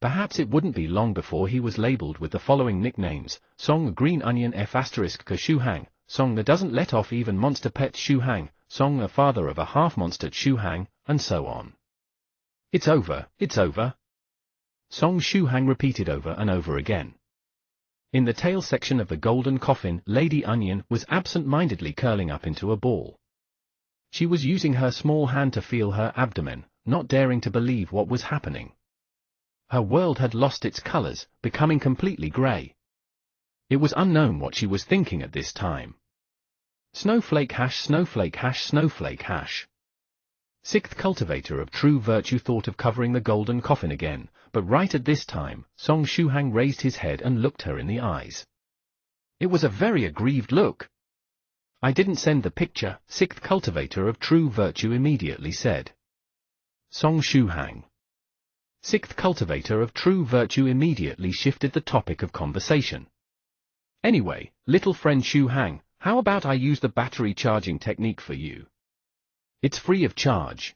Perhaps it wouldn't be long before he was labeled with the following nicknames: Song Green Onion F** Shuhang, Song that doesn't let off even monster pet Shuhang, Song a father of a half-monstered Shuhang, and so on. It's over, Song Shuhang repeated over and over again. In the tail section of the golden coffin, Lady Onion was absent-mindedly curling up into a ball. She was using her small hand to feel her abdomen, not daring to believe what was happening. Her world had lost its colors, becoming completely gray. It was unknown what she was thinking at this time. Snowflake hash snowflake hash snowflake hash. 6th Cultivator of True Virtue thought of covering the golden coffin again, but right at this time, Song Shuhang raised his head and looked her in the eyes. It was a very aggrieved look. "I didn't send the picture," 6th Cultivator of True Virtue immediately said. Song Shuhang. Sixth cultivator of true virtue immediately shifted the topic of conversation. Anyway, little friend Shuhang, how about I use the battery charging technique for you? It's free of charge.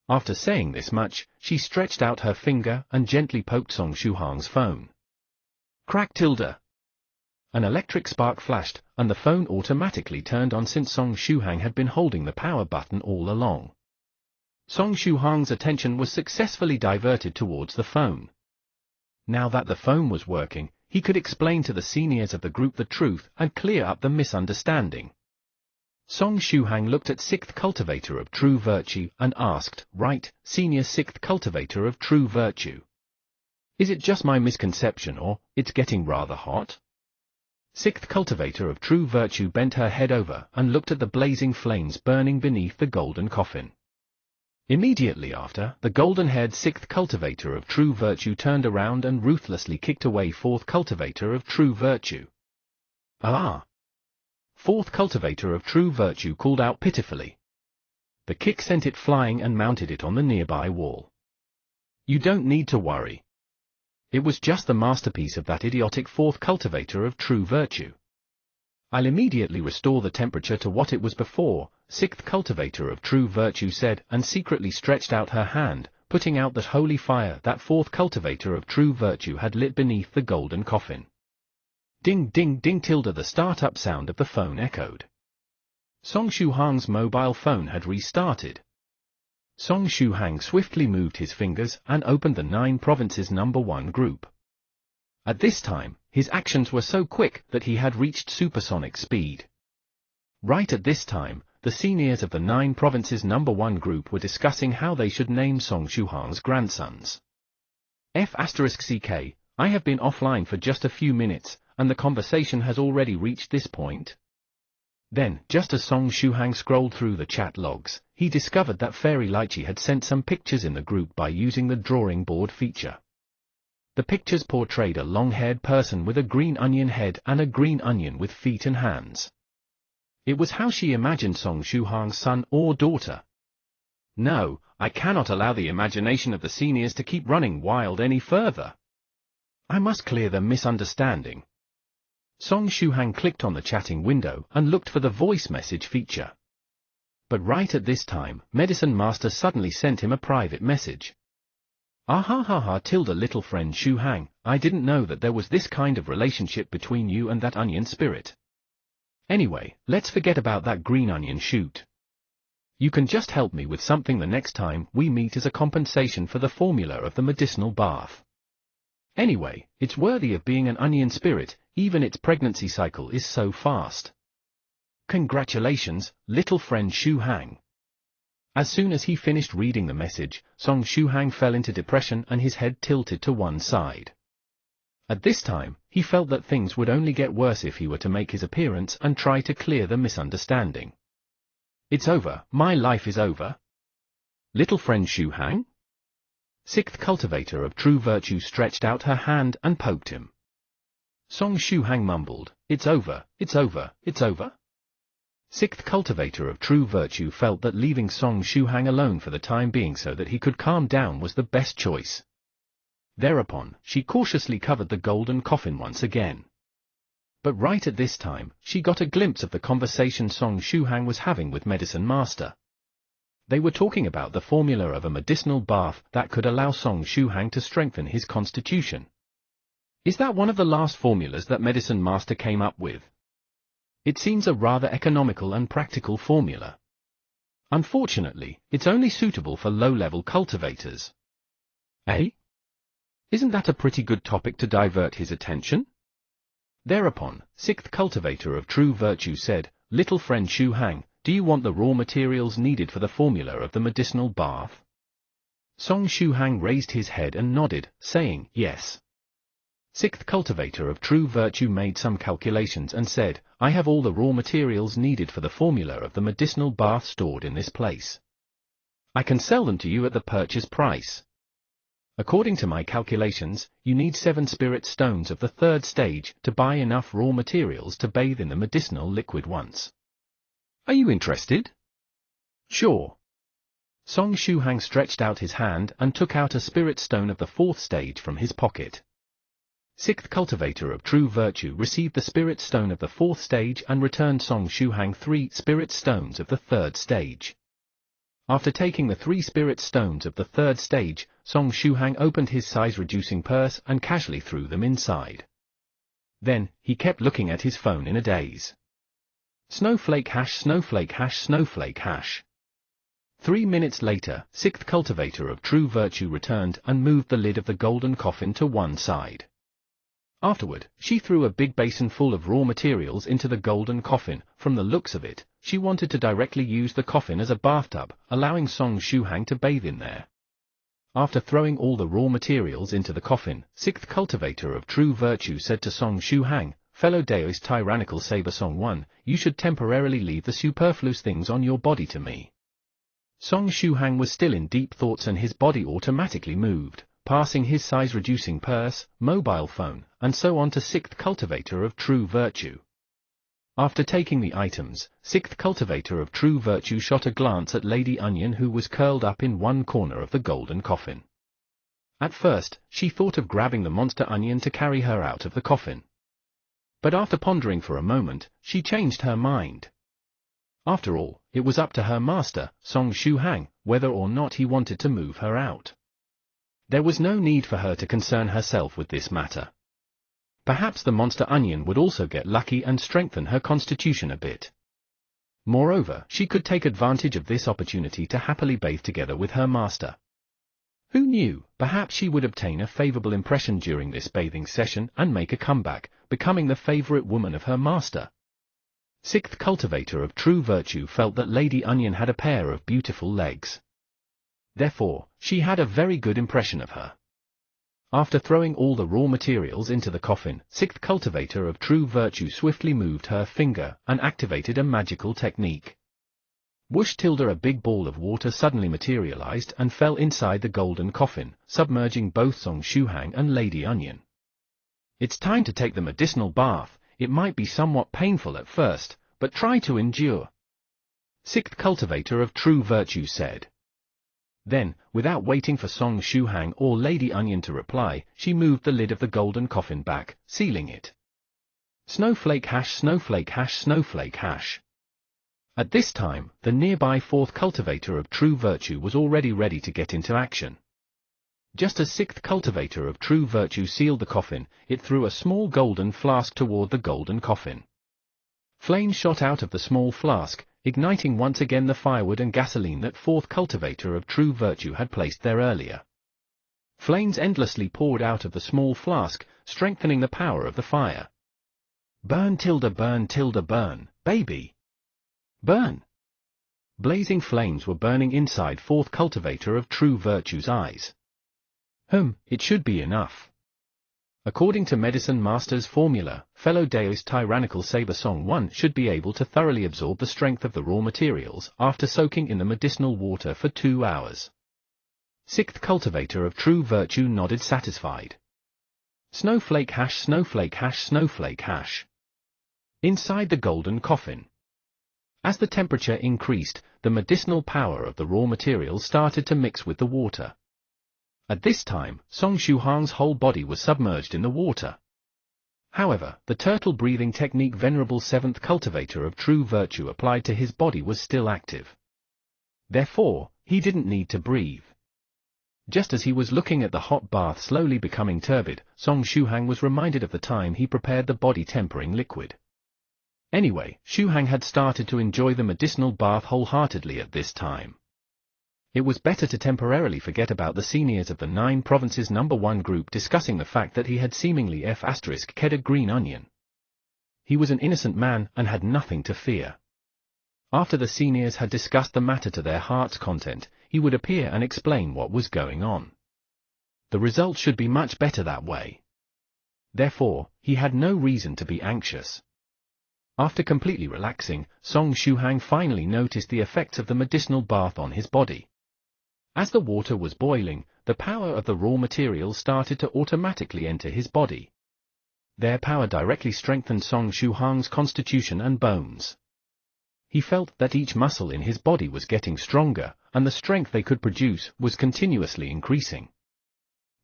After saying this much, she stretched out her finger and gently poked Song Shuhang's phone. Crack tilde. An electric spark flashed, and the phone automatically turned on since Song Shuhang had been holding the power button all along. Song Shuhang's attention was successfully diverted towards the phone. Now that the phone was working, he could explain to the seniors of the group the truth and clear up the misunderstanding. Song Shuhang looked at sixth cultivator of true virtue and asked, "Right, senior sixth cultivator of true virtue. Is it just my misconception or, it's getting rather hot?" Sixth cultivator of true virtue bent her head over and looked at the blazing flames burning beneath the golden coffin. Immediately after, the golden-haired sixth cultivator of true virtue turned around and ruthlessly kicked away fourth cultivator of true virtue. "Ah!" Fourth cultivator of true virtue called out pitifully. The kick sent it flying and mounted it on the nearby wall. "You don't need to worry. It was just the masterpiece of that idiotic fourth cultivator of true virtue. I'll immediately restore the temperature to what it was before," sixth cultivator of true virtue said, and secretly stretched out her hand, putting out that holy fire that fourth cultivator of true virtue had lit beneath the golden coffin. Ding ding ding tilde, the start-up sound of the phone echoed. Song Shuhang's mobile phone had restarted. Song Shuhang swiftly moved his fingers and opened the 9 Provinces #1 group. At this time, his actions were so quick that he had reached supersonic speed. Right at this time, the seniors of the 9 Provinces #1 group were discussing how they should name Song Shuhang's grandsons. F*CK, I have been offline for just a few minutes, and the conversation has already reached this point. Then, just as Song Shuhang scrolled through the chat logs, he discovered that Fairy Lychee had sent some pictures in the group by using the drawing board feature. The pictures portrayed a long-haired person with a green onion head and a green onion with feet and hands. It was how she imagined Song Shuhang's son or daughter. No, I cannot allow the imagination of the seniors to keep running wild any further. I must clear the misunderstanding. Song Shuhang clicked on the chatting window and looked for the voice message feature. But right at this time, Medicine Master suddenly sent him a private message. "Ah tilde, little friend Shuhang, I didn't know that there was this kind of relationship between you and that onion spirit. Anyway, let's forget about that green onion shoot. You can just help me with something the next time we meet as a compensation for the formula of the medicinal bath. Anyway, it's worthy of being an onion spirit, even its pregnancy cycle is so fast. Congratulations, little friend Shuhang." As soon as he finished reading the message, Song Shuhang fell into depression and his head tilted to one side. At this time, he felt that things would only get worse if he were to make his appearance and try to clear the misunderstanding. "It's over, my life is over. Little friend Shuhang?" Sixth cultivator of true virtue stretched out her hand and poked him. Song Shuhang mumbled, "It's over, it's over, it's over." Sixth cultivator of true virtue felt that leaving Song Shuhang alone for the time being so that he could calm down was the best choice. Thereupon, she cautiously covered the golden coffin once again. But right at this time, she got a glimpse of the conversation Song Shuhang was having with Medicine Master. They were talking about the formula of a medicinal bath that could allow Song Shuhang to strengthen his constitution. Is that one of the last formulas that Medicine Master came up with? It seems a rather economical and practical formula. Unfortunately, it's only suitable for low-level cultivators. Eh? Isn't that a pretty good topic to divert his attention? Thereupon, sixth cultivator of true virtue said, "Little friend Shuhang, do you want the raw materials needed for the formula of the medicinal bath?" Song Shuhang raised his head and nodded, saying, "Yes." Sixth cultivator of true virtue made some calculations and said, "I have all the raw materials needed for the formula of the medicinal bath stored in this place. I can sell them to you at the purchase price. According to my calculations, you need 7 spirit stones of the 3rd stage to buy enough raw materials to bathe in the medicinal liquid once. Are you interested?" "Sure. Song Shuhang stretched out his hand and took out a spirit stone of the 4th stage from his pocket. 6th cultivator of true virtue received the spirit stone of the 4th stage and returned Song Shuhang 3 spirit stones of the 3rd stage. After taking the 3 spirit stones of the 3rd stage, Song Shuhang opened his size-reducing purse and casually threw them inside. Then, he kept looking at his phone in a daze. Snowflake hash snowflake hash snowflake hash. 3 minutes later, 6th cultivator of true virtue returned and moved the lid of the golden coffin to one side. Afterward, she threw a big basin full of raw materials into the golden coffin. From the looks of it, she wanted to directly use the coffin as a bathtub, allowing Song Shuhang to bathe in there. After throwing all the raw materials into the coffin, 6th cultivator of true virtue said to Song Shuhang, "Fellow Daoist tyrannical saber Song 1, you should temporarily leave the superfluous things on your body to me." Song Shuhang was still in deep thoughts and his body automatically moved, passing his size-reducing purse, mobile phone, and so on to 6th cultivator of true virtue. After taking the items, 6th cultivator of true virtue shot a glance at Lady Onion, who was curled up in one corner of the golden coffin. At first, she thought of grabbing the monster onion to carry her out of the coffin. But after pondering for a moment, she changed her mind. After all, it was up to her master, Song Shuhang, whether or not he wanted to move her out. There was no need for her to concern herself with this matter. Perhaps the monster onion would also get lucky and strengthen her constitution a bit. Moreover, she could take advantage of this opportunity to happily bathe together with her master. Who knew, perhaps she would obtain a favorable impression during this bathing session and make a comeback, becoming the favorite woman of her master. 6th cultivator of true virtue felt that Lady Onion had a pair of beautiful legs. Therefore, she had a very good impression of her. After throwing all the raw materials into the coffin, 6th cultivator of true virtue swiftly moved her finger and activated a magical technique. Whoosh! A big ball of water suddenly materialized and fell inside the golden coffin, submerging both Song Shuhang and Lady Onion. It's time to take the medicinal bath. It might be somewhat painful at first, but try to endure. 6th cultivator of true virtue said. Then, without waiting for Song Shuhang or Lady Onion to reply, she moved the lid of the golden coffin back, sealing it. Snowflake hash snowflake hash snowflake hash. At this time, the nearby 4th cultivator of true virtue was already ready to get into action. Just as 6th cultivator of true virtue sealed the coffin, it threw a small golden flask toward the golden coffin. Flames shot out of the small flask, igniting once again the firewood and gasoline that 4th cultivator of true virtue had placed there earlier. Flames endlessly poured out of the small flask, strengthening the power of the fire. Burn, burn, baby! Burn! Blazing flames were burning inside 4th cultivator of true virtue's eyes. It should be enough. According to Medicine Master's formula, fellow Daoist tyrannical saber Song 1 should be able to thoroughly absorb the strength of the raw materials after soaking in the medicinal water for 2 hours. 6th cultivator of true virtue nodded satisfied. Snowflake hash snowflake hash snowflake hash. Inside the golden coffin. As the temperature increased, the medicinal power of the raw materials started to mix with the water. At this time, Song Shuhang's whole body was submerged in the water. However, the turtle-breathing technique Venerable 7th cultivator of true virtue applied to his body was still active. Therefore, he didn't need to breathe. Just as he was looking at the hot bath slowly becoming turbid, Song Shuhang was reminded of the time he prepared the body-tempering liquid. Anyway, Shuhang had started to enjoy the medicinal bath wholeheartedly at this time. It was better to temporarily forget about the seniors of the 9 provinces #1 group discussing the fact that he had seemingly ked a green onion. He was an innocent man and had nothing to fear. After the seniors had discussed the matter to their heart's content, he would appear and explain what was going on. The result should be much better that way. Therefore, he had no reason to be anxious. After completely relaxing, Song Shuhang finally noticed the effects of the medicinal bath on his body. As the water was boiling, the power of the raw materials started to automatically enter his body. Their power directly strengthened Song Shuhang's constitution and bones. He felt that each muscle in his body was getting stronger, and the strength they could produce was continuously increasing.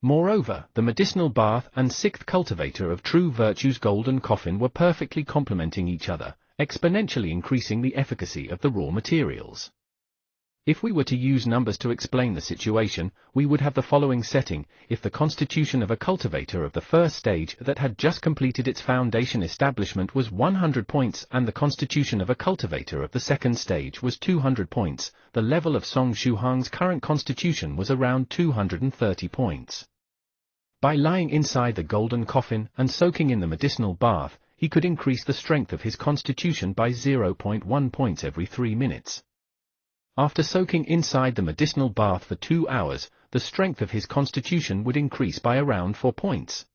Moreover, the medicinal bath and sixth cultivator of true virtue's golden coffin were perfectly complementing each other, exponentially increasing the efficacy of the raw materials. If we were to use numbers to explain the situation, we would have the following setting: if the constitution of a cultivator of the first stage that had just completed its foundation establishment was 100 points and the constitution of a cultivator of the second stage was 200 points, the level of Song Shuhang's current constitution was around 230 points. By lying inside the golden coffin and soaking in the medicinal bath, he could increase the strength of his constitution by 0.1 points every 3 minutes. After soaking inside the medicinal bath for 2 hours, the strength of his constitution would increase by around 4 points.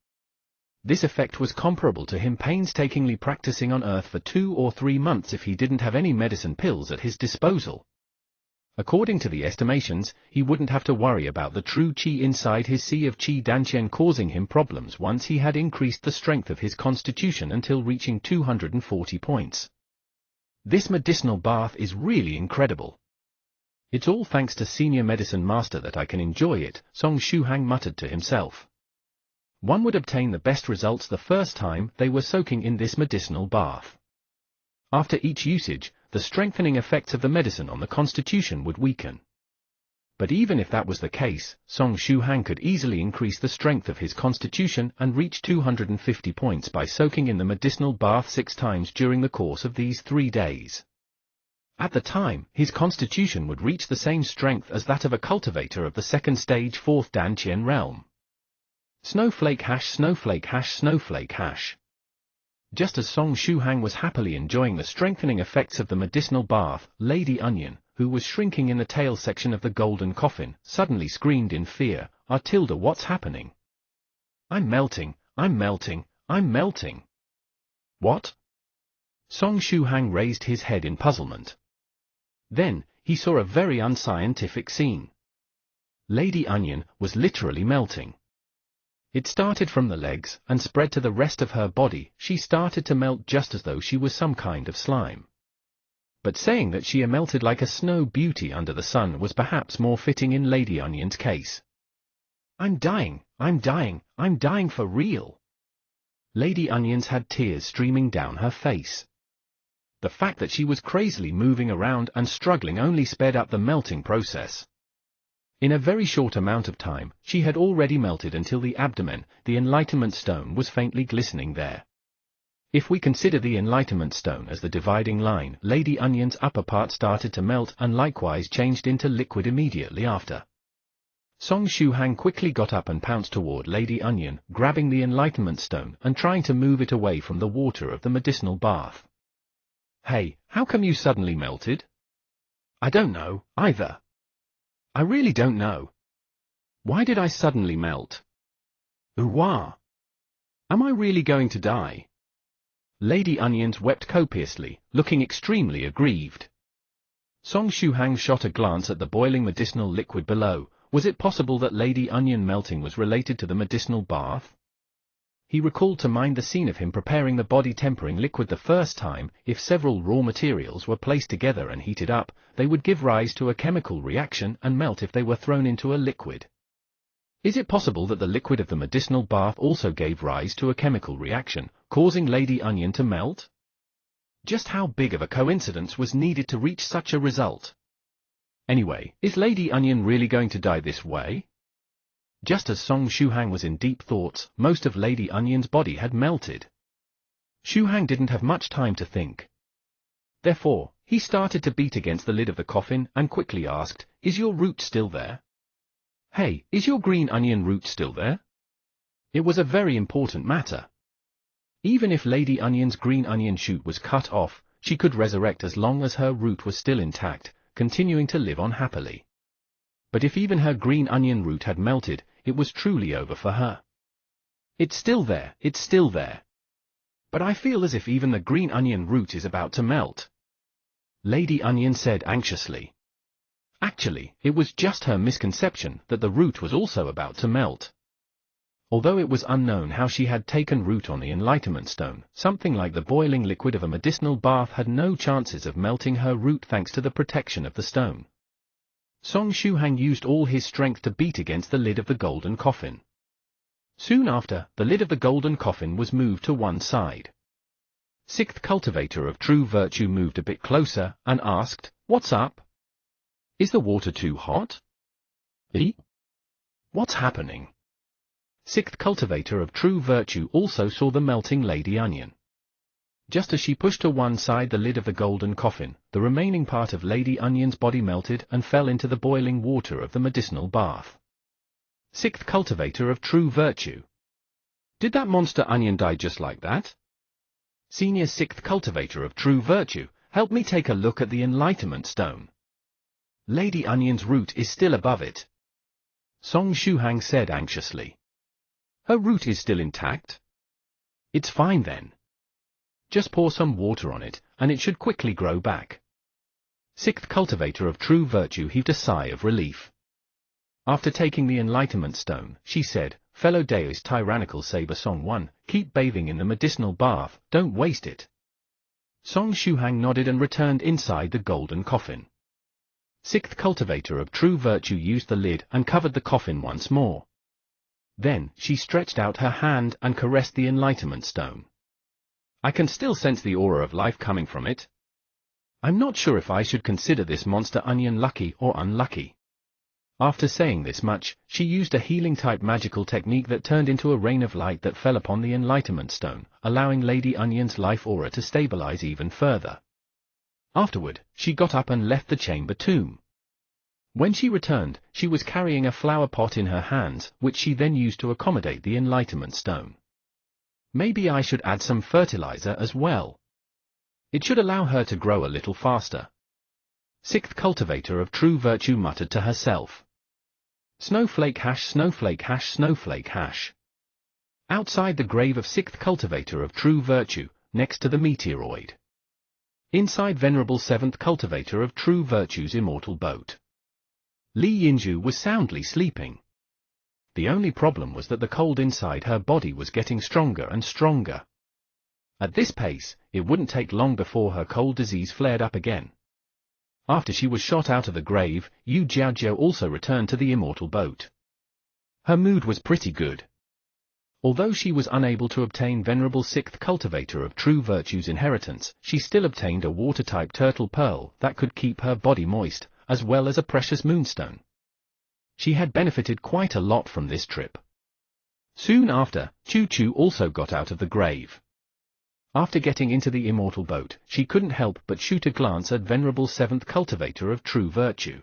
This effect was comparable to him painstakingly practicing on Earth for 2 or 3 months if he didn't have any medicine pills at his disposal. According to the estimations, he wouldn't have to worry about the true qi inside his sea of qi danqian causing him problems once he had increased the strength of his constitution until reaching 240 points. This medicinal bath is really incredible. It's all thanks to Senior Medicine Master that I can enjoy it, Song Shuhang muttered to himself. One would obtain the best results the first time they were soaking in this medicinal bath. After each usage, the strengthening effects of the medicine on the constitution would weaken. But even if that was the case, Song Shuhang could easily increase the strength of his constitution and reach 250 points by soaking in the medicinal bath 6 times during the course of these 3 days. At the time, his constitution would reach the same strength as that of a cultivator of the second stage 4th Danqian realm. Snowflake hash snowflake hash snowflake hash. Just as Song Shuhang was happily enjoying the strengthening effects of the medicinal bath, Lady Onion, who was shrinking in the tail section of the golden coffin, suddenly screamed in fear, "Tilda, what's happening? I'm melting, I'm melting, I'm melting." What? Song Shuhang raised his head in puzzlement. Then, he saw a very unscientific scene. Lady Onion was literally melting. It started from the legs and spread to the rest of her body. She started to melt just as though she was some kind of slime. But saying that she melted like a snow beauty under the sun was perhaps more fitting in Lady Onion's case. I'm dying, I'm dying, I'm dying for real. Lady Onion's had tears streaming down her face. The fact that she was crazily moving around and struggling only sped up the melting process. In a very short amount of time, she had already melted until the abdomen, the enlightenment stone, was faintly glistening there. If we consider the enlightenment stone as the dividing line, Lady Onion's upper part started to melt and likewise changed into liquid immediately after. Song Shuhang quickly got up and pounced toward Lady Onion, grabbing the enlightenment stone and trying to move it away from the water of the medicinal bath. Hey, how come you suddenly melted? I don't know, either. I really don't know. Why did I suddenly melt? Ooh-wah! Am I really going to die? Lady Onions wept copiously, looking extremely aggrieved. Song Shuhang shot a glance at the boiling medicinal liquid below. Was it possible that Lady Onion melting was related to the medicinal bath? He recalled to mind the scene of him preparing the body-tempering liquid the first time. If several raw materials were placed together and heated up, they would give rise to a chemical reaction and melt if they were thrown into a liquid. Is it possible that the liquid of the medicinal bath also gave rise to a chemical reaction, causing Lady Onion to melt? Just how big of a coincidence was needed to reach such a result? Anyway, is Lady Onion really going to die this way? Just as Song Shuhang was in deep thoughts, most of Lady Onion's body had melted. Shuhang didn't have much time to think. Therefore, he started to beat against the lid of the coffin and quickly asked, "Is your root still there? Hey, is your green onion root still there?" It was a very important matter. Even if Lady Onion's green onion shoot was cut off, she could resurrect as long as her root was still intact, continuing to live on happily. But if even her green onion root had melted, it was truly over for her. It's still there, it's still there. But I feel as if even the green onion root is about to melt. Lady Onion said anxiously. Actually, it was just her misconception that the root was also about to melt. Although it was unknown how she had taken root on the enlightenment stone, something like the boiling liquid of a medicinal bath had no chances of melting her root thanks to the protection of the stone. Song Shuhang used all his strength to beat against the lid of the golden coffin. Soon after, the lid of the golden coffin was moved to one side. Sixth cultivator of true virtue moved a bit closer and asked, "What's up? Is the water too hot? What's happening?" Sixth cultivator of true virtue also saw the melting Lady Onion. Just as she pushed to one side the lid of the golden coffin, the remaining part of Lady Onion's body melted and fell into the boiling water of the medicinal bath. Sixth cultivator of true virtue. "Did that monster onion die just like that?" Senior sixth cultivator of true virtue, "Help me take a look at the enlightenment stone. Lady Onion's root is still above it." Song Shuhang said anxiously. "Her root is still intact? It's fine then. Just pour some water on it, and it should quickly grow back." Sixth cultivator of true virtue heaved a sigh of relief. After taking the enlightenment stone, she said, "Fellow Daoist tyrannical saber Song 1, keep bathing in the medicinal bath, don't waste it." Song Shuhang nodded and returned inside the golden coffin. Sixth cultivator of true virtue used the lid and covered the coffin once more. Then, she stretched out her hand and caressed the enlightenment stone. "I can still sense the aura of life coming from it. I'm not sure if I should consider this monster onion lucky or unlucky." After saying this much, she used a healing-type magical technique that turned into a rain of light that fell upon the enlightenment stone, allowing Lady Onion's life aura to stabilize even further. Afterward, she got up and left the chamber tomb. When she returned, she was carrying a flower pot in her hands, which she then used to accommodate the enlightenment stone. "Maybe I should add some fertilizer as well. It should allow her to grow a little faster." Sixth cultivator of true virtue muttered to herself. Snowflake hash, snowflake hash, snowflake hash. Outside the grave of sixth cultivator of true virtue, next to the meteoroid. Inside venerable seventh cultivator of true virtue's immortal boat. Li Yinju was soundly sleeping. The only problem was that the cold inside her body was getting stronger and stronger. At this pace, it wouldn't take long before her cold disease flared up again. After she was shot out of the grave, Yu Jiaojiao also returned to the immortal boat. Her mood was pretty good. Although she was unable to obtain venerable sixth cultivator of true virtue's inheritance, she still obtained a water-type turtle pearl that could keep her body moist, as well as a precious moonstone. She had benefited quite a lot from this trip. Soon after, Chu Chu also got out of the grave. After getting into the immortal boat, she couldn't help but shoot a glance at venerable seventh cultivator of true virtue.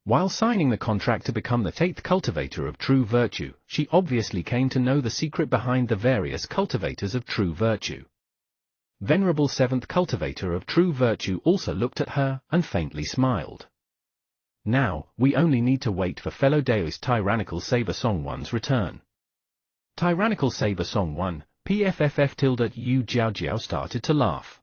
While signing the contract to become the eighth cultivator of true virtue, she obviously came to know the secret behind the various cultivators of true virtue. Venerable seventh cultivator of true virtue also looked at her and faintly smiled. "Now, we only need to wait for fellow Daoist tyrannical saber Song 1's return." Tyrannical saber Song 1, PFFF Yu Jiaojiao started to laugh.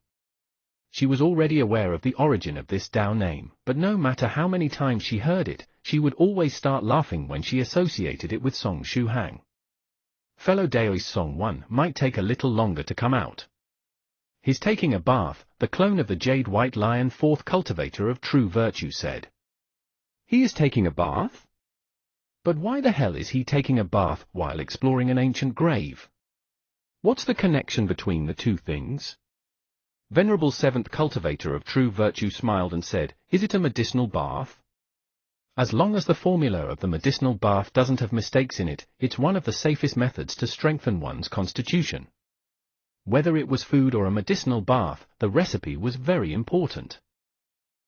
She was already aware of the origin of this Dao name, but no matter how many times she heard it, she would always start laughing when she associated it with Song Shuhang. Fellow Daoist Song 1 might take a little longer to come out. "He's taking a bath," the clone of the Jade White Lion fourth cultivator of true virtue said. "He is taking a bath? But why the hell is he taking a bath while exploring an ancient grave? What's the connection between the two things?" Venerable seventh cultivator of true virtue smiled and said, "Is it a medicinal bath? As long as the formula of the medicinal bath doesn't have mistakes in it, it's one of the safest methods to strengthen one's constitution." Whether it was food or a medicinal bath, the recipe was very important.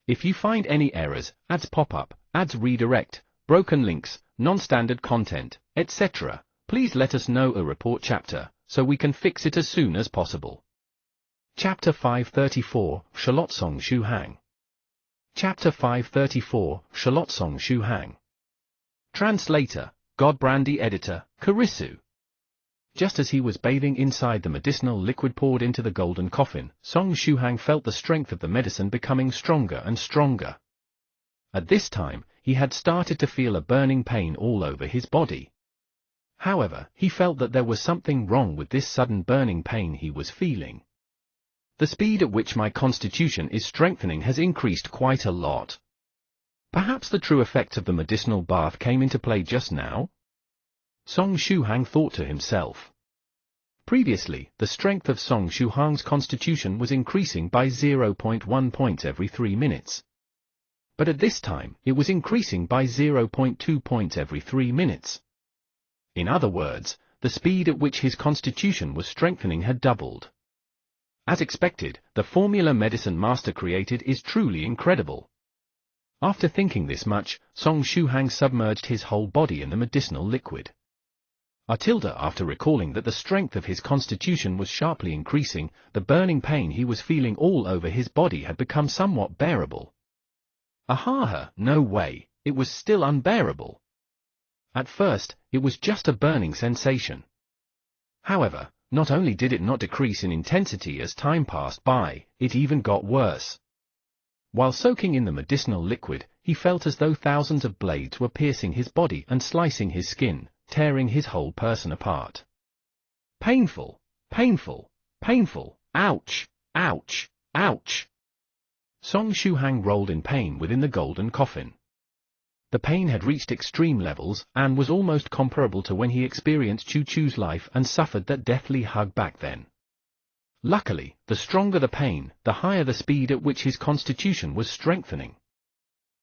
If you find any errors, ads pop up, ads redirect, broken links, non-standard content, etc., please let us know a report chapter, so we can fix it as soon as possible. Chapter 534, Charlotte Song Shuhang. Chapter 534, Charlotte Song Shuhang. Translator, Godbrandy Editor, Karisu. Just as he was bathing inside the medicinal liquid poured into the golden coffin, Song Shuhang felt the strength of the medicine becoming stronger and stronger. At this time, he had started to feel a burning pain all over his body. However, he felt that there was something wrong with this sudden burning pain he was feeling. "The speed at which my constitution is strengthening has increased quite a lot. Perhaps the true effects of the medicinal bath came into play just now? Song Shuhang thought to himself. Previously, the strength of Song Shuhang's constitution was increasing by 0.1 points every 3 minutes. But at this time, it was increasing by 0.2 points every 3 minutes. In other words, the speed at which his constitution was strengthening had doubled. As expected, the formula Medicine Master created is truly incredible. After thinking this much, Song Shuhang submerged his whole body in the medicinal liquid. After recalling that the strength of his constitution was sharply increasing, the burning pain he was feeling all over his body had become somewhat bearable. Ahaha, no way, it was still unbearable. At first, it was just a burning sensation. However, not only did it not decrease in intensity as time passed by, it even got worse. While soaking in the medicinal liquid, he felt as though thousands of blades were piercing his body and slicing his skin, tearing his whole person apart. Painful, painful, painful, ouch, ouch, ouch. Song Shuhang rolled in pain within the golden coffin. The pain had reached extreme levels and was almost comparable to when he experienced Chu Chu's life and suffered that deathly hug back then. Luckily, the stronger the pain, the higher the speed at which his constitution was strengthening.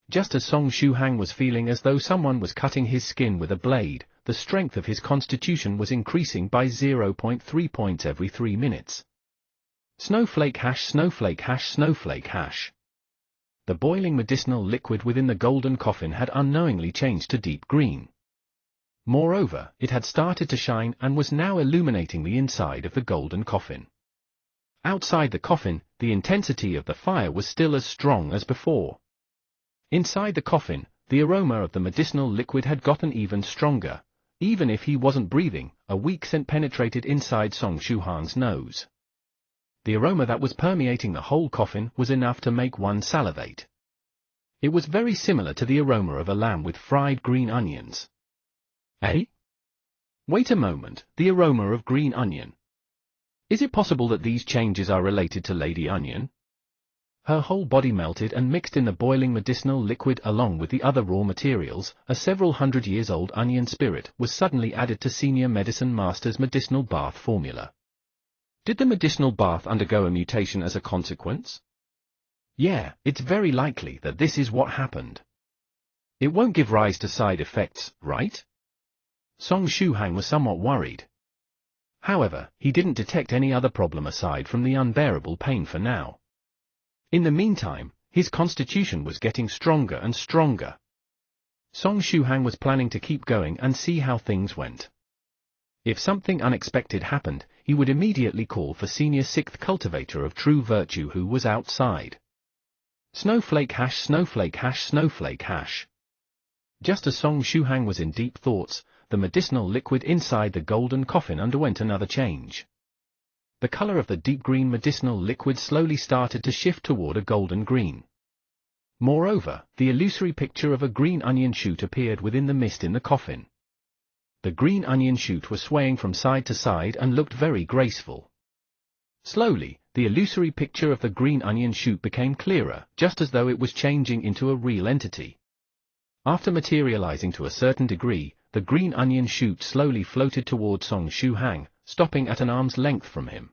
Just as Song Shuhang was feeling as though someone was cutting his skin with a blade, the strength of his constitution was increasing by 0.3 points every 3 minutes. Snowflake hash, snowflake hash, snowflake hash. The boiling medicinal liquid within the golden coffin had unknowingly changed to deep green. Moreover, it had started to shine and was now illuminating the inside of the golden coffin. Outside the coffin, the intensity of the fire was still as strong as before. Inside the coffin, the aroma of the medicinal liquid had gotten even stronger. Even if he wasn't breathing, a weak scent penetrated inside Song Shuhang's nose. The aroma that was permeating the whole coffin was enough to make one salivate. It was very similar to the aroma of a lamb with fried green onions. Eh? Wait a moment, the aroma of green onion. Is it possible that these changes are related to Lady Onion? Her whole body melted and mixed in the boiling medicinal liquid along with the other raw materials. A several hundred-years-old onion spirit was suddenly added to Senior Medicine Master's medicinal bath formula. Did the medicinal bath undergo a mutation as a consequence? Yeah, it's very likely that this is what happened. It won't give rise to side effects, right? Song Shuhang was somewhat worried. However, he didn't detect any other problem aside from the unbearable pain for now. In the meantime, his constitution was getting stronger and stronger. Song Shuhang was planning to keep going and see how things went. If something unexpected happened, he would immediately call for Senior 6th Cultivator of True Virtue who was outside. Snowflake hash, snowflake hash, snowflake hash. Just as Song Shuhang was in deep thoughts, the medicinal liquid inside the golden coffin underwent another change. The color of the deep green medicinal liquid slowly started to shift toward a golden green. Moreover, the illusory picture of a green onion shoot appeared within the mist in the coffin. The green onion shoot was swaying from side to side and looked very graceful. Slowly, the illusory picture of the green onion shoot became clearer, just as though it was changing into a real entity. After materializing to a certain degree, the green onion shoot slowly floated toward Song Shuhang, stopping at an arm's length from him.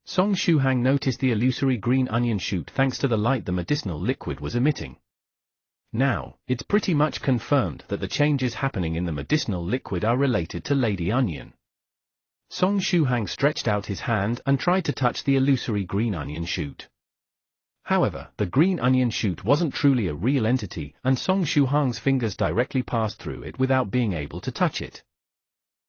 Song Shuhang noticed the illusory green onion shoot thanks to the light the medicinal liquid was emitting. Now, it's pretty much confirmed that the changes happening in the medicinal liquid are related to Lady Onion. Song Shuhang stretched out his hand and tried to touch the illusory green onion shoot. However, the green onion shoot wasn't truly a real entity, and Song Shuhang's fingers directly passed through it without being able to touch it.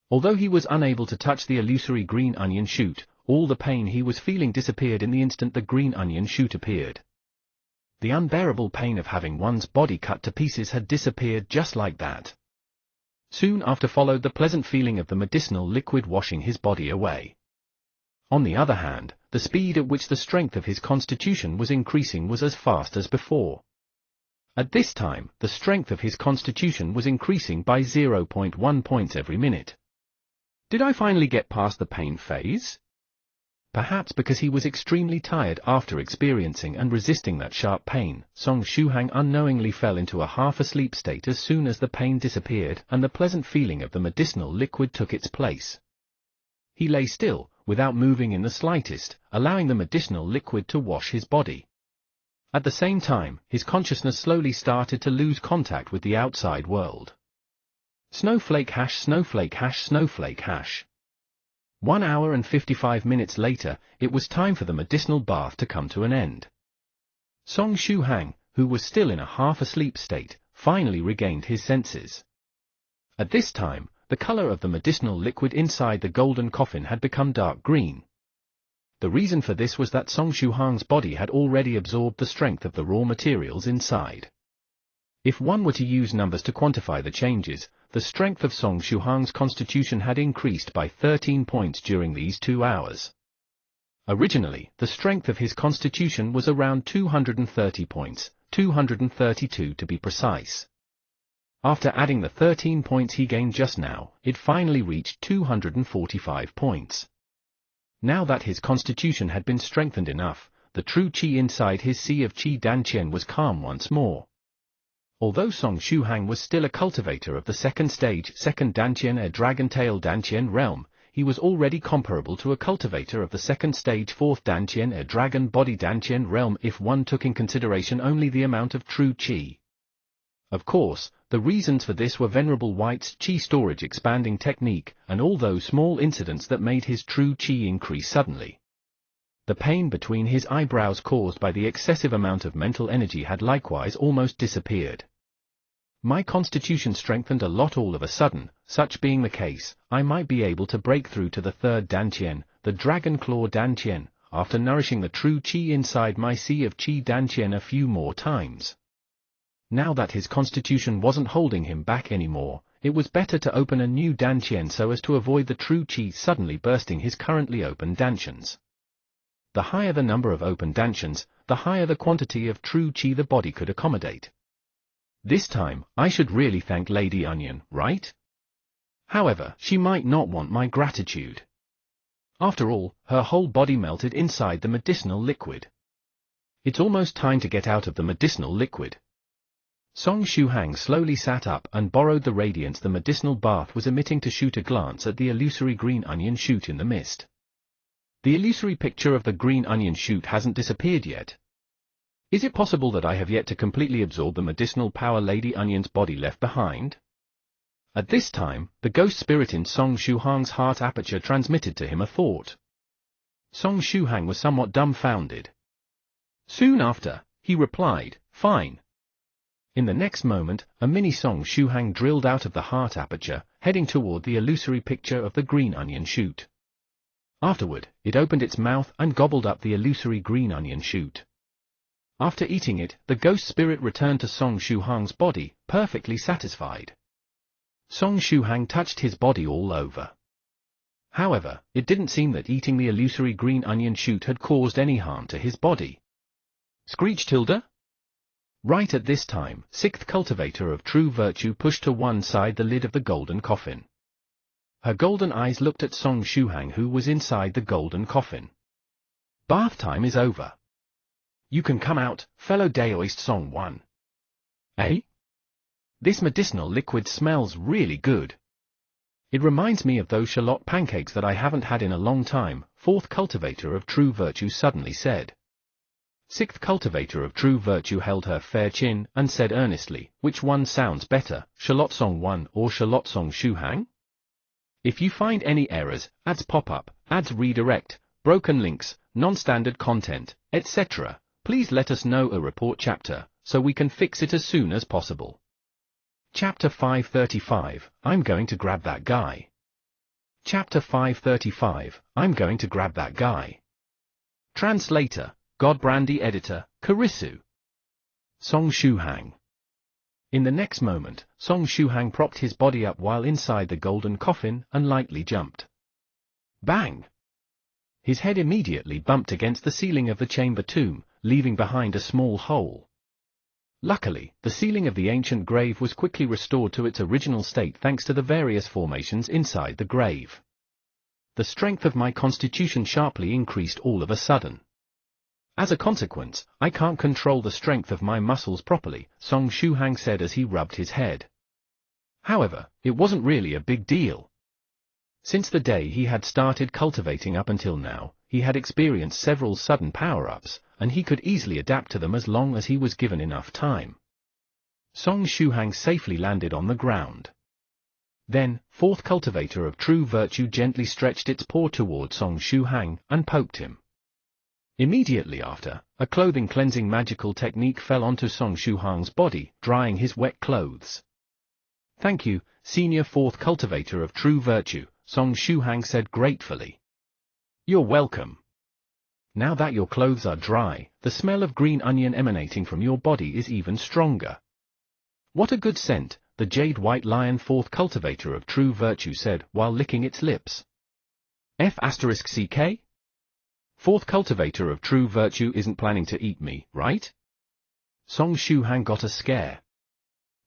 Although he was unable to touch the illusory green onion shoot, all the pain he was feeling disappeared in the instant the green onion shoot appeared. The unbearable pain of having one's body cut to pieces had disappeared just like that. Soon after followed the pleasant feeling of the medicinal liquid washing his body away. On the other hand, the speed at which the strength of his constitution was increasing was as fast as before. At this time, the strength of his constitution was increasing by 0.1 points every minute. Did I finally get past the pain phase? Perhaps because he was extremely tired after experiencing and resisting that sharp pain, Song Shuhang unknowingly fell into a half-asleep state as soon as the pain disappeared and the pleasant feeling of the medicinal liquid took its place. He lay still, without moving in the slightest, allowing the medicinal liquid to wash his body. At the same time, his consciousness slowly started to lose contact with the outside world. Snowflake hash, snowflake hash, snowflake hash. 1 hour and 55 minutes later, it was time for the medicinal bath to come to an end. Song Shuhang, who was still in a half-asleep state, finally regained his senses. At this time, the color of the medicinal liquid inside the golden coffin had become dark green. The reason for this was that Song Shuhang's body had already absorbed the strength of the raw materials inside. If one were to use numbers to quantify the changes, the strength of Song Shuhang's constitution had increased by 13 points during these 2 hours. Originally, the strength of his constitution was around 230 points, 232 to be precise. After adding the 13 points he gained just now, it finally reached 245 points. Now that his constitution had been strengthened enough, the true qi inside his sea of qi danqian was calm once more. Although Song Shuhang was still a cultivator of the second stage, second danqian dragon tail danqian realm, he was already comparable to a cultivator of the second stage fourth danqian dragon body danqian realm if one took in consideration only the amount of true qi. Of course, the reasons for this were Venerable White's qi storage expanding technique and all those small incidents that made his true qi increase suddenly. The pain between his eyebrows caused by the excessive amount of mental energy had likewise almost disappeared. My constitution strengthened a lot all of a sudden. Such being the case, I might be able to break through to the third danqian, the dragon claw danqian, after nourishing the true qi inside my sea of qi danqian a few more times. Now that his constitution wasn't holding him back anymore, it was better to open a new danqian so as to avoid the true qi suddenly bursting his currently open danqians. The higher the number of open danqians, the higher the quantity of true qi the body could accommodate. This time, I should really thank Lady Onion, right? However, she might not want my gratitude. After all, her whole body melted inside the medicinal liquid. It's almost time to get out of the medicinal liquid. Song Shuhang slowly sat up and borrowed the radiance the medicinal bath was emitting to shoot a glance at the illusory green onion shoot in the mist. The illusory picture of the green onion shoot hasn't disappeared yet. Is it possible that I have yet to completely absorb the medicinal power Lady Onion's body left behind? At this time, the ghost spirit in Song Shuhang's heart aperture transmitted to him a thought. Song Shuhang was somewhat dumbfounded. Soon after, he replied, "Fine." In the next moment, a mini Song Shuhang drilled out of the heart aperture, heading toward the illusory picture of the green onion shoot. Afterward, it opened its mouth and gobbled up the illusory green onion shoot. After eating it, the ghost spirit returned to Song Shuhang's body, perfectly satisfied. Song Shuhang touched his body all over. However, it didn't seem that eating the illusory green onion shoot had caused any harm to his body. Screech Tilda? Right at this time, sixth cultivator of true virtue pushed to one side the lid of the golden coffin. Her golden eyes looked at Song Shuhang who was inside the golden coffin. Bath time is over. You can come out, fellow Daoist Song 1. Eh? This medicinal liquid smells really good. It reminds me of those shallot pancakes that I haven't had in a long time, fourth cultivator of true virtue suddenly said. Sixth cultivator of true virtue held her fair chin and said earnestly, which one sounds better, Shallot Song 1 or Shallot Song Shuhang? If you find any errors, ads pop up, ads redirect, broken links, non-standard content, etc., please let us know a report chapter, so we can fix it as soon as possible. Chapter 535, I'm going to grab that guy. Chapter 535, I'm going to grab that guy. Translator, Godbrandy Editor, Karisu. Song Shuhang. In the next moment, Song Shuhang propped his body up while inside the golden coffin and lightly jumped. Bang! His head immediately bumped against the ceiling of the chamber tomb, leaving behind a small hole. Luckily, the ceiling of the ancient grave was quickly restored to its original state thanks to the various formations inside the grave. the strength of my constitution sharply increased all of a sudden. As a consequence, I can't control the strength of my muscles properly, Song Shuhang said as he rubbed his head. However, it wasn't really a big deal. Since the day he had started cultivating up until now, he had experienced several sudden power-ups, and he could easily adapt to them as long as he was given enough time. Song Shuhang safely landed on the ground. Then, fourth cultivator of true virtue gently stretched its paw toward Song Shuhang and poked him. Immediately after, a clothing cleansing magical technique fell onto Song Shuhang's body, drying his wet clothes. "Thank you, senior fourth cultivator of true virtue," Song Shuhang said gratefully. "You're welcome. Now that your clothes are dry, the smell of green onion emanating from your body is even stronger." "What a good scent," the Jade White Lion fourth cultivator of true virtue said while licking its lips. F***CK? Fourth cultivator of true virtue isn't planning to eat me, right? Song Shuhang got a scare.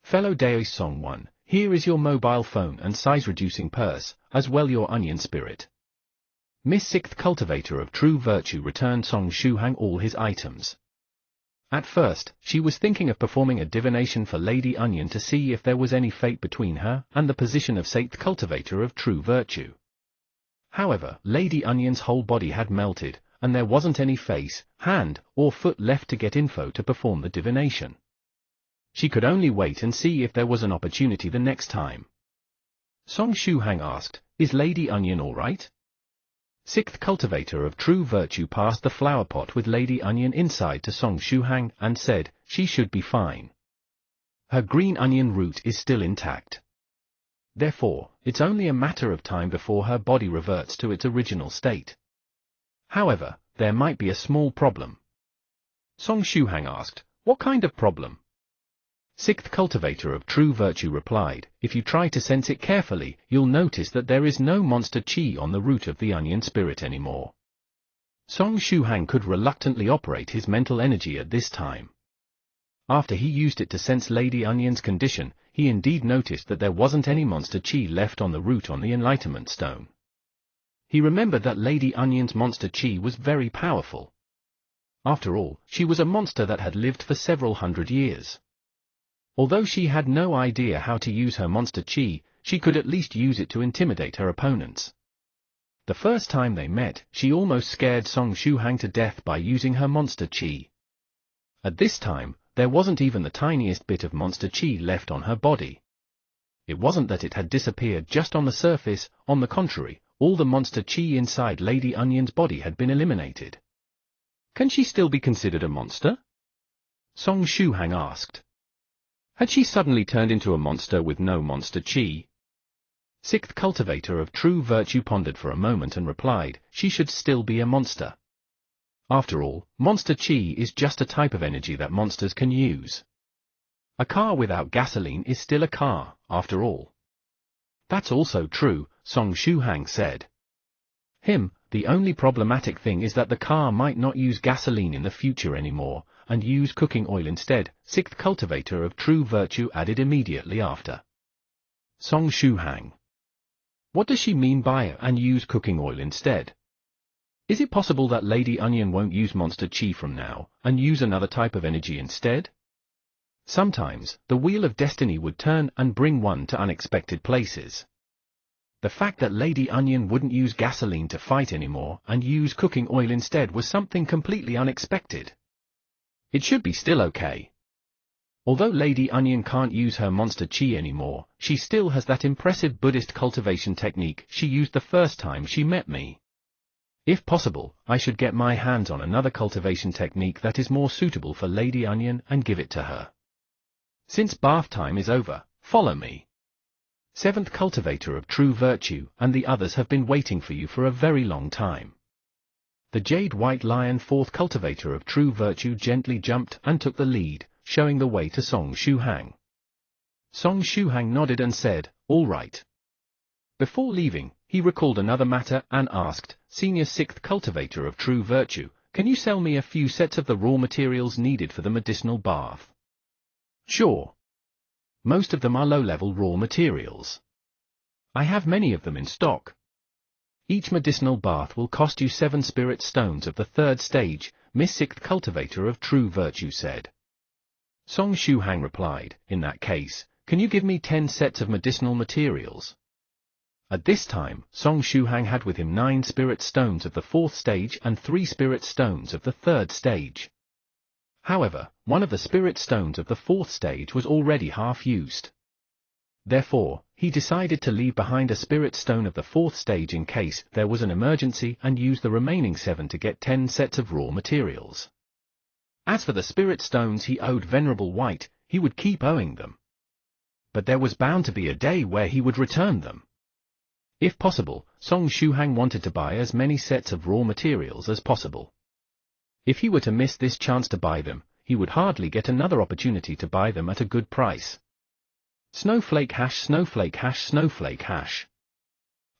"Fellow Daos Song 1, here is your mobile phone and size-reducing purse, as well your onion spirit." Miss Sixth cultivator of true virtue returned Song Shuhang all his items. At first, she was thinking of performing a divination for Lady Onion to see if there was any fate between her and the position of Sixth cultivator of true virtue. However, Lady Onion's whole body had melted, and there wasn't any face, hand, or foot left to get info to perform the divination. She could only wait and see if there was an opportunity the next time. Song Shuhang asked, "Is Lady Onion all right?" Sixth cultivator of true virtue passed the flower pot with Lady Onion inside to Song Shuhang and said, "She should be fine. Her green onion root is still intact. Therefore, it's only a matter of time before her body reverts to its original state. However, there might be a small problem." Song Shuhang asked, "What kind of problem?" Sixth cultivator of true virtue replied, "If you try to sense it carefully, you'll notice that there is no monster chi on the root of the onion spirit anymore." Song Shuhang could reluctantly operate his mental energy at this time. After he used it to sense Lady Onion's condition, he indeed noticed that there wasn't any monster chi left on the root on the Enlightenment Stone. He remembered that Lady Onion's monster chi was very powerful. After all, she was a monster that had lived for several hundred years. Although she had no idea how to use her monster chi, she could at least use it to intimidate her opponents. The first time they met, she almost scared Song Shuhang to death by using her monster chi. At this time, there wasn't even the tiniest bit of monster chi left on her body. It wasn't that it had disappeared just on the surface, on the contrary, all the monster chi inside Lady Onion's body had been eliminated. "Can she still be considered a monster?" Song Shuhang asked. Had she suddenly turned into a monster with no monster chi? Sixth cultivator of true virtue pondered for a moment and replied, "She should still be a monster. After all, monster chi is just a type of energy that monsters can use. A car without gasoline is still a car, after all." "That's also true," Song Shuhang said. The only problematic thing is that the car might not use gasoline in the future anymore, and use cooking oil instead," Sixth cultivator of true virtue added immediately after. Song Shuhang. What does she mean by "and use cooking oil instead"? Is it possible that Lady Onion won't use monster chi from now, and use another type of energy instead? Sometimes, the wheel of destiny would turn and bring one to unexpected places. The fact that Lady Onion wouldn't use gasoline to fight anymore and use cooking oil instead was something completely unexpected. It should be still okay. Although Lady Onion can't use her monster chi anymore, she still has that impressive Buddhist cultivation technique she used the first time she met me. If possible, I should get my hands on another cultivation technique that is more suitable for Lady Onion and give it to her. Since bath time is over, follow me. Seventh cultivator of true virtue and the others have been waiting for you for a very long time. The Jade White Lion fourth cultivator of true virtue gently jumped and took the lead, showing the way to Song Shuhang. Song Shuhang nodded and said, "All right." Before leaving, he recalled another matter and asked, "Senior sixth cultivator of true virtue, can you sell me a few sets of the raw materials needed for the medicinal bath?" "Sure. Most of them are low-level raw materials. I have many of them in stock." Each medicinal bath will cost you 7 spirit stones of the 3rd stage, Miss Sixth Cultivator of True Virtue said. Song Shuhang replied, in that case, can you give me 10 sets of medicinal materials? At this time, Song Shuhang had with him 9 spirit stones of the 4th stage and 3 spirit stones of the 3rd stage. However, one of the spirit stones of the 4th stage was already half used. Therefore, he decided to leave behind a spirit stone of the 4th stage in case there was an emergency and use the remaining 7 to get 10 sets of raw materials. As for the spirit stones he owed Venerable White, he would keep owing them. But there was bound to be a day where he would return them. If possible, Song Shuhang wanted to buy as many sets of raw materials as possible. If he were to miss this chance to buy them, he would hardly get another opportunity to buy them at a good price. Snowflake hash, snowflake hash, snowflake hash.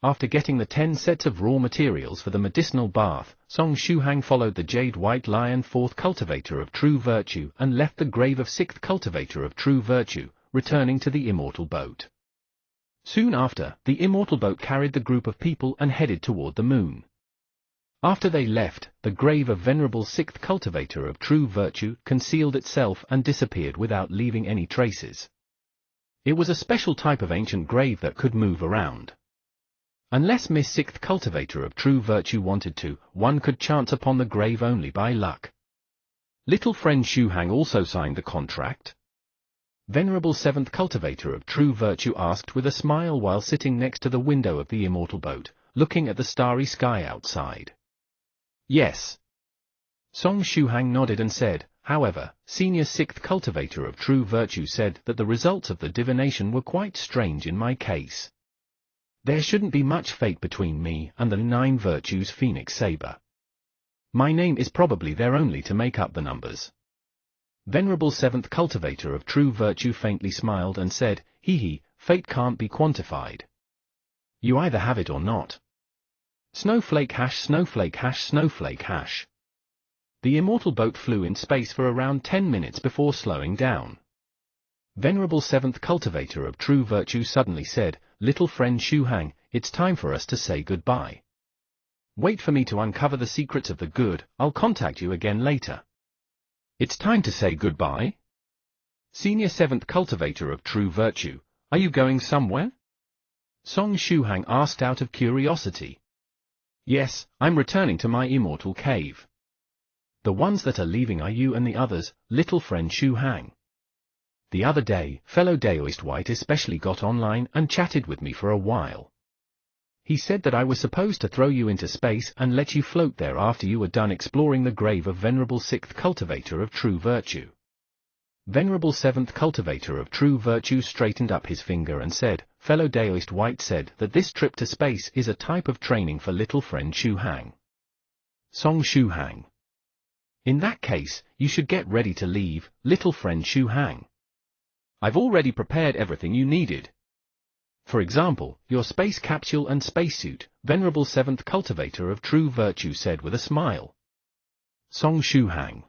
After getting the 10 sets of raw materials for the medicinal bath, Song Shuhang followed the Jade White Lion 4th Cultivator of True Virtue and left the grave of 6th Cultivator of True Virtue, returning to the immortal boat. Soon after, the immortal boat carried the group of people and headed toward the moon. After they left, the grave of Venerable 6th Cultivator of True Virtue concealed itself and disappeared without leaving any traces. It was a special type of ancient grave that could move around. Unless Miss 6th Cultivator of True Virtue wanted to, one could chance upon the grave only by luck. Little friend Shuhang also signed the contract. Venerable 7th Cultivator of True Virtue asked with a smile while sitting next to the window of the immortal boat, looking at the starry sky outside. Yes. Song Shuhang nodded and said, however, Senior 6th Cultivator of True Virtue said that the results of the divination were quite strange in my case. There shouldn't be much fate between me and the 9 Virtues Phoenix Saber. My name is probably there only to make up the numbers. Venerable 7th Cultivator of True Virtue faintly smiled and said, hee, fate can't be quantified. You either have it or not. Snowflake hash, snowflake hash, snowflake hash. The immortal boat flew in space for around 10 minutes before slowing down. Venerable 7th Cultivator of True Virtue suddenly said, little friend Shuhang, it's time for us to say goodbye. Wait for me to uncover the secrets of the good, I'll contact you again later. It's time to say goodbye? Senior 7th Cultivator of True Virtue, are you going somewhere? Song Shuhang asked out of curiosity. Yes, I'm returning to my immortal cave. The ones that are leaving are you and the others, little friend Shuhang. The other day, fellow Daoist White especially got online and chatted with me for a while. He said that I was supposed to throw you into space and let you float there after you were done exploring the grave of Venerable 6th Cultivator of True Virtue. Venerable 7th Cultivator of True Virtue straightened up his finger and said, fellow Daoist White said that this trip to space is a type of training for little friend Shuhang. Song Shuhang. In that case, you should get ready to leave, little friend Shuhang. I've already prepared everything you needed. For example, your space capsule and spacesuit, Venerable 7th Cultivator of True Virtue said with a smile. Song Shuhang.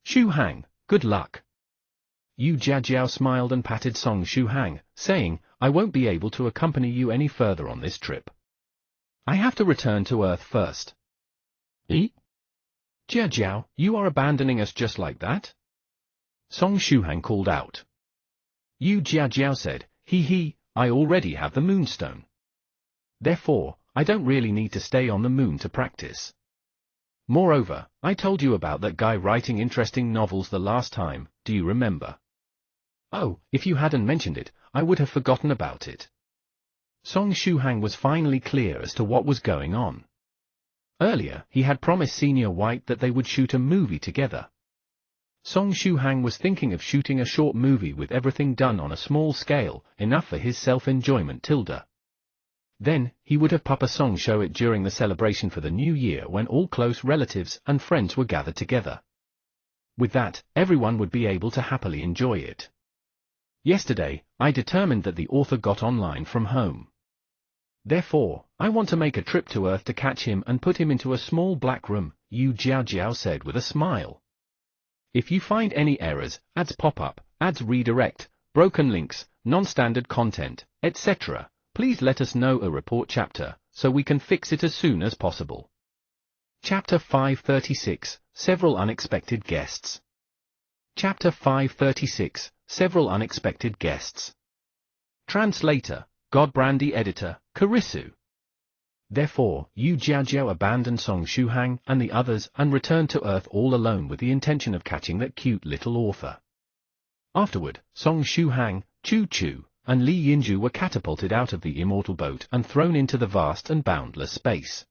Shuhang, good luck. Yu Jiajiao smiled and patted Song Shuhang, saying, I won't be able to accompany you any further on this trip. I have to return to Earth first. Eh? Jiajiao, you are abandoning us just like that? Song Shuhang called out. Yu Jiajiao said, I already have the Moonstone. Therefore, I don't really need to stay on the moon to practice. Moreover, I told you about that guy writing interesting novels the last time, do you remember? Oh, if you hadn't mentioned it, I would have forgotten about it. Song Shuhang was finally clear as to what was going on. Earlier, he had promised Senior White that they would shoot a movie together. Song Shuhang was thinking of shooting a short movie with everything done on a small scale, enough for his self-enjoyment tilde. Then, he would have Papa Song show it during the celebration for the new year when all close relatives and friends were gathered together. With that, everyone would be able to happily enjoy it. Yesterday, I determined that the author got online from home. Therefore, I want to make a trip to Earth to catch him and put him into a small black room, Yu Jiajiao said with a smile. If you find any errors, ads pop up, ads redirect, broken links, non-standard content, etc., please let us know. A report chapter, so we can fix it as soon as possible. Chapter 536, Several Unexpected Guests. Chapter 536, Several Unexpected Guests. Translator, Godbrandy Editor, Kurisu. Therefore, Yu Jiajiao abandoned Song Shuhang and the others and returned to Earth all alone with the intention of catching that cute little author. Afterward, Song Shuhang, Chu Chu, and Li Yinju were catapulted out of the immortal boat and thrown into the vast and boundless space.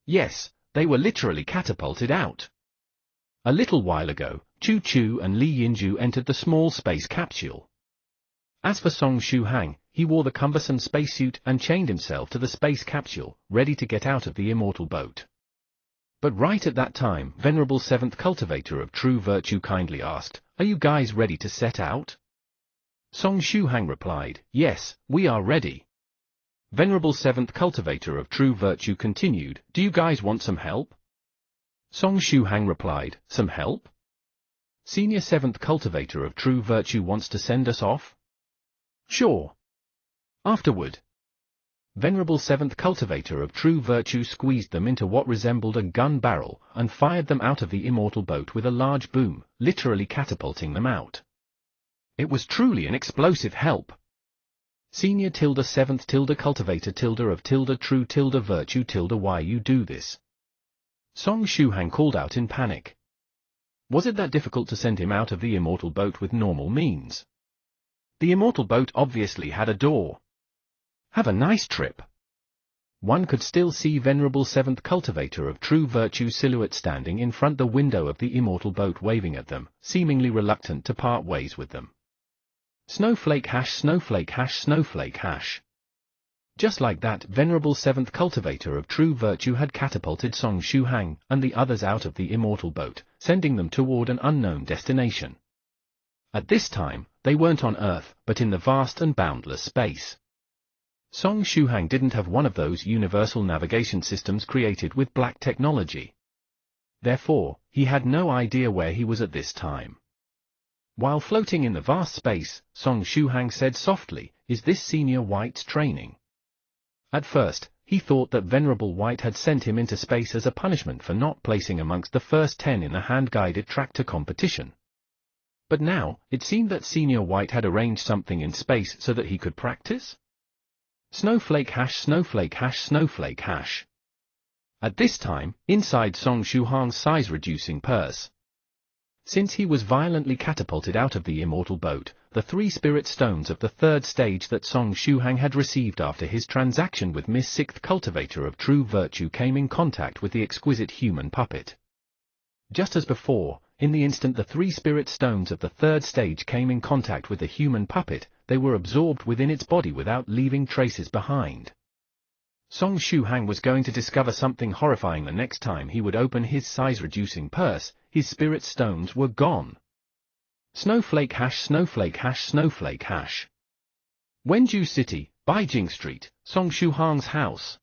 Yes, they were literally catapulted out. A little while ago, Chu Chu and Li Yinju entered the small space capsule. As for Song Shuhang, he wore the cumbersome spacesuit and chained himself to the space capsule, ready to get out of the immortal boat. But right at that time, Venerable Seventh Cultivator of True Virtue kindly asked, "Are you guys ready to set out?" Song Shuhang replied, "Yes, we are ready." Venerable Seventh Cultivator of True Virtue continued, "Do you guys want some help?" Song Shuhang replied, "Some help? Senior Seventh Cultivator of True Virtue wants to send us off?" "Sure." Afterward, Venerable Seventh Cultivator of True Virtue squeezed them into what resembled a gun barrel and fired them out of the immortal boat with a large boom, literally catapulting them out. It was truly an explosive help. Senior tilde Seventh tilde Cultivator tilde of tilde True tilde Virtue tilde why you do this? Song Shuhang called out in panic. Was it that difficult to send him out of the immortal boat with normal means? The immortal boat obviously had a door. Have a nice trip. One could still see Venerable Seventh Cultivator of True Virtue silhouette standing in front the window of the immortal boat waving at them, seemingly reluctant to part ways with them. Snowflake hash snowflake hash snowflake hash. Just like that, Venerable Seventh Cultivator of True Virtue had catapulted Song Shuhang and the others out of the immortal boat, sending them toward an unknown destination. At this time, they weren't on Earth, but in the vast and boundless space. Song Shuhang didn't have one of those universal navigation systems created with black technology. Therefore, he had no idea where he was at this time. While floating in the vast space, Song Shuhang said softly, "Is this Senior White's training?" At first, he thought that Venerable White had sent him into space as a punishment for not placing amongst the first 10 in the hand-guided tractor competition. But now, it seemed that Senior White had arranged something in space so that he could practice? Snowflake hash snowflake hash snowflake hash. At this time, inside Song Shuhang's size-reducing purse. Since he was violently catapulted out of the immortal boat, the 3 spirit stones of the 3rd stage that Song Shuhang had received after his transaction with Miss Sixth Cultivator of True Virtue came in contact with the exquisite human puppet. Just as before, in the instant the 3 spirit stones of the 3rd stage came in contact with the human puppet, they were absorbed within its body without leaving traces behind. Song Shuhang was going to discover something horrifying the next time he would open his size-reducing purse. His spirit stones were gone. Snowflake hash snowflake hash snowflake hash. Wenju City, Beijing Street, Song Shuhang's house.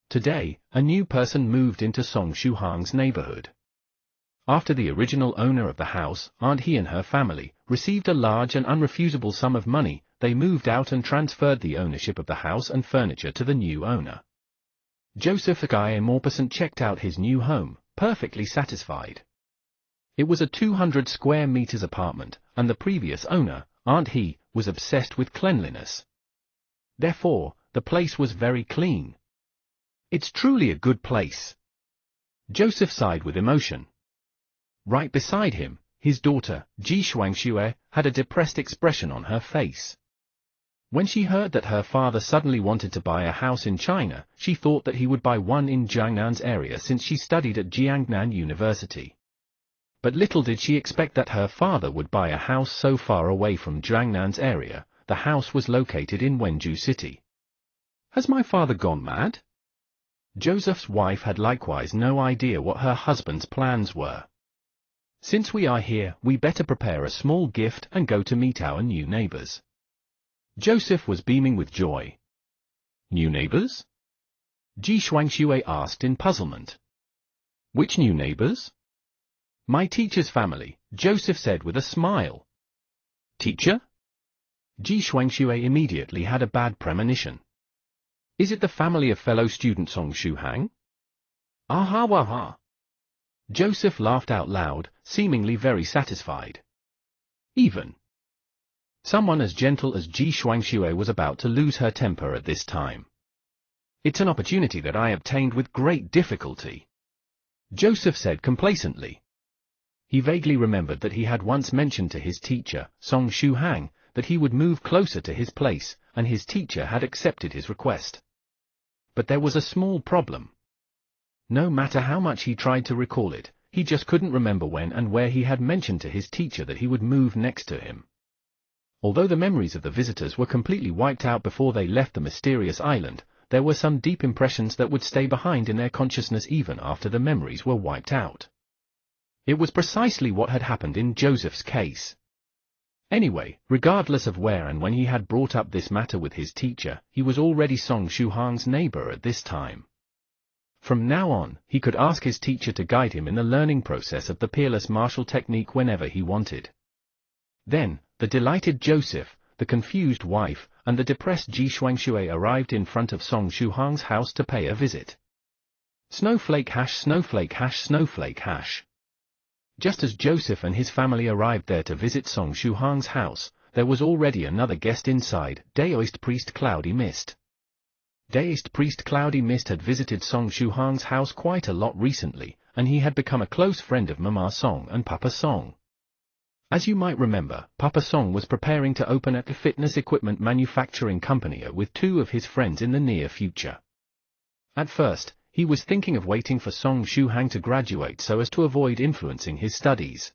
Today, a new person moved into Song Shuhang's neighborhood. After the original owner of the house, Aunt He and her family, received a large and unrefusable sum of money, they moved out and transferred the ownership of the house and furniture to the new owner. Joseph Guy Maupassant checked out his new home, perfectly satisfied. It was a 200 square meters apartment, and the previous owner, Aunt He, was obsessed with cleanliness. Therefore, the place was very clean. It's truly a good place. Joseph sighed with emotion. Right beside him, his daughter, Ji Shuangxue, had a depressed expression on her face. When she heard that her father suddenly wanted to buy a house in China, she thought that he would buy one in Jiangnan's area since she studied at Jiangnan University. But little did she expect that her father would buy a house so far away from Jiangnan's area. The house was located in Wenju City. Has my father gone mad? Joseph's wife had likewise no idea what her husband's plans were. Since we are here, we better prepare a small gift and go to meet our new neighbors. Joseph was beaming with joy. New neighbors? Ji Shuangxue asked in puzzlement. Which new neighbors? My teacher's family, Joseph said with a smile. Teacher? Ji Shuangxue immediately had a bad premonition. Is it the family of fellow student Song Shuhang? Aha waha. Joseph laughed out loud, seemingly very satisfied. Even someone as gentle as Ji Shuangxue was about to lose her temper at this time. It's an opportunity that I obtained with great difficulty, Joseph said complacently. He vaguely remembered that he had once mentioned to his teacher, Song Shuhang, that he would move closer to his place, and his teacher had accepted his request. But there was a small problem. No matter how much he tried to recall it, he just couldn't remember when and where he had mentioned to his teacher that he would move next to him. Although the memories of the visitors were completely wiped out before they left the mysterious island, there were some deep impressions that would stay behind in their consciousness even after the memories were wiped out. It was precisely what had happened in Joseph's case. Anyway, regardless of where and when he had brought up this matter with his teacher, he was already Song Shuhang's neighbor at this time. From now on, he could ask his teacher to guide him in the learning process of the peerless martial technique whenever he wanted. Then, the delighted Joseph, the confused wife, and the depressed Ji Shuangxue arrived in front of Song Shuhang's house to pay a visit. Snowflake hash, snowflake hash, snowflake hash. Just as Joseph and his family arrived there to visit Song Shuhang's house, there was already another guest inside, Daoist priest Cloudy Mist. Daoist priest Cloudy Mist had visited Song Shuhang's house quite a lot recently, and he had become a close friend of Mama Song and Papa Song. As you might remember, Papa Song was preparing to open a fitness equipment manufacturing company with two of his friends in the near future. At first, he was thinking of waiting for Song Shuhang to graduate so as to avoid influencing his studies.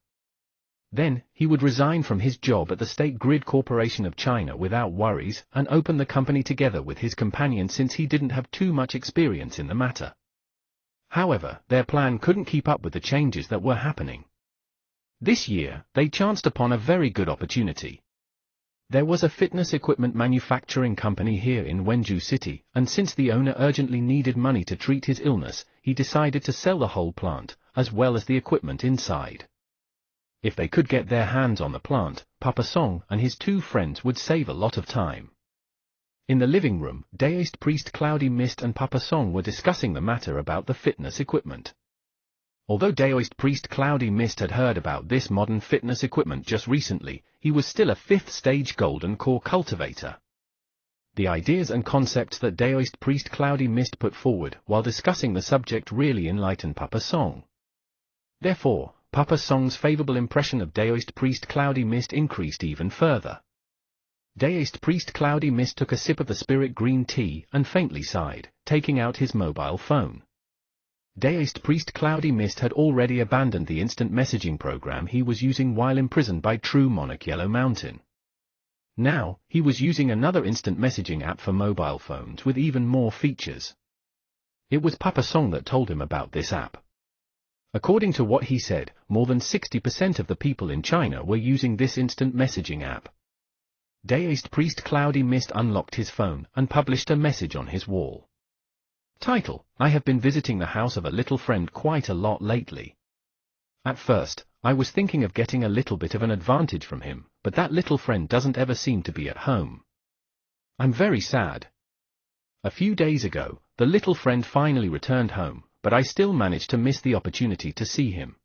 Then, he would resign from his job at the State Grid Corporation of China without worries and open the company together with his companion since he didn't have too much experience in the matter. However, their plan couldn't keep up with the changes that were happening. This year, they chanced upon a very good opportunity. There was a fitness equipment manufacturing company here in Wenzhou City, and since the owner urgently needed money to treat his illness, he decided to sell the whole plant, as well as the equipment inside. If they could get their hands on the plant, Papa Song and his two friends would save a lot of time. In the living room, Daoist priest Cloudy Mist and Papa Song were discussing the matter about the fitness equipment. Although Daoist priest Cloudy Mist had heard about this modern fitness equipment just recently, he was still a 5th stage golden core cultivator. The ideas and concepts that Daoist priest Cloudy Mist put forward while discussing the subject really enlightened Papa Song. Therefore, Papa Song's favorable impression of Daoist priest Cloudy Mist increased even further. Daoist priest Cloudy Mist took a sip of the spirit green tea and faintly sighed, taking out his mobile phone. Daoist priest Cloudy Mist had already abandoned the instant messaging program he was using while imprisoned by True Monarch Yellow Mountain. Now, he was using another instant messaging app for mobile phones with even more features. It was Papa Song that told him about this app. According to what he said, more than 60% of the people in China were using this instant messaging app. Daoist priest Cloudy Mist unlocked his phone and published a message on his wall. Title: I have been visiting the house of a little friend quite a lot lately. At first, I was thinking of getting a little bit of an advantage from him, but that little friend doesn't ever seem to be at home. I'm very sad. A few days ago, the little friend finally returned home, but I still managed to miss the opportunity to see him.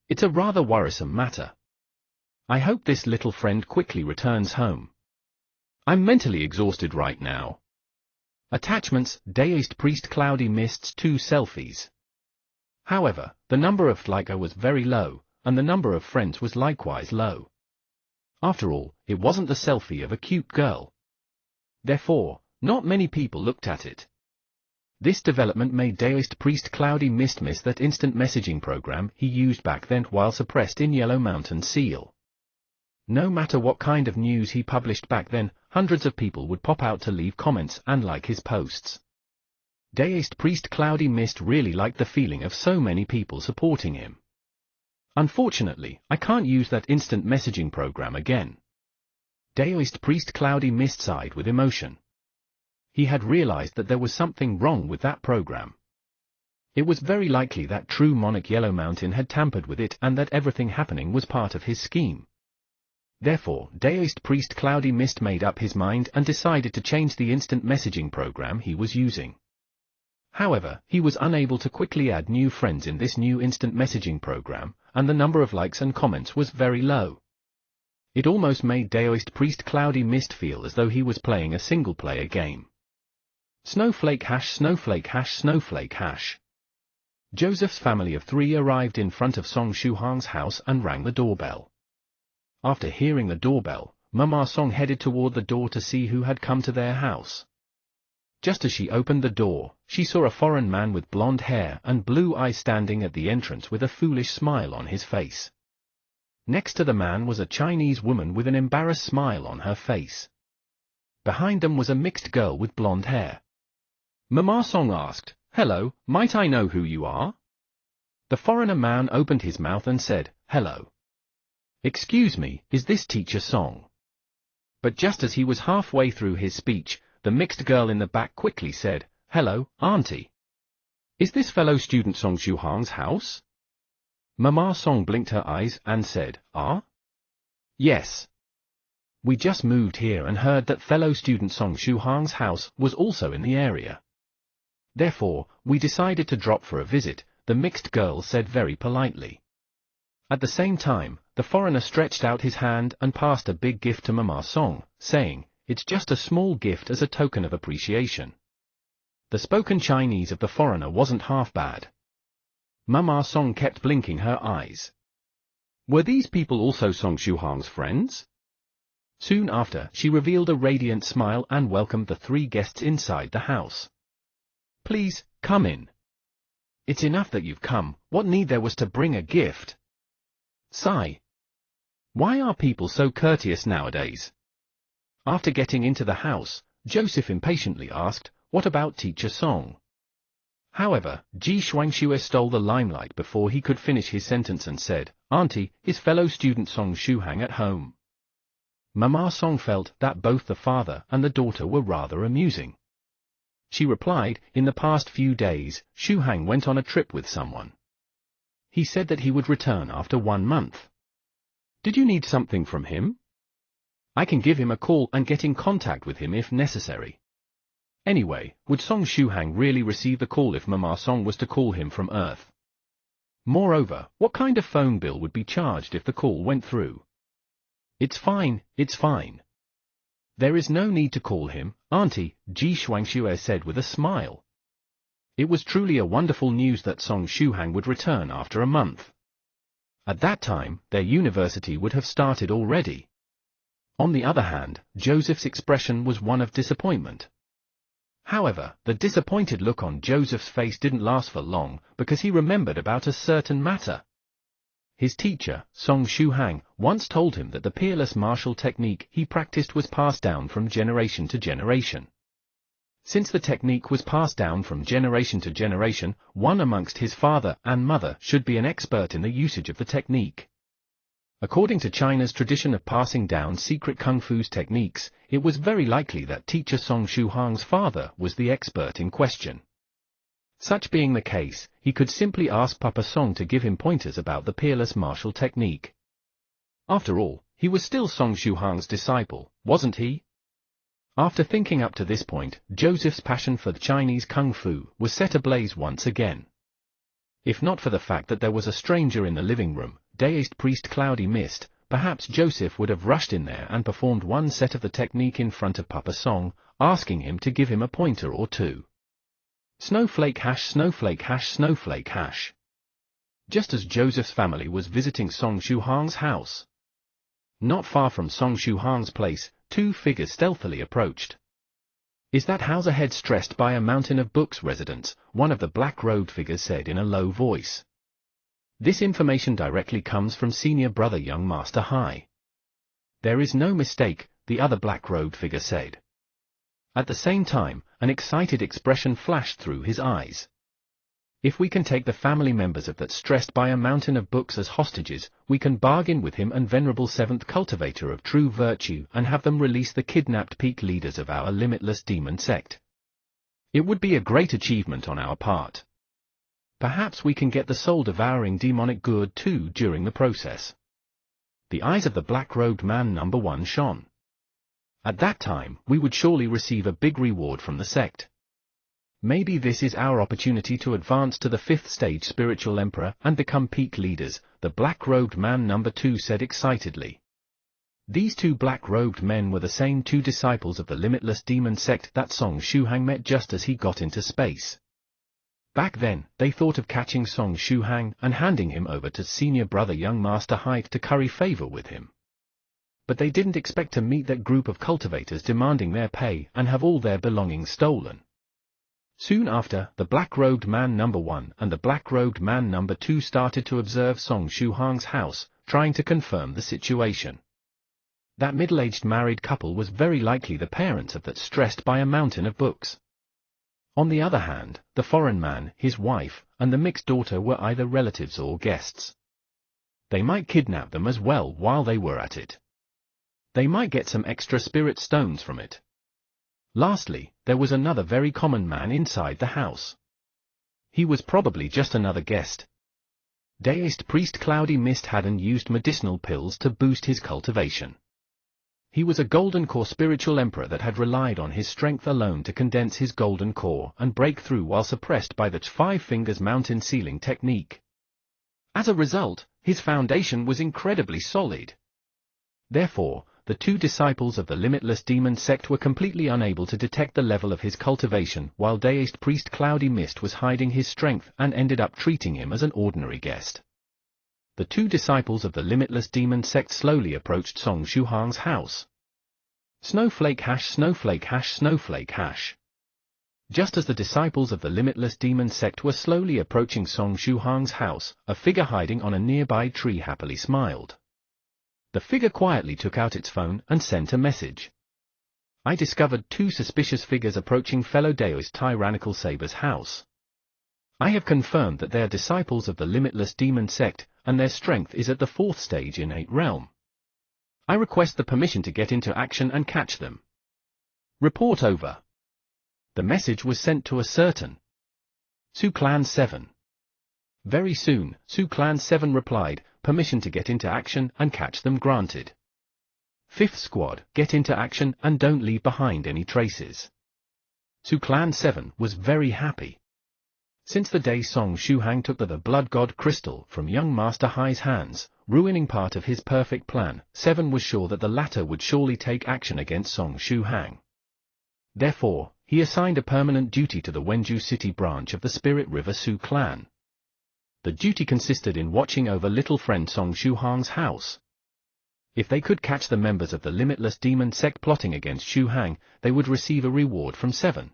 It's a rather worrisome matter. I hope this little friend quickly returns home. I'm mentally exhausted right now. Attachments: Daoist priest Cloudy Mist's 2 selfies. However, the number of likes was very low, and the number of friends was likewise low. After all, it wasn't the selfie of a cute girl. Therefore, not many people looked at it. This development made Daoist priest Cloudy Mist miss that instant messaging program he used back then while suppressed in Yellow Mountain Seal. No matter what kind of news he published back then, hundreds of people would pop out to leave comments and like his posts. Daoist priest Cloudy Mist really liked the feeling of so many people supporting him. Unfortunately, I can't use that instant messaging program again. Daoist priest Cloudy Mist sighed with emotion. He had realized that there was something wrong with that program. It was very likely that True Monarch Yellow Mountain had tampered with it and that everything happening was part of his scheme. Therefore, Daoist priest Cloudy Mist made up his mind and decided to change the instant messaging program he was using. However, he was unable to quickly add new friends in this new instant messaging program, and the number of likes and comments was very low. It almost made Daoist priest Cloudy Mist feel as though he was playing a single-player game. Snowflake hash snowflake hash snowflake hash. Joseph's family of 3 arrived in front of Song Shuhang's house and rang the doorbell. After hearing the doorbell, Mama Song headed toward the door to see who had come to their house. Just as she opened the door, she saw a foreign man with blonde hair and blue eyes standing at the entrance with a foolish smile on his face. Next to the man was a Chinese woman with an embarrassed smile on her face. Behind them was a mixed girl with blonde hair. Mama Song asked, "Hello, might I know who you are?" The foreigner man opened his mouth and said, "Hello. Excuse me, is this Teacher Song?" But just as he was halfway through his speech, the mixed girl in the back quickly said, "Hello, Auntie. Is this fellow student Song Shuhang's house?" Mama Song blinked her eyes and said, "Ah? Yes. We just moved here and heard that fellow student Song Shuhang's house was also in the area. Therefore, we decided to drop for a visit," the mixed girl said very politely. At the same time, the foreigner stretched out his hand and passed a big gift to Mama Song, saying, "It's just a small gift as a token of appreciation." The spoken Chinese of the foreigner wasn't half bad. Mama Song kept blinking her eyes. Were these people also Song Shuhang's friends? Soon after, she revealed a radiant smile and welcomed the 3 guests inside the house. "Please, come in. It's enough that you've come, what need there was to bring a gift?" Sigh. Why are people so courteous nowadays? After getting into the house, Joseph impatiently asked, "What about Teacher Song?" However, Ji Shuangxue stole the limelight before he could finish his sentence and said, "Auntie, is fellow student Song Shuhang at home?" Mama Song felt that both the father and the daughter were rather amusing. She replied, "In the past few days, Shuhang went on a trip with someone. He said that he would return after 1 month. Did you need something from him? I can give him a call and get in contact with him if necessary." Anyway, would Song Shuhang really receive the call if Mama Song was to call him from Earth? Moreover, what kind of phone bill would be charged if the call went through? It's fine, it's fine. There is no need to call him, Auntie, Ji Shuangxue said with a smile. It was truly a wonderful news that Song Shuhang would return after a month. At that time, their university would have started already. On the other hand, Joseph's expression was one of disappointment. However, the disappointed look on Joseph's face didn't last for long, because he remembered about a certain matter. His teacher, Song Shuhang, once told him that the peerless martial technique he practiced was passed down from generation to generation. Since the technique was passed down from generation to generation, one amongst his father and mother should be an expert in the usage of the technique. According to China's tradition of passing down secret kung fu's techniques, it was very likely that teacher Song Shuhang's father was the expert in question. Such being the case, he could simply ask Papa Song to give him pointers about the peerless martial technique. After all, he was still Song Shuhang's disciple, wasn't he? After thinking up to this point, Joseph's passion for the Chinese kung fu was set ablaze once again. If not for the fact that there was a stranger in the living room, Daoist priest Cloudy Mist, perhaps Joseph would have rushed in there and performed one set of the technique in front of Papa Song, asking him to give him a pointer or two. Snowflake hash snowflake hash snowflake hash. Just as Joseph's family was visiting Song Shuhang's house. Not far from Song Shuhang's place, 2 figures stealthily approached. "Is that house ahead stressed by a mountain of books residents?" one of the black-robed figures said in a low voice. This information directly comes from senior brother young Master Hai. "There is no mistake," the other black-robed figure said. At the same time, an excited expression flashed through his eyes. "If we can take the family members of that stressed by a mountain of books as hostages, we can bargain with him and venerable 7th cultivator of true virtue and have them release the kidnapped peak leaders of our limitless demon sect. It would be a great achievement on our part. Perhaps we can get the soul-devouring demonic gourd too during the process." The eyes of the black-robed man number 1 shone. At that time, we would surely receive a big reward from the sect. Maybe this is our opportunity to advance to the 5th stage spiritual emperor and become peak leaders, the black-robed man number 2 said excitedly. These 2 black-robed men were the same 2 disciples of the limitless demon sect that Song Shuhang met just as he got into space. Back then, they thought of catching Song Shuhang and handing him over to senior brother young Master Hyde to curry favor with him. But they didn't expect to meet that group of cultivators demanding their pay and have all their belongings stolen. Soon after, the black-robed man number 1 and the black-robed man number 2 started to observe Song Shuhang's house, trying to confirm the situation. That middle-aged married couple was very likely the parents of that stressed by a mountain of books. On the other hand, the foreign man, his wife, and the mixed daughter were either relatives or guests. They might kidnap them as well while they were at it. They might get some extra spirit stones from it. Lastly, there was another very common man inside the house. He was probably just another guest. Deist priest Cloudy Mist hadn't used medicinal pills to boost his cultivation. He was a golden core spiritual emperor that had relied on his strength alone to condense his golden core and break through while suppressed by the 5 fingers mountain ceiling technique. As a result, his foundation was incredibly solid. Therefore, the 2 disciples of the limitless demon sect were completely unable to detect the level of his cultivation while Deist priest Cloudy Mist was hiding his strength and ended up treating him as an ordinary guest. The 2 disciples of the limitless demon sect slowly approached Song Shuhang's house. Snowflake hash snowflake hash snowflake hash. Just as the disciples of the limitless demon sect were slowly approaching Song Shuhang's house, a figure hiding on a nearby tree happily smiled. The figure quietly took out its phone and sent a message. I discovered 2 suspicious figures approaching fellow Daoist Tyrannical Saber's house. I have confirmed that they are disciples of the limitless demon sect, and their strength is at the 4th stage innate realm. I request the permission to get into action and catch them. Report over. The message was sent to a certain Su Clan 7. Very soon, Su Clan 7 replied, permission to get into action and catch them granted. 5th squad, get into action and don't leave behind any traces. Su Clan 7 was very happy. Since the day Song Shuhang took the Blood God Crystal from young Master Hai's hands, ruining part of his perfect plan, 7 was sure that the latter would surely take action against Song Shuhang. Therefore, he assigned a permanent duty to the Wenju City branch of the Spirit River Su Clan. The duty consisted in watching over little friend Song Shuhang's house. If they could catch the members of the limitless demon sect plotting against Shuhang, they would receive a reward from 7.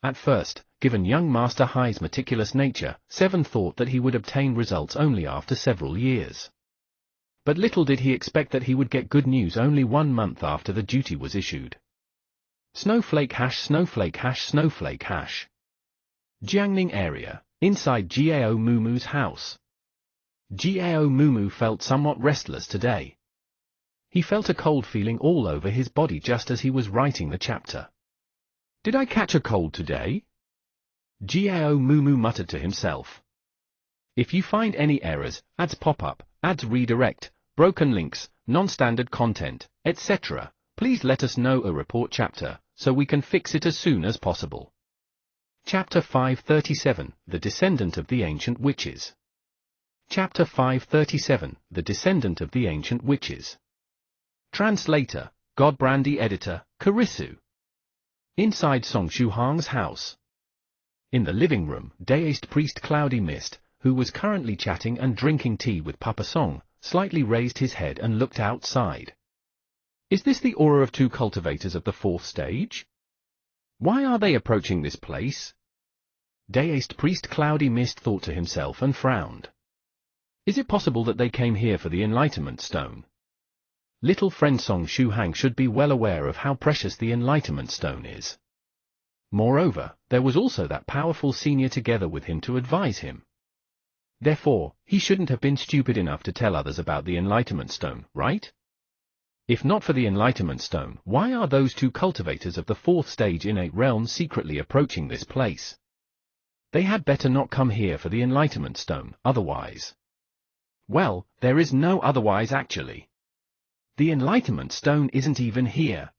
At first, given young Master Hai's meticulous nature, 7 thought that he would obtain results only after several years. But little did he expect that he would get good news only 1 month after the duty was issued. Snowflake hash snowflake hash snowflake hash. Jiangning area, inside Gao Mumu's house. Gao Mumu felt somewhat restless today. He felt a cold feeling all over his body just as he was writing the chapter. Did I catch a cold today? Gao Mumu muttered to himself. If you find any errors, ads pop up, ads redirect, broken links, non-standard content, etc., please let us know. A report chapter, so we can fix it as soon as possible. Chapter 537, The Descendant of the Ancient Witches. Chapter 537, The Descendant of the Ancient Witches. Translator, Godbrandy Editor, Karisu. Inside Song Shuhang's house. In the living room, Deist priest Cloudy Mist, who was currently chatting and drinking tea with Papa Song, slightly raised his head and looked outside. Is this the aura of 2 cultivators of the 4th stage? Why are they approaching this place? Deist priest Cloudy Mist thought to himself and frowned. Is it possible that they came here for the Enlightenment Stone? Little friend Song Shuhang should be well aware of how precious the Enlightenment Stone is. Moreover, there was also that powerful senior together with him to advise him. Therefore, he shouldn't have been stupid enough to tell others about the Enlightenment Stone, right? If not for the Enlightenment Stone, why are those 2 cultivators of the 4th stage innate realm secretly approaching this place? They had better not come here for the Enlightenment Stone, otherwise. Well, there is no otherwise actually. The Enlightenment Stone isn't even here.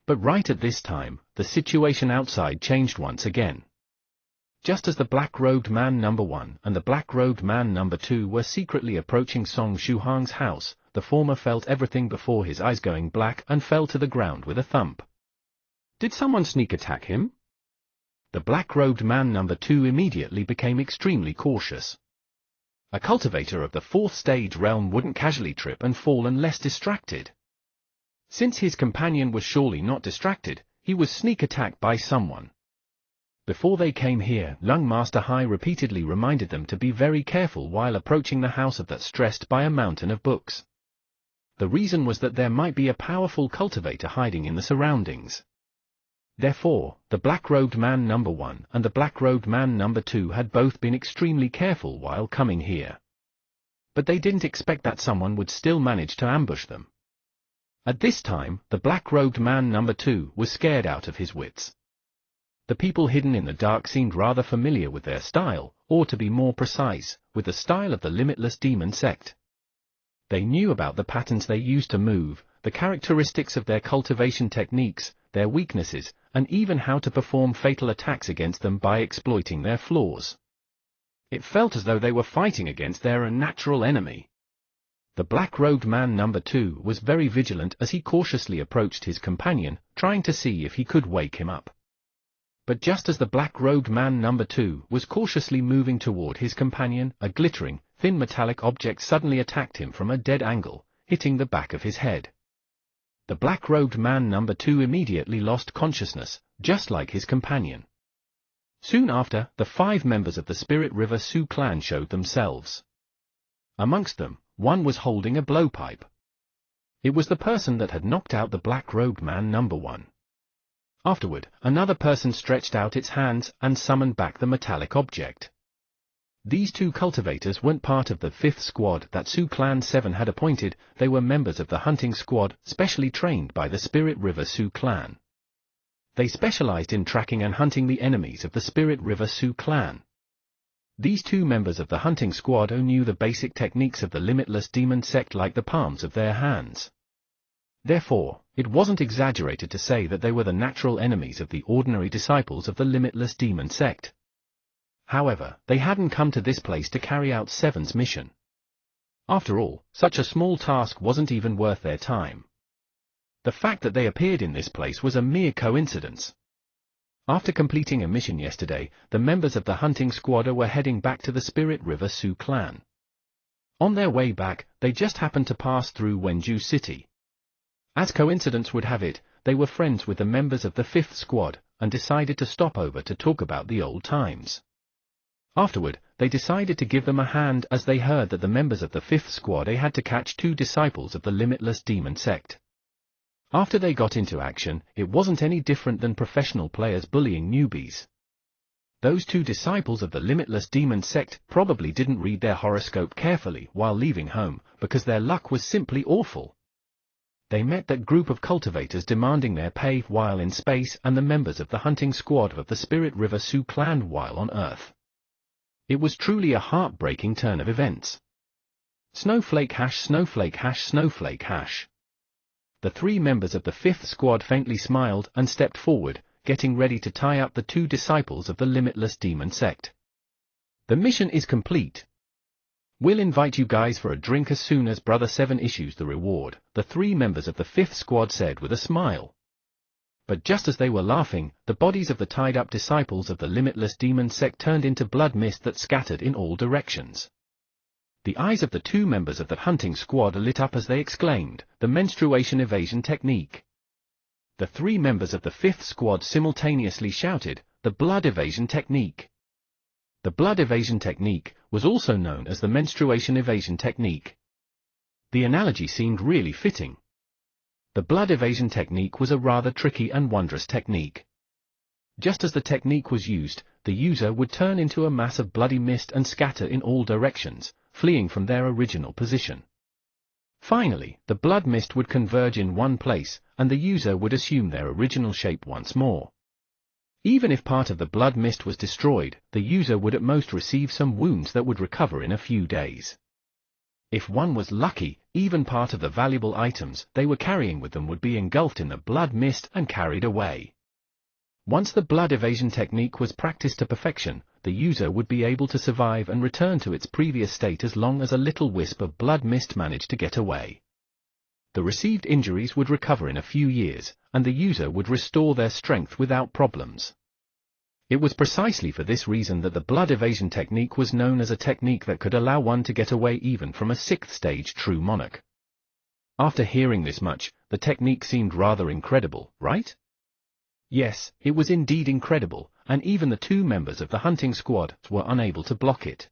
But right at this time, the situation outside changed once again. Just as the black-robed man number 1 and the black-robed man number 2 were secretly approaching Song Shuhang's house, the former felt everything before his eyes going black and fell to the ground with a thump. Did someone sneak attack him? The black-robed man number 2 immediately became extremely cautious. A cultivator of the 4th stage realm wouldn't casually trip and fall unless distracted. Since his companion was surely not distracted, he was sneak attacked by someone. Before they came here, Lung Master Hai repeatedly reminded them to be very careful while approaching the house of that stressed by a mountain of books. The reason was that there might be a powerful cultivator hiding in the surroundings. Therefore, the black-robed man number 1 and the black-robed man number 2 had both been extremely careful while coming here. But they didn't expect that someone would still manage to ambush them. At this time, the black-robed man number 2 was scared out of his wits. The people hidden in the dark seemed rather familiar with their style, or to be more precise, with the style of the Limitless Demon Sect. They knew about the patterns they used to move, the characteristics of their cultivation techniques, their weaknesses, and even how to perform fatal attacks against them by exploiting their flaws. It felt as though they were fighting against their unnatural enemy. The black-robed man number 2 was very vigilant as he cautiously approached his companion, trying to see if he could wake him up. But just as the black-robed man number 2 was cautiously moving toward his companion, a glittering, thin metallic object suddenly attacked him from a dead angle, hitting the back of his head. The black-robed man number 2 immediately lost consciousness, just like his companion. Soon after, the 5 members of the Spirit River Sioux clan showed themselves. Amongst them, one was holding a blowpipe. It was the person that had knocked out the black-robed man number 1. Afterward, another person stretched out its hands and summoned back the metallic object. These 2 cultivators weren't part of the 5th squad that Sioux Clan 7 had appointed, they were members of the hunting squad, specially trained by the Spirit River Sioux Clan. They specialized in tracking and hunting the enemies of the Spirit River Sioux Clan. These 2 members of the hunting squad knew the basic techniques of the Limitless Demon Sect like the palms of their hands. Therefore, it wasn't exaggerated to say that they were the natural enemies of the ordinary disciples of the Limitless Demon Sect. However, they hadn't come to this place to carry out Seven's mission. After all, such a small task wasn't even worth their time. The fact that they appeared in this place was a mere coincidence. After completing a mission yesterday, the members of the hunting squad were heading back to the Spirit River Sioux Clan. On their way back, they just happened to pass through Wenju City. As coincidence would have it, they were friends with the members of the 5th squad, and decided to stop over to talk about the old times. Afterward, they decided to give them a hand as they heard that the members of the 5th squad had to catch 2 disciples of the Limitless Demon Sect. After they got into action, it wasn't any different than professional players bullying newbies. Those 2 disciples of the Limitless Demon Sect probably didn't read their horoscope carefully while leaving home, because their luck was simply awful. They met that group of cultivators demanding their pay while in space and the members of the hunting squad of the Spirit River Sioux Clan while on Earth. It was truly a heartbreaking turn of events. Snowflake hash snowflake hash snowflake hash. The 3 members of the 5th squad faintly smiled and stepped forward, getting ready to tie up the 2 disciples of the Limitless Demon Sect. The mission is complete. We'll invite you guys for a drink as soon as Brother 7 issues the reward, the 3 members of the 5th squad said with a smile. But just as they were laughing, the bodies of the tied-up disciples of the Limitless Demon Sect turned into blood mist that scattered in all directions. The eyes of the 2 members of the hunting squad lit up as they exclaimed, "The menstruation evasion technique." The 3 members of the 5th squad simultaneously shouted, "The blood evasion technique." The blood evasion technique was also known as the menstruation evasion technique. The analogy seemed really fitting. The blood evasion technique was a rather tricky and wondrous technique. Just as the technique was used, the user would turn into a mass of bloody mist and scatter in all directions, fleeing from their original position. Finally, the blood mist would converge in one place, and the user would assume their original shape once more. Even if part of the blood mist was destroyed, the user would at most receive some wounds that would recover in a few days. If one was lucky, even part of the valuable items they were carrying with them would be engulfed in the blood mist and carried away. Once the blood evasion technique was practiced to perfection, the user would be able to survive and return to its previous state as long as a little wisp of blood mist managed to get away. The received injuries would recover in a few years, and the user would restore their strength without problems. It was precisely for this reason that the blood evasion technique was known as a technique that could allow one to get away even from a 6th stage true monarch. After hearing this much, the technique seemed rather incredible, right? Yes, it was indeed incredible, and even the 2 members of the hunting squad were unable to block it.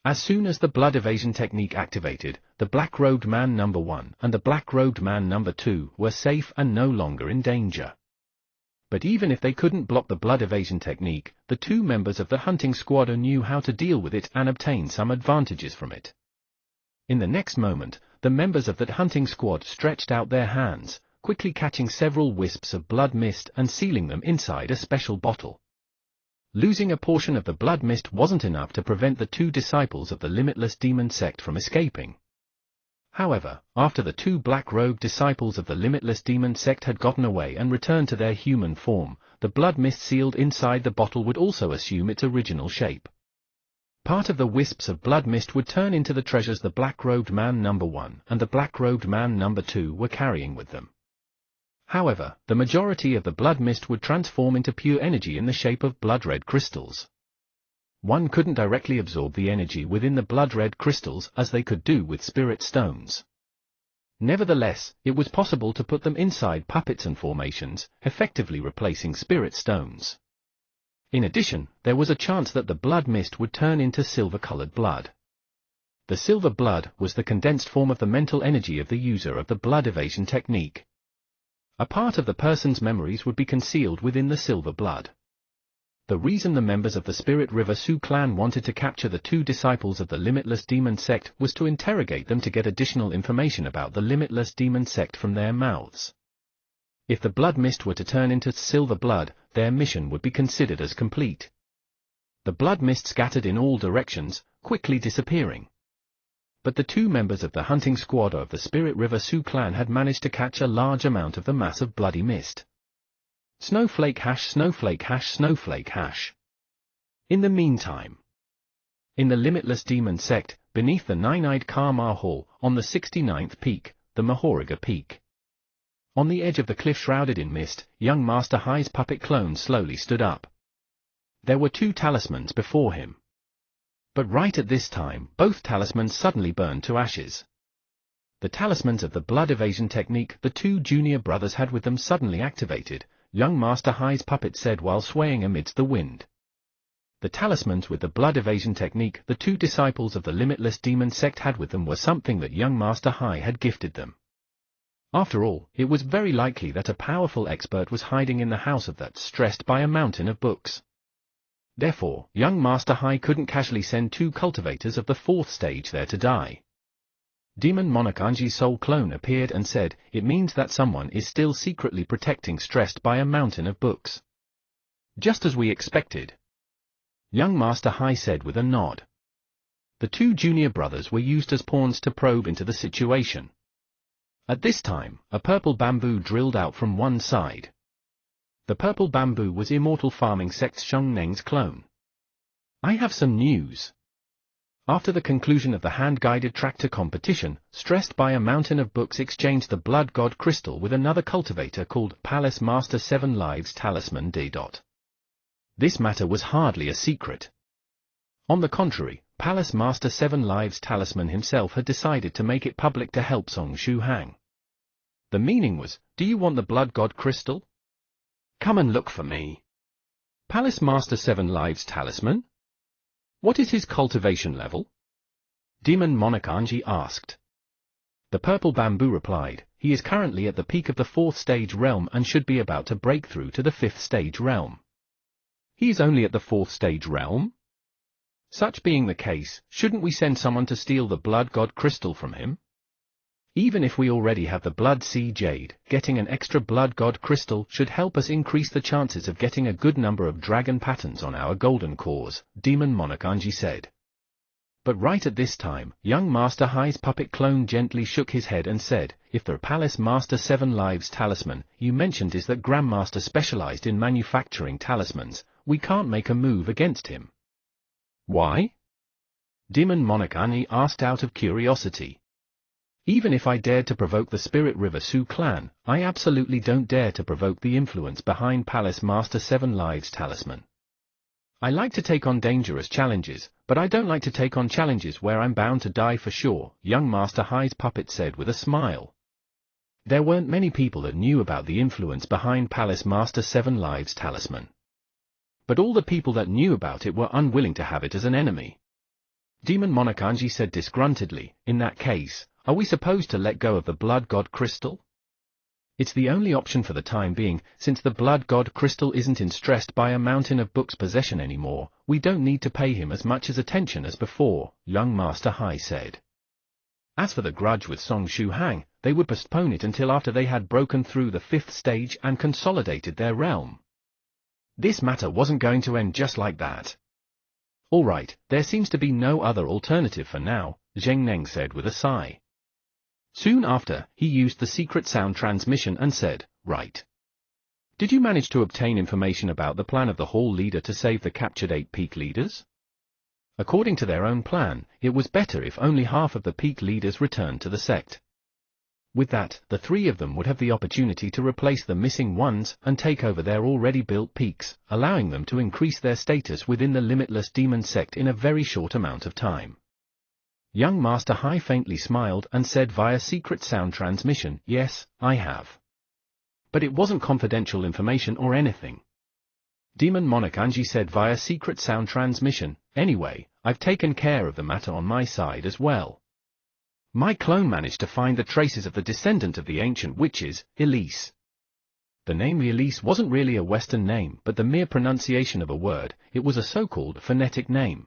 As soon as the blood evasion technique activated, the black-robed man number 1 and the black-robed man number 2 were safe and no longer in danger. But even if they couldn't block the blood evasion technique, the 2 members of the hunting squad knew how to deal with it and obtain some advantages from it. In the next moment, the members of that hunting squad stretched out their hands, quickly catching several wisps of blood mist and sealing them inside a special bottle. Losing a portion of the blood mist wasn't enough to prevent the 2 disciples of the Limitless Demon sect from escaping. However, after the 2 black-robed disciples of the Limitless Demon sect had gotten away and returned to their human form, the blood mist sealed inside the bottle would also assume its original shape. Part of the wisps of blood mist would turn into the treasures the black-robed man number 1 and the black-robed man number 2 were carrying with them. However, the majority of the blood mist would transform into pure energy in the shape of blood-red crystals. One couldn't directly absorb the energy within the blood-red crystals as they could do with spirit stones. Nevertheless, it was possible to put them inside puppets and formations, effectively replacing spirit stones. In addition, there was a chance that the blood mist would turn into silver-colored blood. The silver blood was the condensed form of the mental energy of the user of the blood evasion technique. A part of the person's memories would be concealed within the silver blood. The reason the members of the Spirit River Sioux clan wanted to capture the 2 disciples of the Limitless Demon sect was to interrogate them to get additional information about the Limitless Demon sect from their mouths. If the blood mist were to turn into silver blood, their mission would be considered as complete. The blood mist scattered in all directions, quickly disappearing. But the 2 members of the hunting squad of the Spirit River Sioux clan had managed to catch a large amount of the mass of bloody mist. Snowflake hash, snowflake hash, snowflake hash. In the meantime, in the Limitless Demon sect, beneath the 9-eyed Karma Hall, on the 69th peak, the Mahoriga Peak. On the edge of the cliff shrouded in mist, young Master Hai's puppet clone slowly stood up. There were 2 talismans before him. But right at this time, both talismans suddenly burned to ashes. The talismans of the blood evasion technique the 2 junior brothers had with them suddenly activated, young Master Hai's puppet said while swaying amidst the wind. The talismans with the blood evasion technique the 2 disciples of the Limitless Demon sect had with them were something that young Master Hai had gifted them. After all, it was very likely that a powerful expert was hiding in the house of that stressed by a mountain of books. Therefore, young Master Hai couldn't casually send 2 cultivators of the 4th stage there to die. Demon Monarch Anji's soul clone appeared and said, "It means that someone is still secretly protecting stressed by a mountain of books." Just as we expected. Young Master Hai said with a nod. The 2 junior brothers were used as pawns to probe into the situation. At this time, a purple bamboo drilled out from one side. The purple bamboo was Immortal Farming Sect Sheng Neng's clone. I have some news. After the conclusion of the hand-guided tractor competition, Stressed by a Mountain of Books exchanged the Blood God Crystal with another cultivator called Palace Master 7 Lives Talisman D. This matter was hardly a secret. On the contrary, Palace Master 7 Lives Talisman himself had decided to make it public to help Song Shu Hang. The meaning was, "Do you want the Blood God Crystal? Come and look for me." Palace Master 7 Lives Talisman? What is his cultivation level? Demon Monarch Anji asked. The purple bamboo replied, "He is currently at the peak of the 4th stage realm and should be about to break through to the 5th stage realm." He is only at the 4th stage realm? Such being the case, shouldn't we send someone to steal the Blood God Crystal from him? Even if we already have the Blood Sea Jade, getting an extra Blood God Crystal should help us increase the chances of getting a good number of dragon patterns on our golden cores, Demon Monarch Anji said. But right at this time, young Master Hi's puppet clone gently shook his head and said, "If the Palace Master 7 Lives talisman you mentioned is that Grandmaster specialized in manufacturing talismans, we can't make a move against him." "Why?" Demon Monarch Anji asked out of curiosity. "Even if I dared to provoke the Spirit River Su clan, I absolutely don't dare to provoke the influence behind Palace Master 7 Lives talisman. I like to take on dangerous challenges, but I don't like to take on challenges where I'm bound to die for sure," young Master Hi's puppet said with a smile. There weren't many people that knew about the influence behind Palace Master 7 Lives talisman. But all the people that knew about it were unwilling to have it as an enemy. Demon Monarch Anji said disgruntledly, "In that case, are we supposed to let go of the Blood God Crystal? It's the only option for the time being, since the Blood God Crystal isn't stressed by a Mountain of Books possession anymore. We don't need to pay him as much attention as before," young Master Hai said. As for the grudge with Song Shuhang, they would postpone it until after they had broken through the 5th stage and consolidated their realm. This matter wasn't going to end just like that. "All right, there seems to be no other alternative for now," Zheng Neng said with a sigh. Soon after, he used the secret sound transmission and said, "Right. Did you manage to obtain information about the plan of the Hall leader to save the captured 8 peak leaders?" According to their own plan, it was better if only half of the peak leaders returned to the sect. With that, the 3 of them would have the opportunity to replace the missing ones and take over their already built peaks, allowing them to increase their status within the limitless demon sect in a very short amount of time. Young Master Hai faintly smiled and said via secret sound transmission, "Yes, I have. But it wasn't confidential information or anything." Demon Monarch Anji said via secret sound transmission, "Anyway, I've taken care of the matter on my side as well. My clone managed to find the traces of the descendant of the ancient witches, Elise." The name Elise wasn't really a Western name but the mere pronunciation of a word. It was a so-called phonetic name.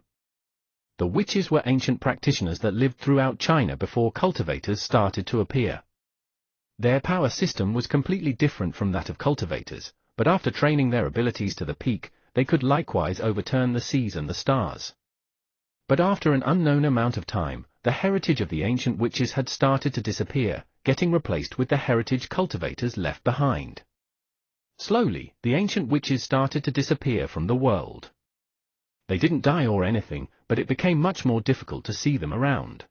The witches were ancient practitioners that lived throughout China before cultivators started to appear. Their power system was completely different from that of cultivators, but after training their abilities to the peak, they could likewise overturn the seas and the stars. But after an unknown amount of time, the heritage of the ancient witches had started to disappear, getting replaced with the heritage cultivators left behind. Slowly, the ancient witches started to disappear from the world. They didn't die or anything, but it became much more difficult to see them around.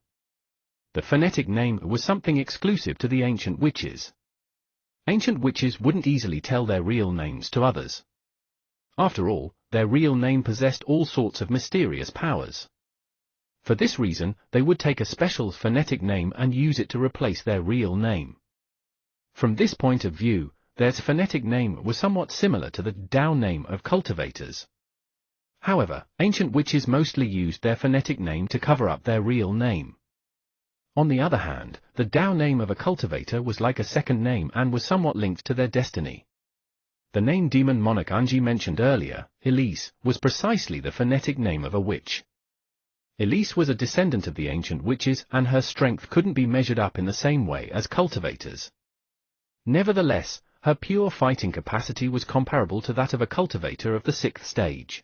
The phonetic name was something exclusive to the ancient witches. Ancient witches wouldn't easily tell their real names to others. After all, their real name possessed all sorts of mysterious powers. For this reason, they would take a special phonetic name and use it to replace their real name. From this point of view, their phonetic name was somewhat similar to the Dao name of cultivators. However, ancient witches mostly used their phonetic name to cover up their real name. On the other hand, the Dao name of a cultivator was like a second name and was somewhat linked to their destiny. The name Demon Monarch Anji mentioned earlier, Elise, was precisely the phonetic name of a witch. Elise was a descendant of the ancient witches and her strength couldn't be measured up in the same way as cultivators. Nevertheless, her pure fighting capacity was comparable to that of a cultivator of the 6th stage.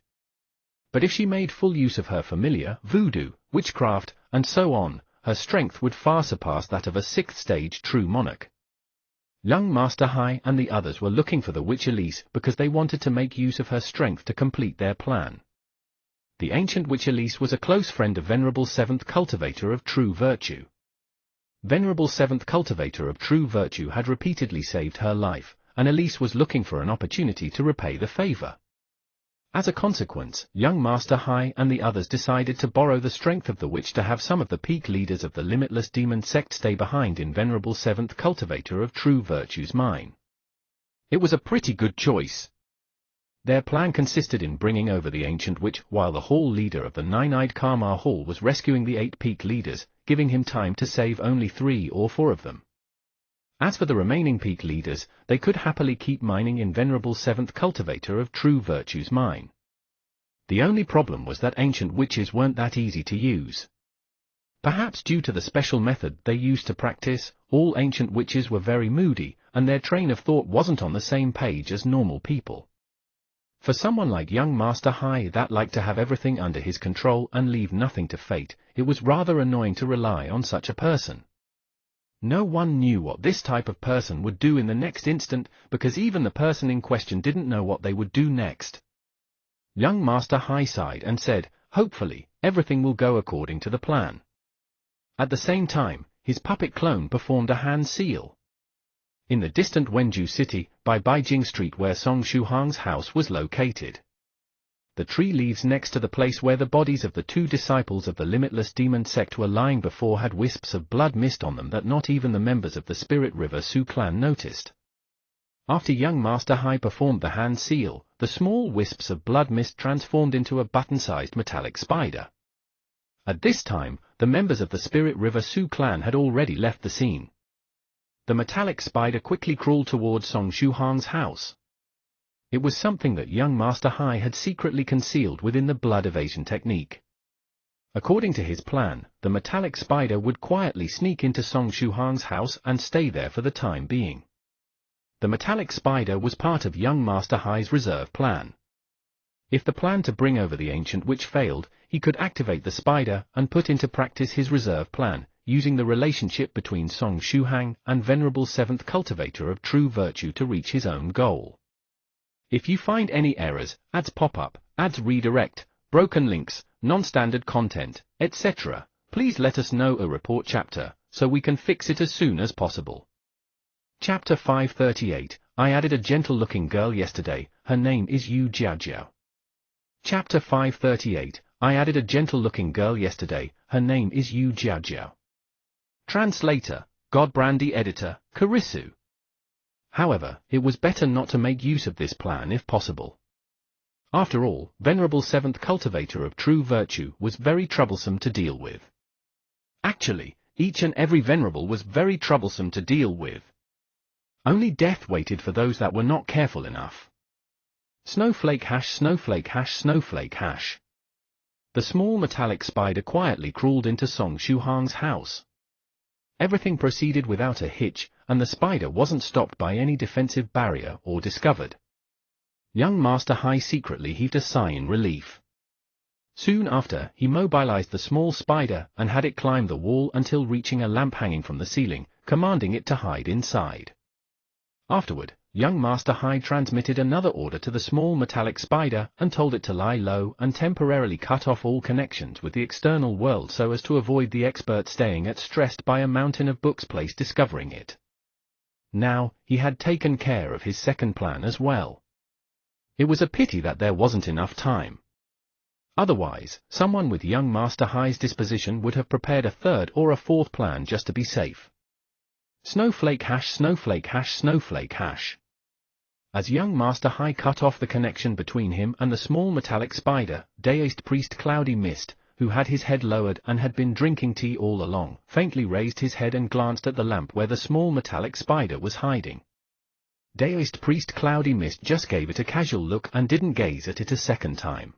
But if she made full use of her familiar, voodoo, witchcraft, and so on, her strength would far surpass that of a 6th stage true monarch. Young Master Hai and the others were looking for the witch Elise because they wanted to make use of her strength to complete their plan. The ancient witch Elise was a close friend of Venerable 7th Cultivator of True Virtue. Venerable 7th Cultivator of True Virtue had repeatedly saved her life, and Elise was looking for an opportunity to repay the favor. As a consequence, young Master Hai and the others decided to borrow the strength of the witch to have some of the peak leaders of the limitless demon sect stay behind in Venerable 7th Cultivator of True Virtue's mine. It was a pretty good choice. Their plan consisted in bringing over the ancient witch while the hall leader of the Nine-Eyed Karma Hall was rescuing the 8 peak leaders, giving him time to save only 3 or 4 of them. As for the remaining peak leaders, they could happily keep mining in Venerable 7th Cultivator of True Virtue's mine. The only problem was that ancient witches weren't that easy to use. Perhaps due to the special method they used to practice, all ancient witches were very moody, and their train of thought wasn't on the same page as normal people. For someone like young Master Hai that liked to have everything under his control and leave nothing to fate, it was rather annoying to rely on such a person. No one knew what this type of person would do in the next instant, because even the person in question didn't know what they would do next. Young Master Hai sighed and said, "Hopefully, everything will go according to the plan." At the same time, his puppet clone performed a hand seal. In the distant Wenju city, by Beijing Street where Song Shuhang's house was located. The tree leaves next to the place where the bodies of the two disciples of the Limitless Demon sect were lying before had wisps of blood mist on them that not even the members of the Spirit River Su clan noticed. After young Master Hai performed the hand seal, the small wisps of blood mist transformed into a button-sized metallic spider. At this time, the members of the Spirit River Su clan had already left the scene. The metallic spider quickly crawled toward Song Shuhang's house. It was something that young Master Hai had secretly concealed within the blood evasion technique. According to his plan, the metallic spider would quietly sneak into Song Shuhang's house and stay there for the time being. The metallic spider was part of young Master Hai's reserve plan. If the plan to bring over the ancient witch failed, he could activate the spider and put into practice his reserve plan, using the relationship between Song Shuhang and Venerable Seventh Cultivator of True Virtue to reach his own goal. If you find any errors, ads pop up, ads redirect, broken links, non-standard content, etc., please let us know a report chapter, so we can fix it as soon as possible. Chapter 538, I added a gentle-looking girl yesterday, her name is Yu Jiaojiao. Chapter 538, I added a gentle-looking girl yesterday, her name is Yu Jiaojiao. Translator, Godbrandy Editor, Karisu. However, it was better not to make use of this plan if possible. After all, Venerable Seventh Cultivator of True Virtue was very troublesome to deal with. Actually, each and every Venerable was very troublesome to deal with. Only death waited for those that were not careful enough. Snowflake hash snowflake hash snowflake hash. The small metallic spider quietly crawled into Song Shuhang's house. Everything proceeded without a hitch, and the spider wasn't stopped by any defensive barrier or discovered. Young Master Hai secretly heaved a sigh in relief. Soon after, he mobilized the small spider and had it climb the wall until reaching a lamp hanging from the ceiling, commanding it to hide inside. Afterward, young Master Hai transmitted another order to the small metallic spider and told it to lie low and temporarily cut off all connections with the external world so as to avoid the expert staying at stressed by a mountain of books place discovering it. Now, he had taken care of his second plan as well. It was a pity that there wasn't enough time. Otherwise, someone with young Master Hai's disposition would have prepared a third or a fourth plan just to be safe. Snowflake hash snowflake hash snowflake hash. As young Master Hai cut off the connection between him and the small metallic spider, Daoist Priest Cloudy Mist, who had his head lowered and had been drinking tea all along, faintly raised his head and glanced at the lamp where the small metallic spider was hiding. Daoist Priest Cloudy Mist just gave it a casual look and didn't gaze at it a second time.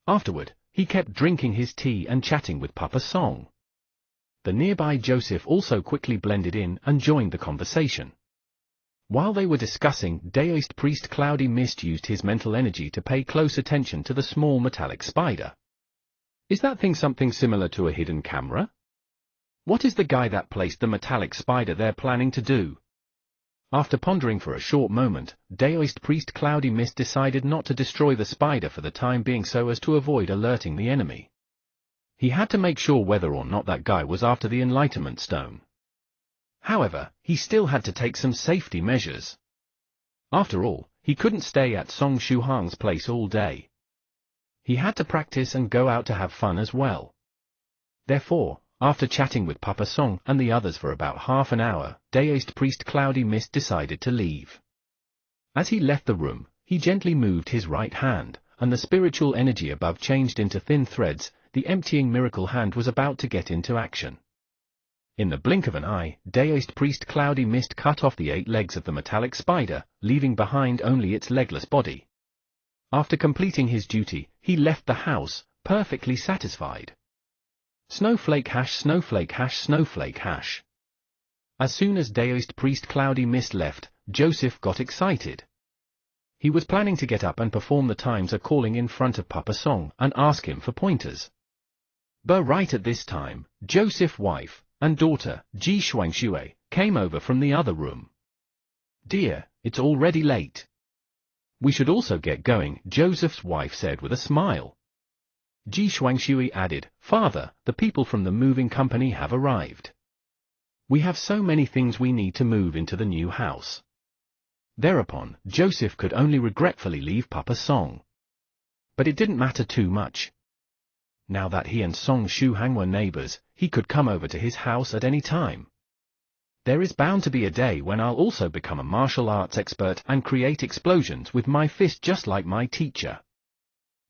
Afterward, he kept drinking his tea and chatting with Papa Song. The nearby Joseph also quickly blended in and joined the conversation. While they were discussing, Daoist Priest Cloudy Mist used his mental energy to pay close attention to the small metallic spider. Is that thing something similar to a hidden camera? What is the guy that placed the metallic spider there planning to do? After pondering for a short moment, Daoist Priest Cloudy Mist decided not to destroy the spider for the time being so as to avoid alerting the enemy. He had to make sure whether or not that guy was after the Enlightenment Stone. However, he still had to take some safety measures. After all, he couldn't stay at Song Shuhang's place all day. He had to practice and go out to have fun as well. Therefore, after chatting with Papa Song and the others for about half an hour, Daoist Priest Cloudy Mist decided to leave. As he left the room, he gently moved his right hand, and the spiritual energy above changed into thin threads. The emptying miracle hand was about to get into action. In the blink of an eye, Daoist Priest Cloudy Mist cut off the 8 legs of the metallic spider, leaving behind only its legless body. After completing his duty, he left the house, perfectly satisfied. Snowflake hash snowflake hash snowflake hash. As soon as Daoist Priest Cloudy Mist left, Joseph got excited. he was planning to get up and perform the Times a calling in front of Papa Song and ask him for pointers. But right at this time, Joseph's wife and daughter, Ji Shuangxue, came over from the other room. "Dear, it's already late. We should also get going," Joseph's wife said with a smile. Ji Shuangxue added, "Father, the people from the moving company have arrived. We have so many things we need to move into the new house." Thereupon, Joseph could only regretfully leave Papa Song. But it didn't matter too much. Now that he and Song Shuhang were neighbors, he could come over to his house at any time. There is bound to be a day when I'll also become a martial arts expert and create explosions with my fist just like my teacher.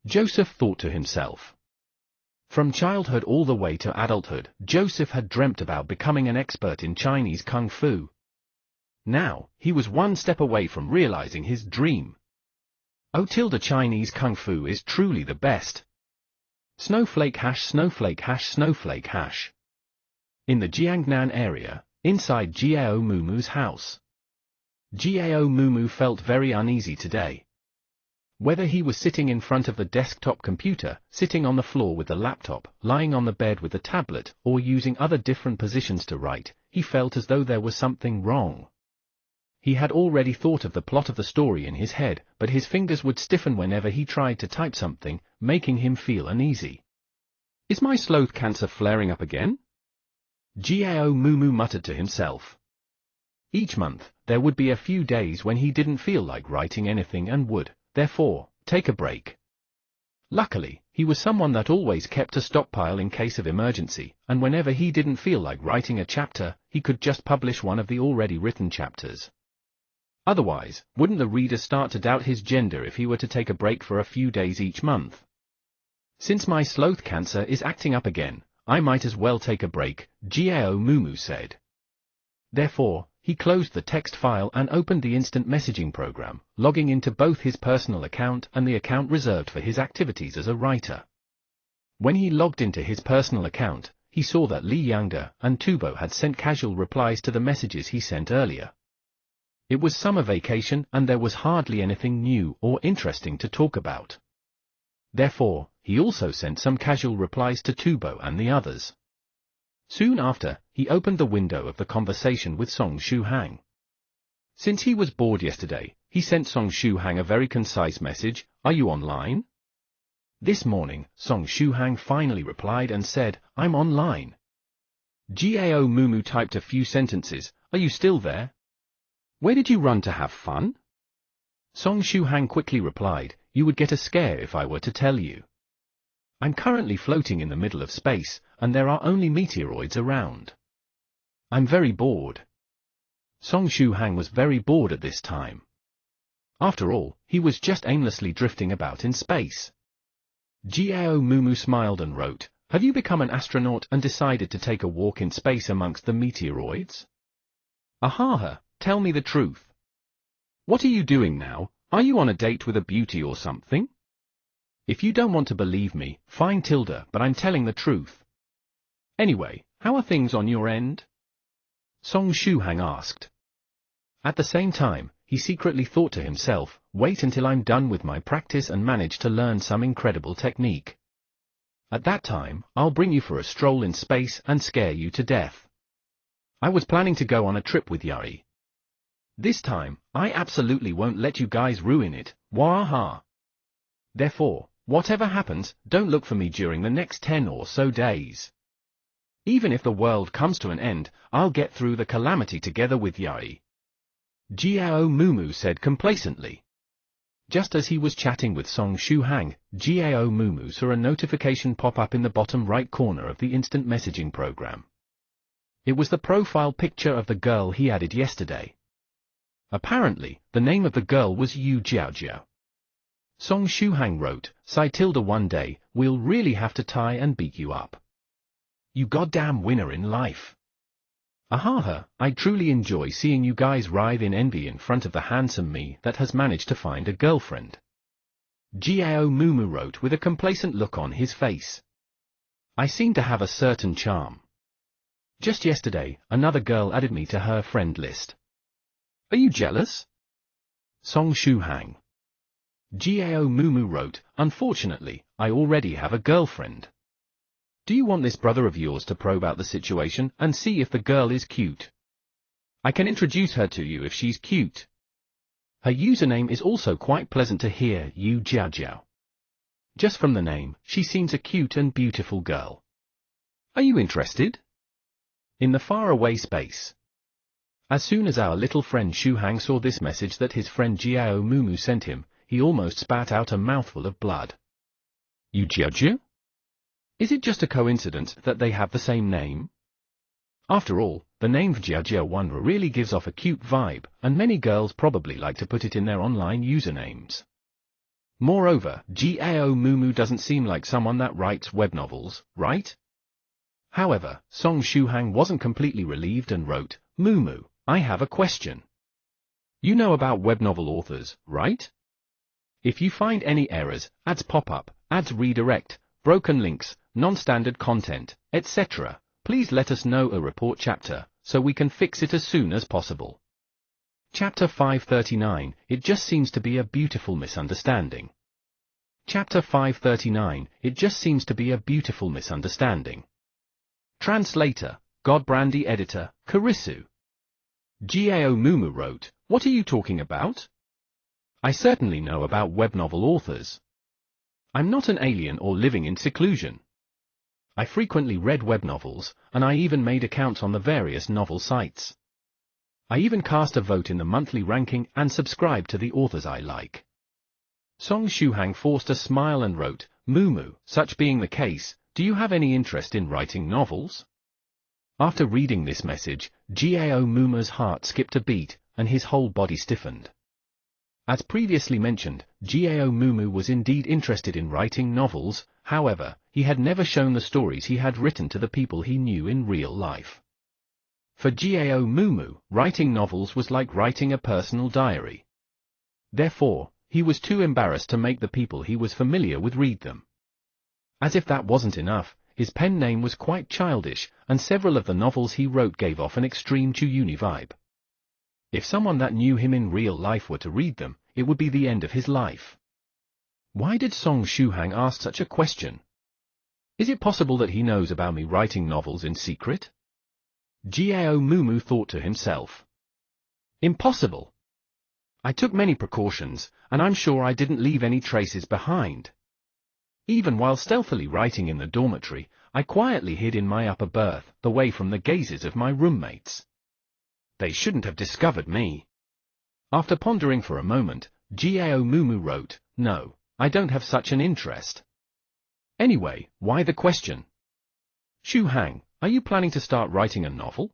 Joseph thought to himself. From childhood all the way to adulthood, Joseph had dreamt about becoming an expert in Chinese Kung Fu. Now, he was one step away from realizing his dream. Oh, Chinese Kung Fu is truly the best. Snowflake hash, snowflake hash, snowflake hash. In the Jiangnan area, inside Jiao Mumu's house. Jiao Mumu felt very uneasy today. Whether he was sitting in front of the desktop computer, sitting on the floor with the laptop, lying on the bed with the tablet, or using other different positions to write, he felt as though there was something wrong. He had already thought of the plot of the story in his head, but his fingers would stiffen whenever he tried to type something, making him feel uneasy. "Is my sloth cancer flaring up again?" Jiao Mumu muttered to himself. Each month, there would be a few days when he didn't feel like writing anything and would, therefore, take a break. Luckily, he was someone that always kept a stockpile in case of emergency, and whenever he didn't feel like writing a chapter, he could just publish one of the already written chapters. Otherwise, wouldn't the reader start to doubt his gender if he were to take a break for a few days each month? "Since my sloth cancer is acting up again, I might as well take a break," Jiao Mumu said. Therefore, he closed the text file and opened the instant messaging program, logging into both his personal account and the account reserved for his activities as a writer. When he logged into his personal account, he saw that Li Yangde and Tubo had sent casual replies to the messages he sent earlier. It was summer vacation and there was hardly anything new or interesting to talk about. Therefore, he also sent some casual replies to Tubo and the others. Soon after, he opened the window of the conversation with Song Shuhang. Since he was bored yesterday, he sent Song Shuhang a very concise message, "Are you online?" This morning, Song Shuhang finally replied and said, "I'm online." Jiao Mumu typed a few sentences, "Are you still there? Where did you run to have fun?" Song Shuhang quickly replied, "You would get a scare if I were to tell you. I'm currently floating in the middle of space, and there are only meteoroids around. I'm very bored." Song Shuhang was very bored at this time. After all, he was just aimlessly drifting about in space. Jiao Mumu smiled and wrote, "Have you become an astronaut and decided to take a walk in space amongst the meteoroids? Ahaha, tell me the truth. What are you doing now? Are you on a date with a beauty or something? If you don't want to believe me, fine tilde, but I'm telling the truth. Anyway, how are things on your end?" Song Shuhang asked. At the same time, he secretly thought to himself, "Wait until I'm done with my practice and manage to learn some incredible technique. At that time, I'll bring you for a stroll in space and scare you to death. I was planning to go on a trip with Yari. This time, I absolutely won't let you guys ruin it, waha. Therefore, whatever happens, don't look for me during the next 10 or so days. Even if the world comes to an end, I'll get through the calamity together with Yari," Jiao Mumu said complacently. Just as he was chatting with Song Shuhang, Jiao Mumu saw a notification pop up in the bottom right corner of the instant messaging program. It was the profile picture of the girl he added yesterday. Apparently, the name of the girl was Yu Jiaojiao. Song Shuhang wrote, "One day, we'll really have to tie and beat you up. You goddamn winner in life. Ahaha, I truly enjoy seeing you guys writhe in envy in front of the handsome me that has managed to find a girlfriend." Jiao Mumu wrote with a complacent look on his face. "I seem to have a certain charm. Just yesterday, another girl added me to her friend list. Are you jealous?" Song Shuhang. Gao Mumu wrote, "Unfortunately, I already have a girlfriend. Do you want this brother of yours to probe out the situation and see if the girl is cute? I can introduce her to you if she's cute. Her username is also quite pleasant to hear, Yu Jiao Jiao. Just from the name, she seems a cute and beautiful girl. Are you interested?" In the faraway space. As soon as our little friend Shu Hang saw this message that his friend Gao Mumu sent him, he almost spat out a mouthful of blood. Yu Jiao Jiao? Is it just a coincidence that they have the same name? After all, the name Jiao Jiao Wanra really gives off a cute vibe, and many girls probably like to put it in their online usernames. Moreover, Gao Mumu doesn't seem like someone that writes web novels, right? However, Song Shuhang wasn't completely relieved and wrote, "Mumu, I have a question. You know about web novel authors, right? If you find any errors, ads pop up, ads redirect, broken links, non-standard content, etc., please let us know a report chapter, so we can fix it as soon as possible." Chapter 539, It just seems to be a beautiful misunderstanding. Chapter 539, It just seems to be a beautiful misunderstanding. Translator, Godbrandy Editor, Karisu. Gao Mumu wrote, "What are you talking about? I certainly know about web novel authors. I'm not an alien or living in seclusion. I frequently read web novels, and I even made accounts on the various novel sites. I even cast a vote in the monthly ranking and subscribe to the authors I like." Song Shuhang forced a smile and wrote, "Mumu, such being the case, do you have any interest in writing novels?" After reading this message, Gao Mumu's heart skipped a beat, and his whole body stiffened. As previously mentioned, Gao Mumu was indeed interested in writing novels, however, he had never shown the stories he had written to the people he knew in real life. For Gao Mumu, writing novels was like writing a personal diary. Therefore, he was too embarrassed to make the people he was familiar with read them. As if that wasn't enough, his pen name was quite childish, and several of the novels he wrote gave off an extreme Chuyuni vibe. If someone that knew him in real life were to read them, it would be the end of his life. Why did Song Shuhang ask such a question? Is it possible that he knows about me writing novels in secret? Gao Mumu thought to himself. Impossible. I took many precautions, and I'm sure I didn't leave any traces behind. Even while stealthily writing in the dormitory, I quietly hid in my upper berth, away from the gazes of my roommates. They shouldn't have discovered me. After pondering for a moment, Gao Mumu wrote, "No, I don't have such an interest. Anyway, why the question? Shu Hang, are you planning to start writing a novel?"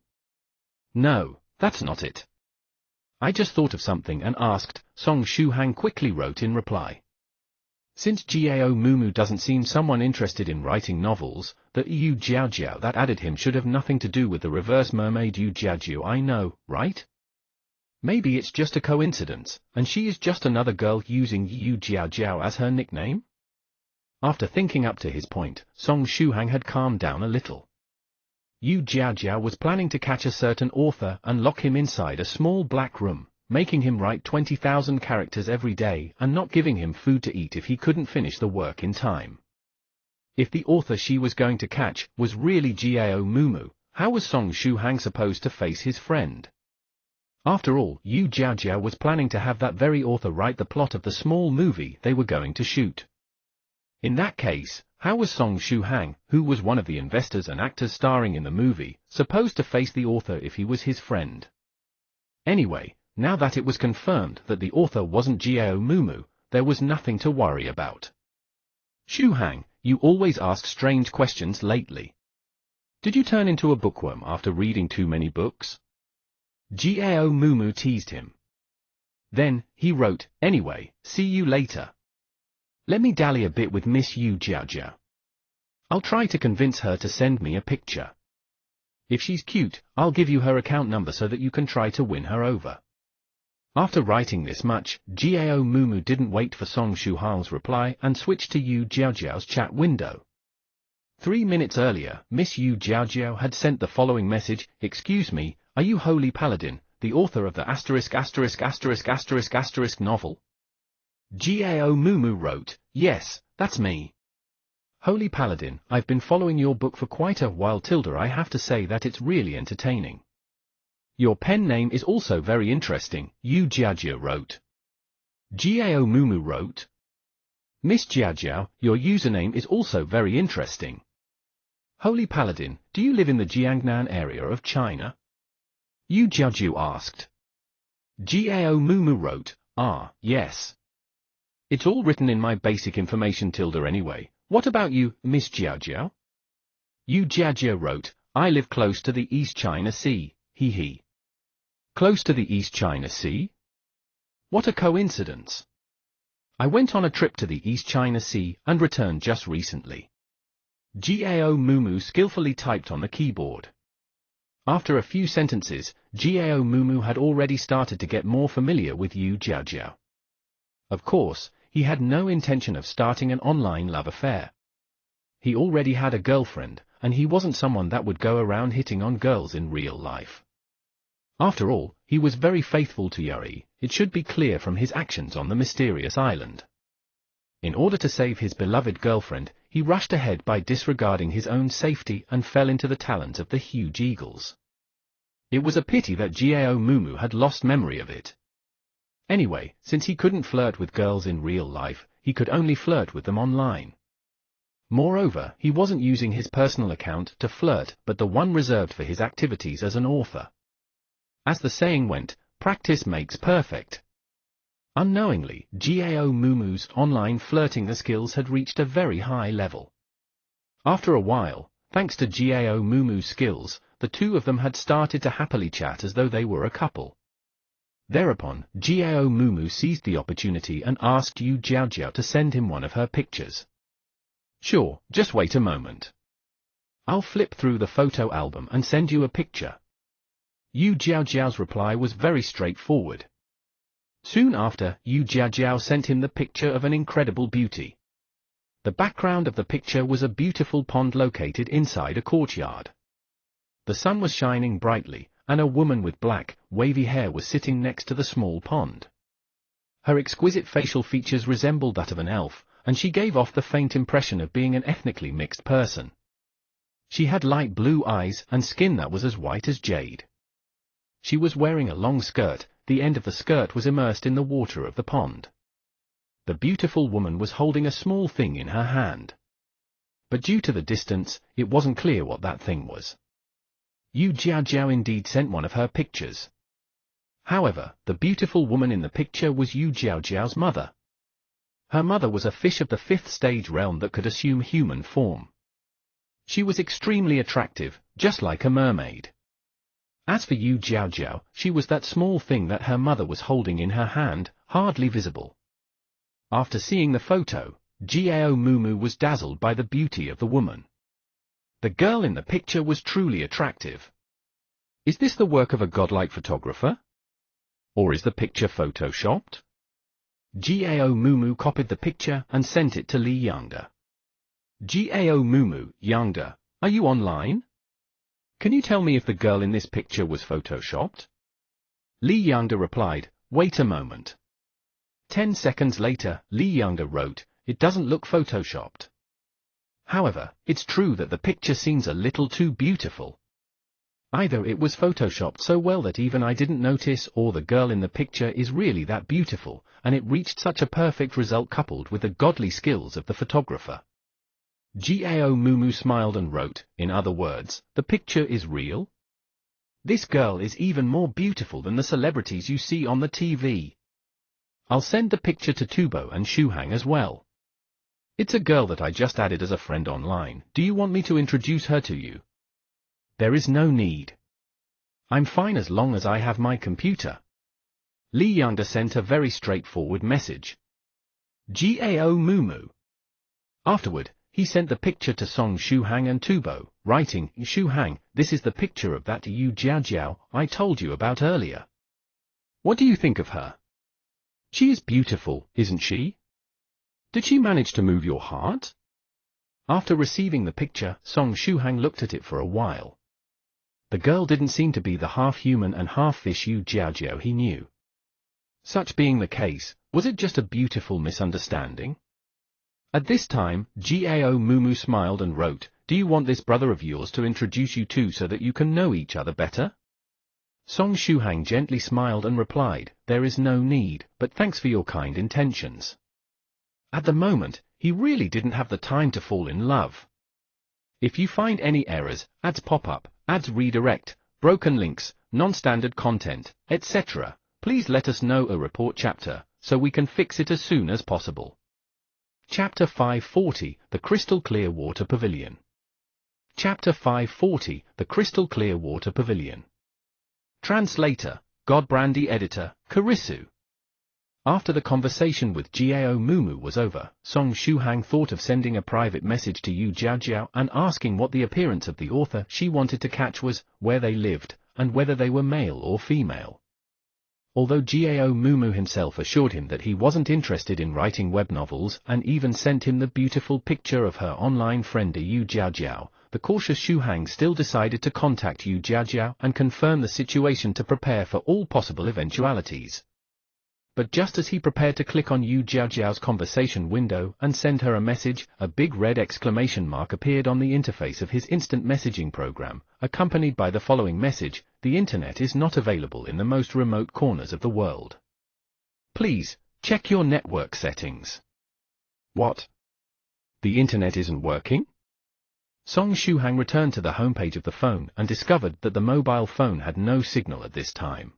"No, that's not it. I just thought of something and asked," Song Shuhang quickly wrote in reply. Since Gao Mumu doesn't seem someone interested in writing novels, the Yu Jiao Jiao that added him should have nothing to do with the reverse mermaid Yu Jiao Jiao I know, right? Maybe it's just a coincidence, and she is just another girl using Yu Jiao Jiao as her nickname? After thinking up to his point, Song Shuhang had calmed down a little. Yu Jiao Jiao was planning to catch a certain author and lock him inside a small black room, making him write 20,000 characters every day and not giving him food to eat if he couldn't finish the work in time. If the author she was going to catch was really Gao Mumu, how was Song Shuhang supposed to face his friend? After all, Yu Jiao Jiao was planning to have that very author write the plot of the small movie they were going to shoot. In that case, how was Song Shuhang, who was one of the investors and actors starring in the movie, supposed to face the author if he was his friend? Anyway, now that it was confirmed that the author wasn't Gao Mumu, there was nothing to worry about. Shuhang, you always ask strange questions lately. Did you turn into a bookworm after reading too many books? Gao Mumu teased him. Then, he wrote, "Anyway, see you later. Let me dally a bit with Miss Yu Jiao Jiao. I'll try to convince her to send me a picture. If she's cute, I'll give you her account number so that you can try to win her over." After writing this much, Gao Mumu didn't wait for Song Shuhang's reply and switched to Yu Jiao Jiao's chat window. 3 minutes earlier, Miss Yu Jiao Jiao had sent the following message, "Excuse me, are you Holy Paladin, the author of the ****** novel?" Gao Mumu wrote, "Yes, that's me. Holy Paladin, I've been following your book for quite a while Tilda. I have to say that it's really entertaining. Your pen name is also very interesting," Yu Jiajia wrote. Gao Mumu wrote, "Miss Jiajiao, your username is also very interesting. Holy Paladin, do you live in the Jiangnan area of China?" Yu Jiajiu asked. Gao Mumu wrote, "Yes. It's all written in my basic information Tilda anyway. What about you, Miss Jiajiao?" Yu Jiajia wrote, "I live close to the East China Sea, he. Close to the East China Sea? What a coincidence. I went on a trip to the East China Sea and returned just recently." Gao Mumu skillfully typed on the keyboard. After a few sentences, Gao Mumu had already started to get more familiar with Yu Jiajiao. Of course, he had no intention of starting an online love affair. He already had a girlfriend, and he wasn't someone that would go around hitting on girls in real life. After all, he was very faithful to Yuri, it should be clear from his actions on the mysterious island. In order to save his beloved girlfriend, he rushed ahead by disregarding his own safety and fell into the talons of the huge eagles. It was a pity that Gao Mumu had lost memory of it. Anyway, since he couldn't flirt with girls in real life, he could only flirt with them online. Moreover, he wasn't using his personal account to flirt but the one reserved for his activities as an author. As the saying went, practice makes perfect. Unknowingly, Gao Mumu's online flirting skills had reached a very high level. After a while, thanks to Gao Mumu's skills, the two of them had started to happily chat as though they were a couple. Thereupon, Gao Mumu seized the opportunity and asked Yu Jiajiao to send him one of her pictures. "Sure, just wait a moment. I'll flip through the photo album and send you a picture." Yu Jiajiao's reply was very straightforward. Soon after, Yu Jiajiao sent him the picture of an incredible beauty. The background of the picture was a beautiful pond located inside a courtyard. The sun was shining brightly, and a woman with black, wavy hair was sitting next to the small pond. Her exquisite facial features resembled that of an elf, and she gave off the faint impression of being an ethnically mixed person. She had light blue eyes and skin that was as white as jade. She was wearing a long skirt, the end of the skirt was immersed in the water of the pond. The beautiful woman was holding a small thing in her hand. But due to the distance, it wasn't clear what that thing was. Yu Jiajiao indeed sent one of her pictures. However, the beautiful woman in the picture was Yu Jiajiao's mother. Her mother was a fish of the 5th stage realm that could assume human form. She was extremely attractive, just like a mermaid. As for Yu Jiajiao, she was that small thing that her mother was holding in her hand, hardly visible. After seeing the photo, Gao Mumu was dazzled by the beauty of the woman. The girl in the picture was truly attractive. Is this the work of a godlike photographer? Or is the picture photoshopped? Gao Mumu copied the picture and sent it to Li Yangda. "Gao Mumu, Yangda, are you online? Can you tell me if the girl in this picture was photoshopped?" Li Yangda replied, "Wait a moment." 10 seconds later, Li Yangda wrote, "It doesn't look photoshopped. However, it's true that the picture seems a little too beautiful. Either it was photoshopped so well that even I didn't notice, or the girl in the picture is really that beautiful, and it reached such a perfect result coupled with the godly skills of the photographer." Gao Mumu smiled and wrote, "In other words, the picture is real? This girl is even more beautiful than the celebrities you see on the TV. I'll send the picture to Tubo and Shuhang as well. It's a girl that I just added as a friend online. Do you want me to introduce her to you?" "There is no need. I'm fine as long as I have my computer." Li Yangda sent a very straightforward message. Gao Mumu. Afterward, he sent the picture to Song Shuhang and Tubo, writing, "Shuhang, this is the picture of that Yu Jiajiao I told you about earlier. What do you think of her? She is beautiful, isn't she? Did she manage to move your heart?" After receiving the picture, Song Shuhang looked at it for a while. The girl didn't seem to be the half-human and half-fish Yu Jiajiao he knew. Such being the case, was it just a beautiful misunderstanding? At this time, Gao Mumu smiled and wrote, "Do you want this brother of yours to introduce you to so that you can know each other better?" Song Shuhang gently smiled and replied, "There is no need, but thanks for your kind intentions." At the moment, he really didn't have the time to fall in love. If you find any errors, ads pop up, ads redirect, broken links, non-standard content, etc., please let us know a report chapter, so we can fix it as soon as possible. Chapter 540, The Crystal Clear Water Pavilion. Chapter 540, The Crystal Clear Water Pavilion. Translator, Godbrandy Editor, Karisu. After the conversation with Gao Mumu was over, Song Shuhang thought of sending a private message to Yu Jiajiao and asking what the appearance of the author she wanted to catch was, where they lived, and whether they were male or female. Although Gao Mumu himself assured him that he wasn't interested in writing web novels and even sent him the beautiful picture of her online friend Yu Jiajiao, the cautious Shuhang still decided to contact Yu Jiajiao and confirm the situation to prepare for all possible eventualities. But just as he prepared to click on Yu Jiajiao's conversation window and send her a message, a big red exclamation mark appeared on the interface of his instant messaging program, accompanied by the following message: "The internet is not available in the most remote corners of the world. Please, check your network settings." What? The internet isn't working? Song Shuhang returned to the homepage of the phone and discovered that the mobile phone had no signal at this time.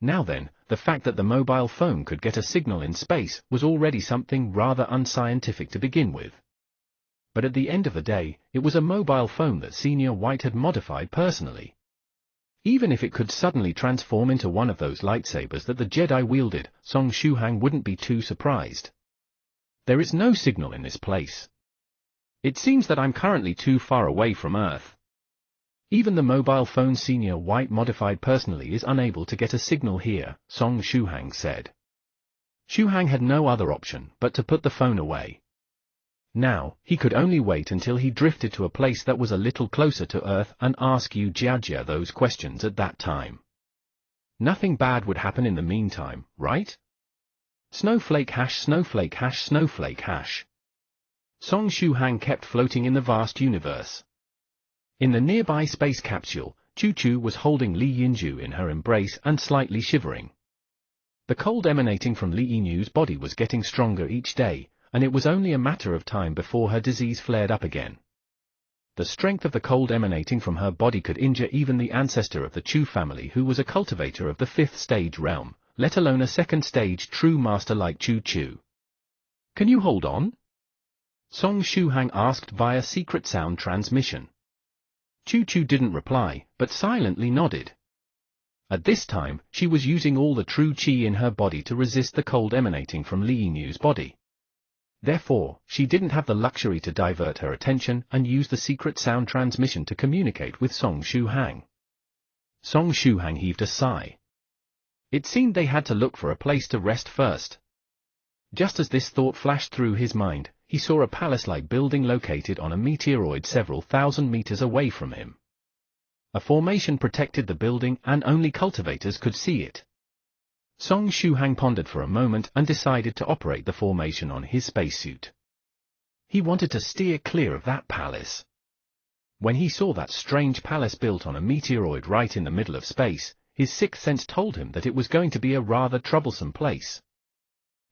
Now then, the fact that the mobile phone could get a signal in space was already something rather unscientific to begin with. But at the end of the day, it was a mobile phone that Senior White had modified personally. Even if it could suddenly transform into one of those lightsabers that the Jedi wielded, Song Shuhang wouldn't be too surprised. There is no signal in this place. It seems that I'm currently too far away from Earth. Even the mobile phone Senior White modified personally is unable to get a signal here, Song Shuhang said. Shuhang had no other option but to put the phone away. Now, he could only wait until he drifted to a place that was a little closer to Earth and ask Yu Jiajia those questions at that time. Nothing bad would happen in the meantime, right? Snowflake hash snowflake hash snowflake hash. Song Shuhang kept floating in the vast universe. In the nearby space capsule, Chu Chu was holding Li Yinju in her embrace and slightly shivering. The cold emanating from Li Yinyu's body was getting stronger each day, and it was only a matter of time before her disease flared up again. The strength of the cold emanating from her body could injure even the ancestor of the Chu family, who was a cultivator of the 5th stage realm, let alone a 2nd stage true master like Chu Chu. "Can you hold on?" Song Shuhang asked via secret sound transmission. Chu Chu didn't reply, but silently nodded. At this time, she was using all the true qi in her body to resist the cold emanating from Li Yinyu's body. Therefore, she didn't have the luxury to divert her attention and use the secret sound transmission to communicate with Song Shuhang. Song Shuhang heaved a sigh. It seemed they had to look for a place to rest first. Just as this thought flashed through his mind, he saw a palace-like building located on a meteoroid several thousand meters away from him. A formation protected the building and only cultivators could see it. Song Shuhang pondered for a moment and decided to operate the formation on his spacesuit. He wanted to steer clear of that palace. When he saw that strange palace built on a meteoroid right in the middle of space, his sixth sense told him that it was going to be a rather troublesome place.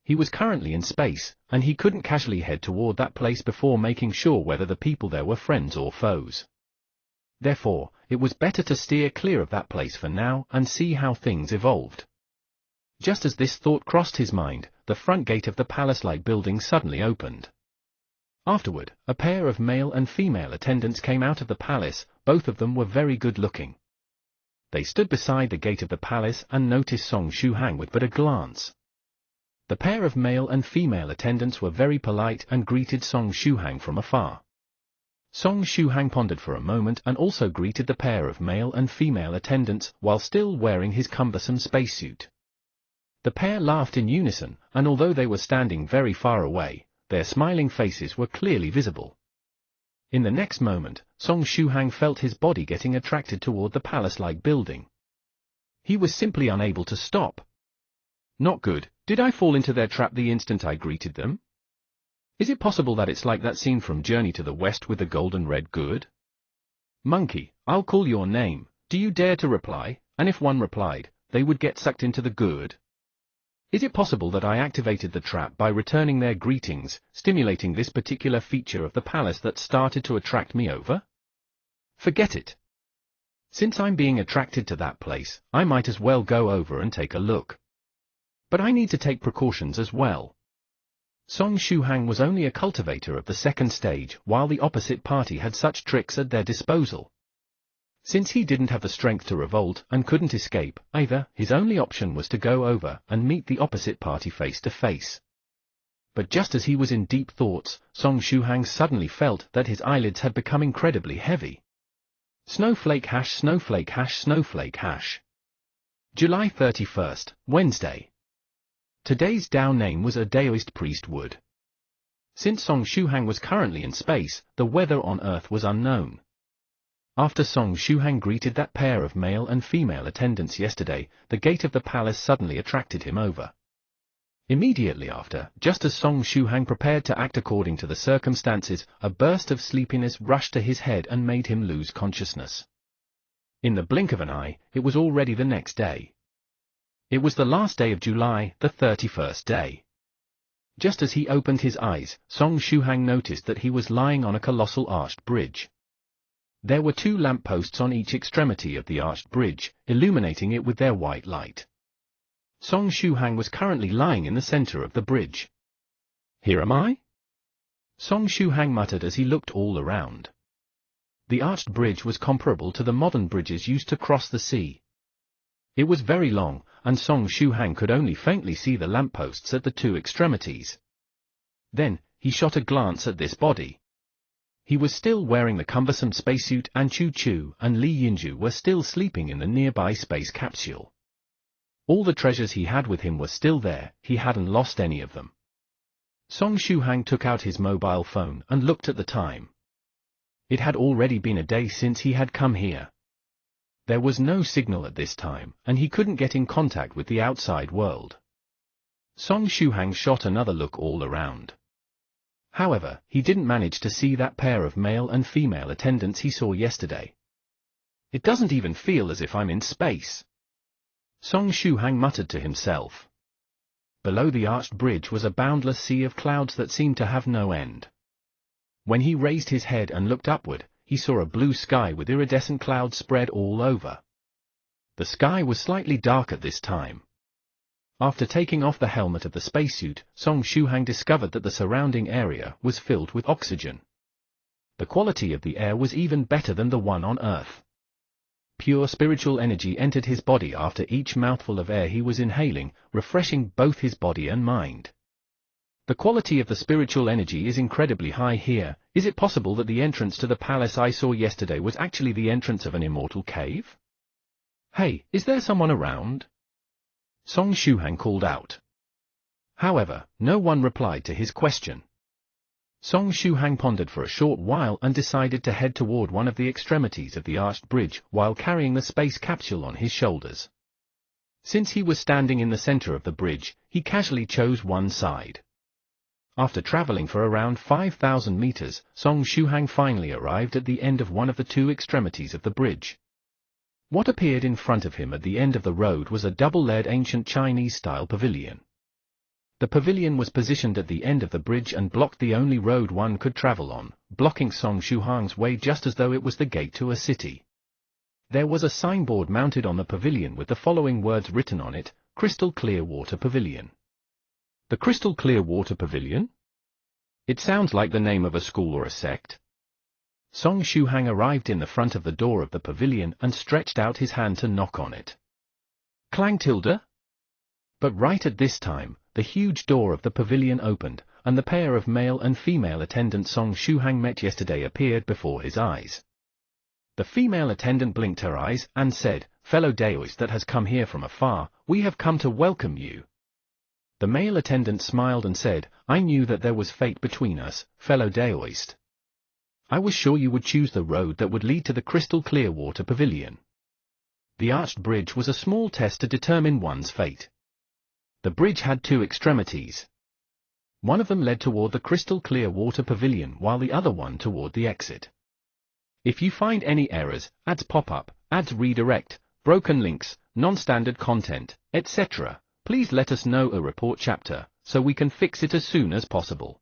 He was currently in space, and he couldn't casually head toward that place before making sure whether the people there were friends or foes. Therefore, it was better to steer clear of that place for now and see how things evolved. Just as this thought crossed his mind, the front gate of the palace-like building suddenly opened. Afterward, a pair of male and female attendants came out of the palace. Both of them were very good-looking. They stood beside the gate of the palace and noticed Song Shuhang with but a glance. The pair of male and female attendants were very polite and greeted Song Shuhang from afar. Song Shuhang pondered for a moment and also greeted the pair of male and female attendants while still wearing his cumbersome spacesuit. The pair laughed in unison, and although they were standing very far away, their smiling faces were clearly visible. In the next moment, Song Shuhang felt his body getting attracted toward the palace-like building. He was simply unable to stop. Not good. Did I fall into their trap the instant I greeted them? Is it possible that it's like that scene from Journey to the West with the golden red gourd? Monkey, I'll call your name. Do you dare to reply? And if one replied, they would get sucked into the gourd. Is it possible that I activated the trap by returning their greetings, stimulating this particular feature of the palace that started to attract me over? Forget it. Since I'm being attracted to that place, I might as well go over and take a look. But I need to take precautions as well. Song Shuhang was only a cultivator of the second stage, while the opposite party had such tricks at their disposal. Since he didn't have the strength to revolt and couldn't escape either, his only option was to go over and meet the opposite party face to face. But just as he was in deep thoughts, Song Shuhang suddenly felt that his eyelids had become incredibly heavy. Snowflake hash snowflake hash snowflake hash. July 31st, Wednesday. Today's Dao name was a Daoist priest wood. Since Song Shuhang was currently in space, the weather on Earth was unknown. After Song Shuhang greeted that pair of male and female attendants yesterday, the gate of the palace suddenly attracted him over. Immediately after, just as Song Shuhang prepared to act according to the circumstances, a burst of sleepiness rushed to his head and made him lose consciousness. In the blink of an eye, it was already the next day. It was the last day of July, the 31st day. Just as he opened his eyes, Song Shuhang noticed that he was lying on a colossal arched bridge. There were 2 lampposts on each extremity of the arched bridge, illuminating it with their white light. Song Shuhang was currently lying in the center of the bridge. "Here am I?" Song Shuhang muttered as he looked all around. The arched bridge was comparable to the modern bridges used to cross the sea. It was very long, and Song Shuhang could only faintly see the lampposts at the 2 extremities. Then, he shot a glance at this body. He was still wearing the cumbersome spacesuit, and Chu Chu and Li Yinju were still sleeping in the nearby space capsule. All the treasures he had with him were still there, he hadn't lost any of them. Song Shuhang took out his mobile phone and looked at the time. It had already been a day since he had come here. There was no signal at this time, and he couldn't get in contact with the outside world. Song Shuhang shot another look all around. However, he didn't manage to see that pair of male and female attendants he saw yesterday. "It doesn't even feel as if I'm in space," Song Shuhang muttered to himself. Below the arched bridge was a boundless sea of clouds that seemed to have no end. When he raised his head and looked upward, he saw a blue sky with iridescent clouds spread all over. The sky was slightly dark at this time. After taking off the helmet of the spacesuit, Song Shuhang discovered that the surrounding area was filled with oxygen. The quality of the air was even better than the one on Earth. Pure spiritual energy entered his body after each mouthful of air he was inhaling, refreshing both his body and mind. The quality of the spiritual energy is incredibly high here. Is it possible that the entrance to the palace I saw yesterday was actually the entrance of an immortal cave? "Hey, is there someone around?" Song Shuhang called out. However, no one replied to his question. Song Shuhang pondered for a short while and decided to head toward one of the extremities of the arched bridge while carrying the space capsule on his shoulders. Since he was standing in the center of the bridge, he casually chose one side. After traveling for around 5,000 meters, Song Shuhang finally arrived at the end of one of the 2 extremities of the bridge. What appeared in front of him at the end of the road was a double-layered ancient Chinese-style pavilion. The pavilion was positioned at the end of the bridge and blocked the only road one could travel on, blocking Song Shuhang's way just as though it was the gate to a city. There was a signboard mounted on the pavilion with the following words written on it: Crystal Clear Water Pavilion. The Crystal Clear Water Pavilion? It sounds like the name of a school or a sect. Song Shuhang arrived in the front of the door of the pavilion and stretched out his hand to knock on it. Clang tilde? But right at this time, the huge door of the pavilion opened, and the pair of male and female attendants Song Shuhang met yesterday appeared before his eyes. The female attendant blinked her eyes and said, "Fellow Daoist that has come here from afar, we have come to welcome you." The male attendant smiled and said, "I knew that there was fate between us, fellow Daoist. I was sure you would choose the road that would lead to the Crystal Clear Water Pavilion." The arched bridge was a small test to determine one's fate. The bridge had two extremities. One of them led toward the crystal clear water pavilion while the other one toward the exit. If you find any errors, ads pop up, ads redirect, broken links, non-standard content, etc., please let us know a report chapter, so we can fix it as soon as possible.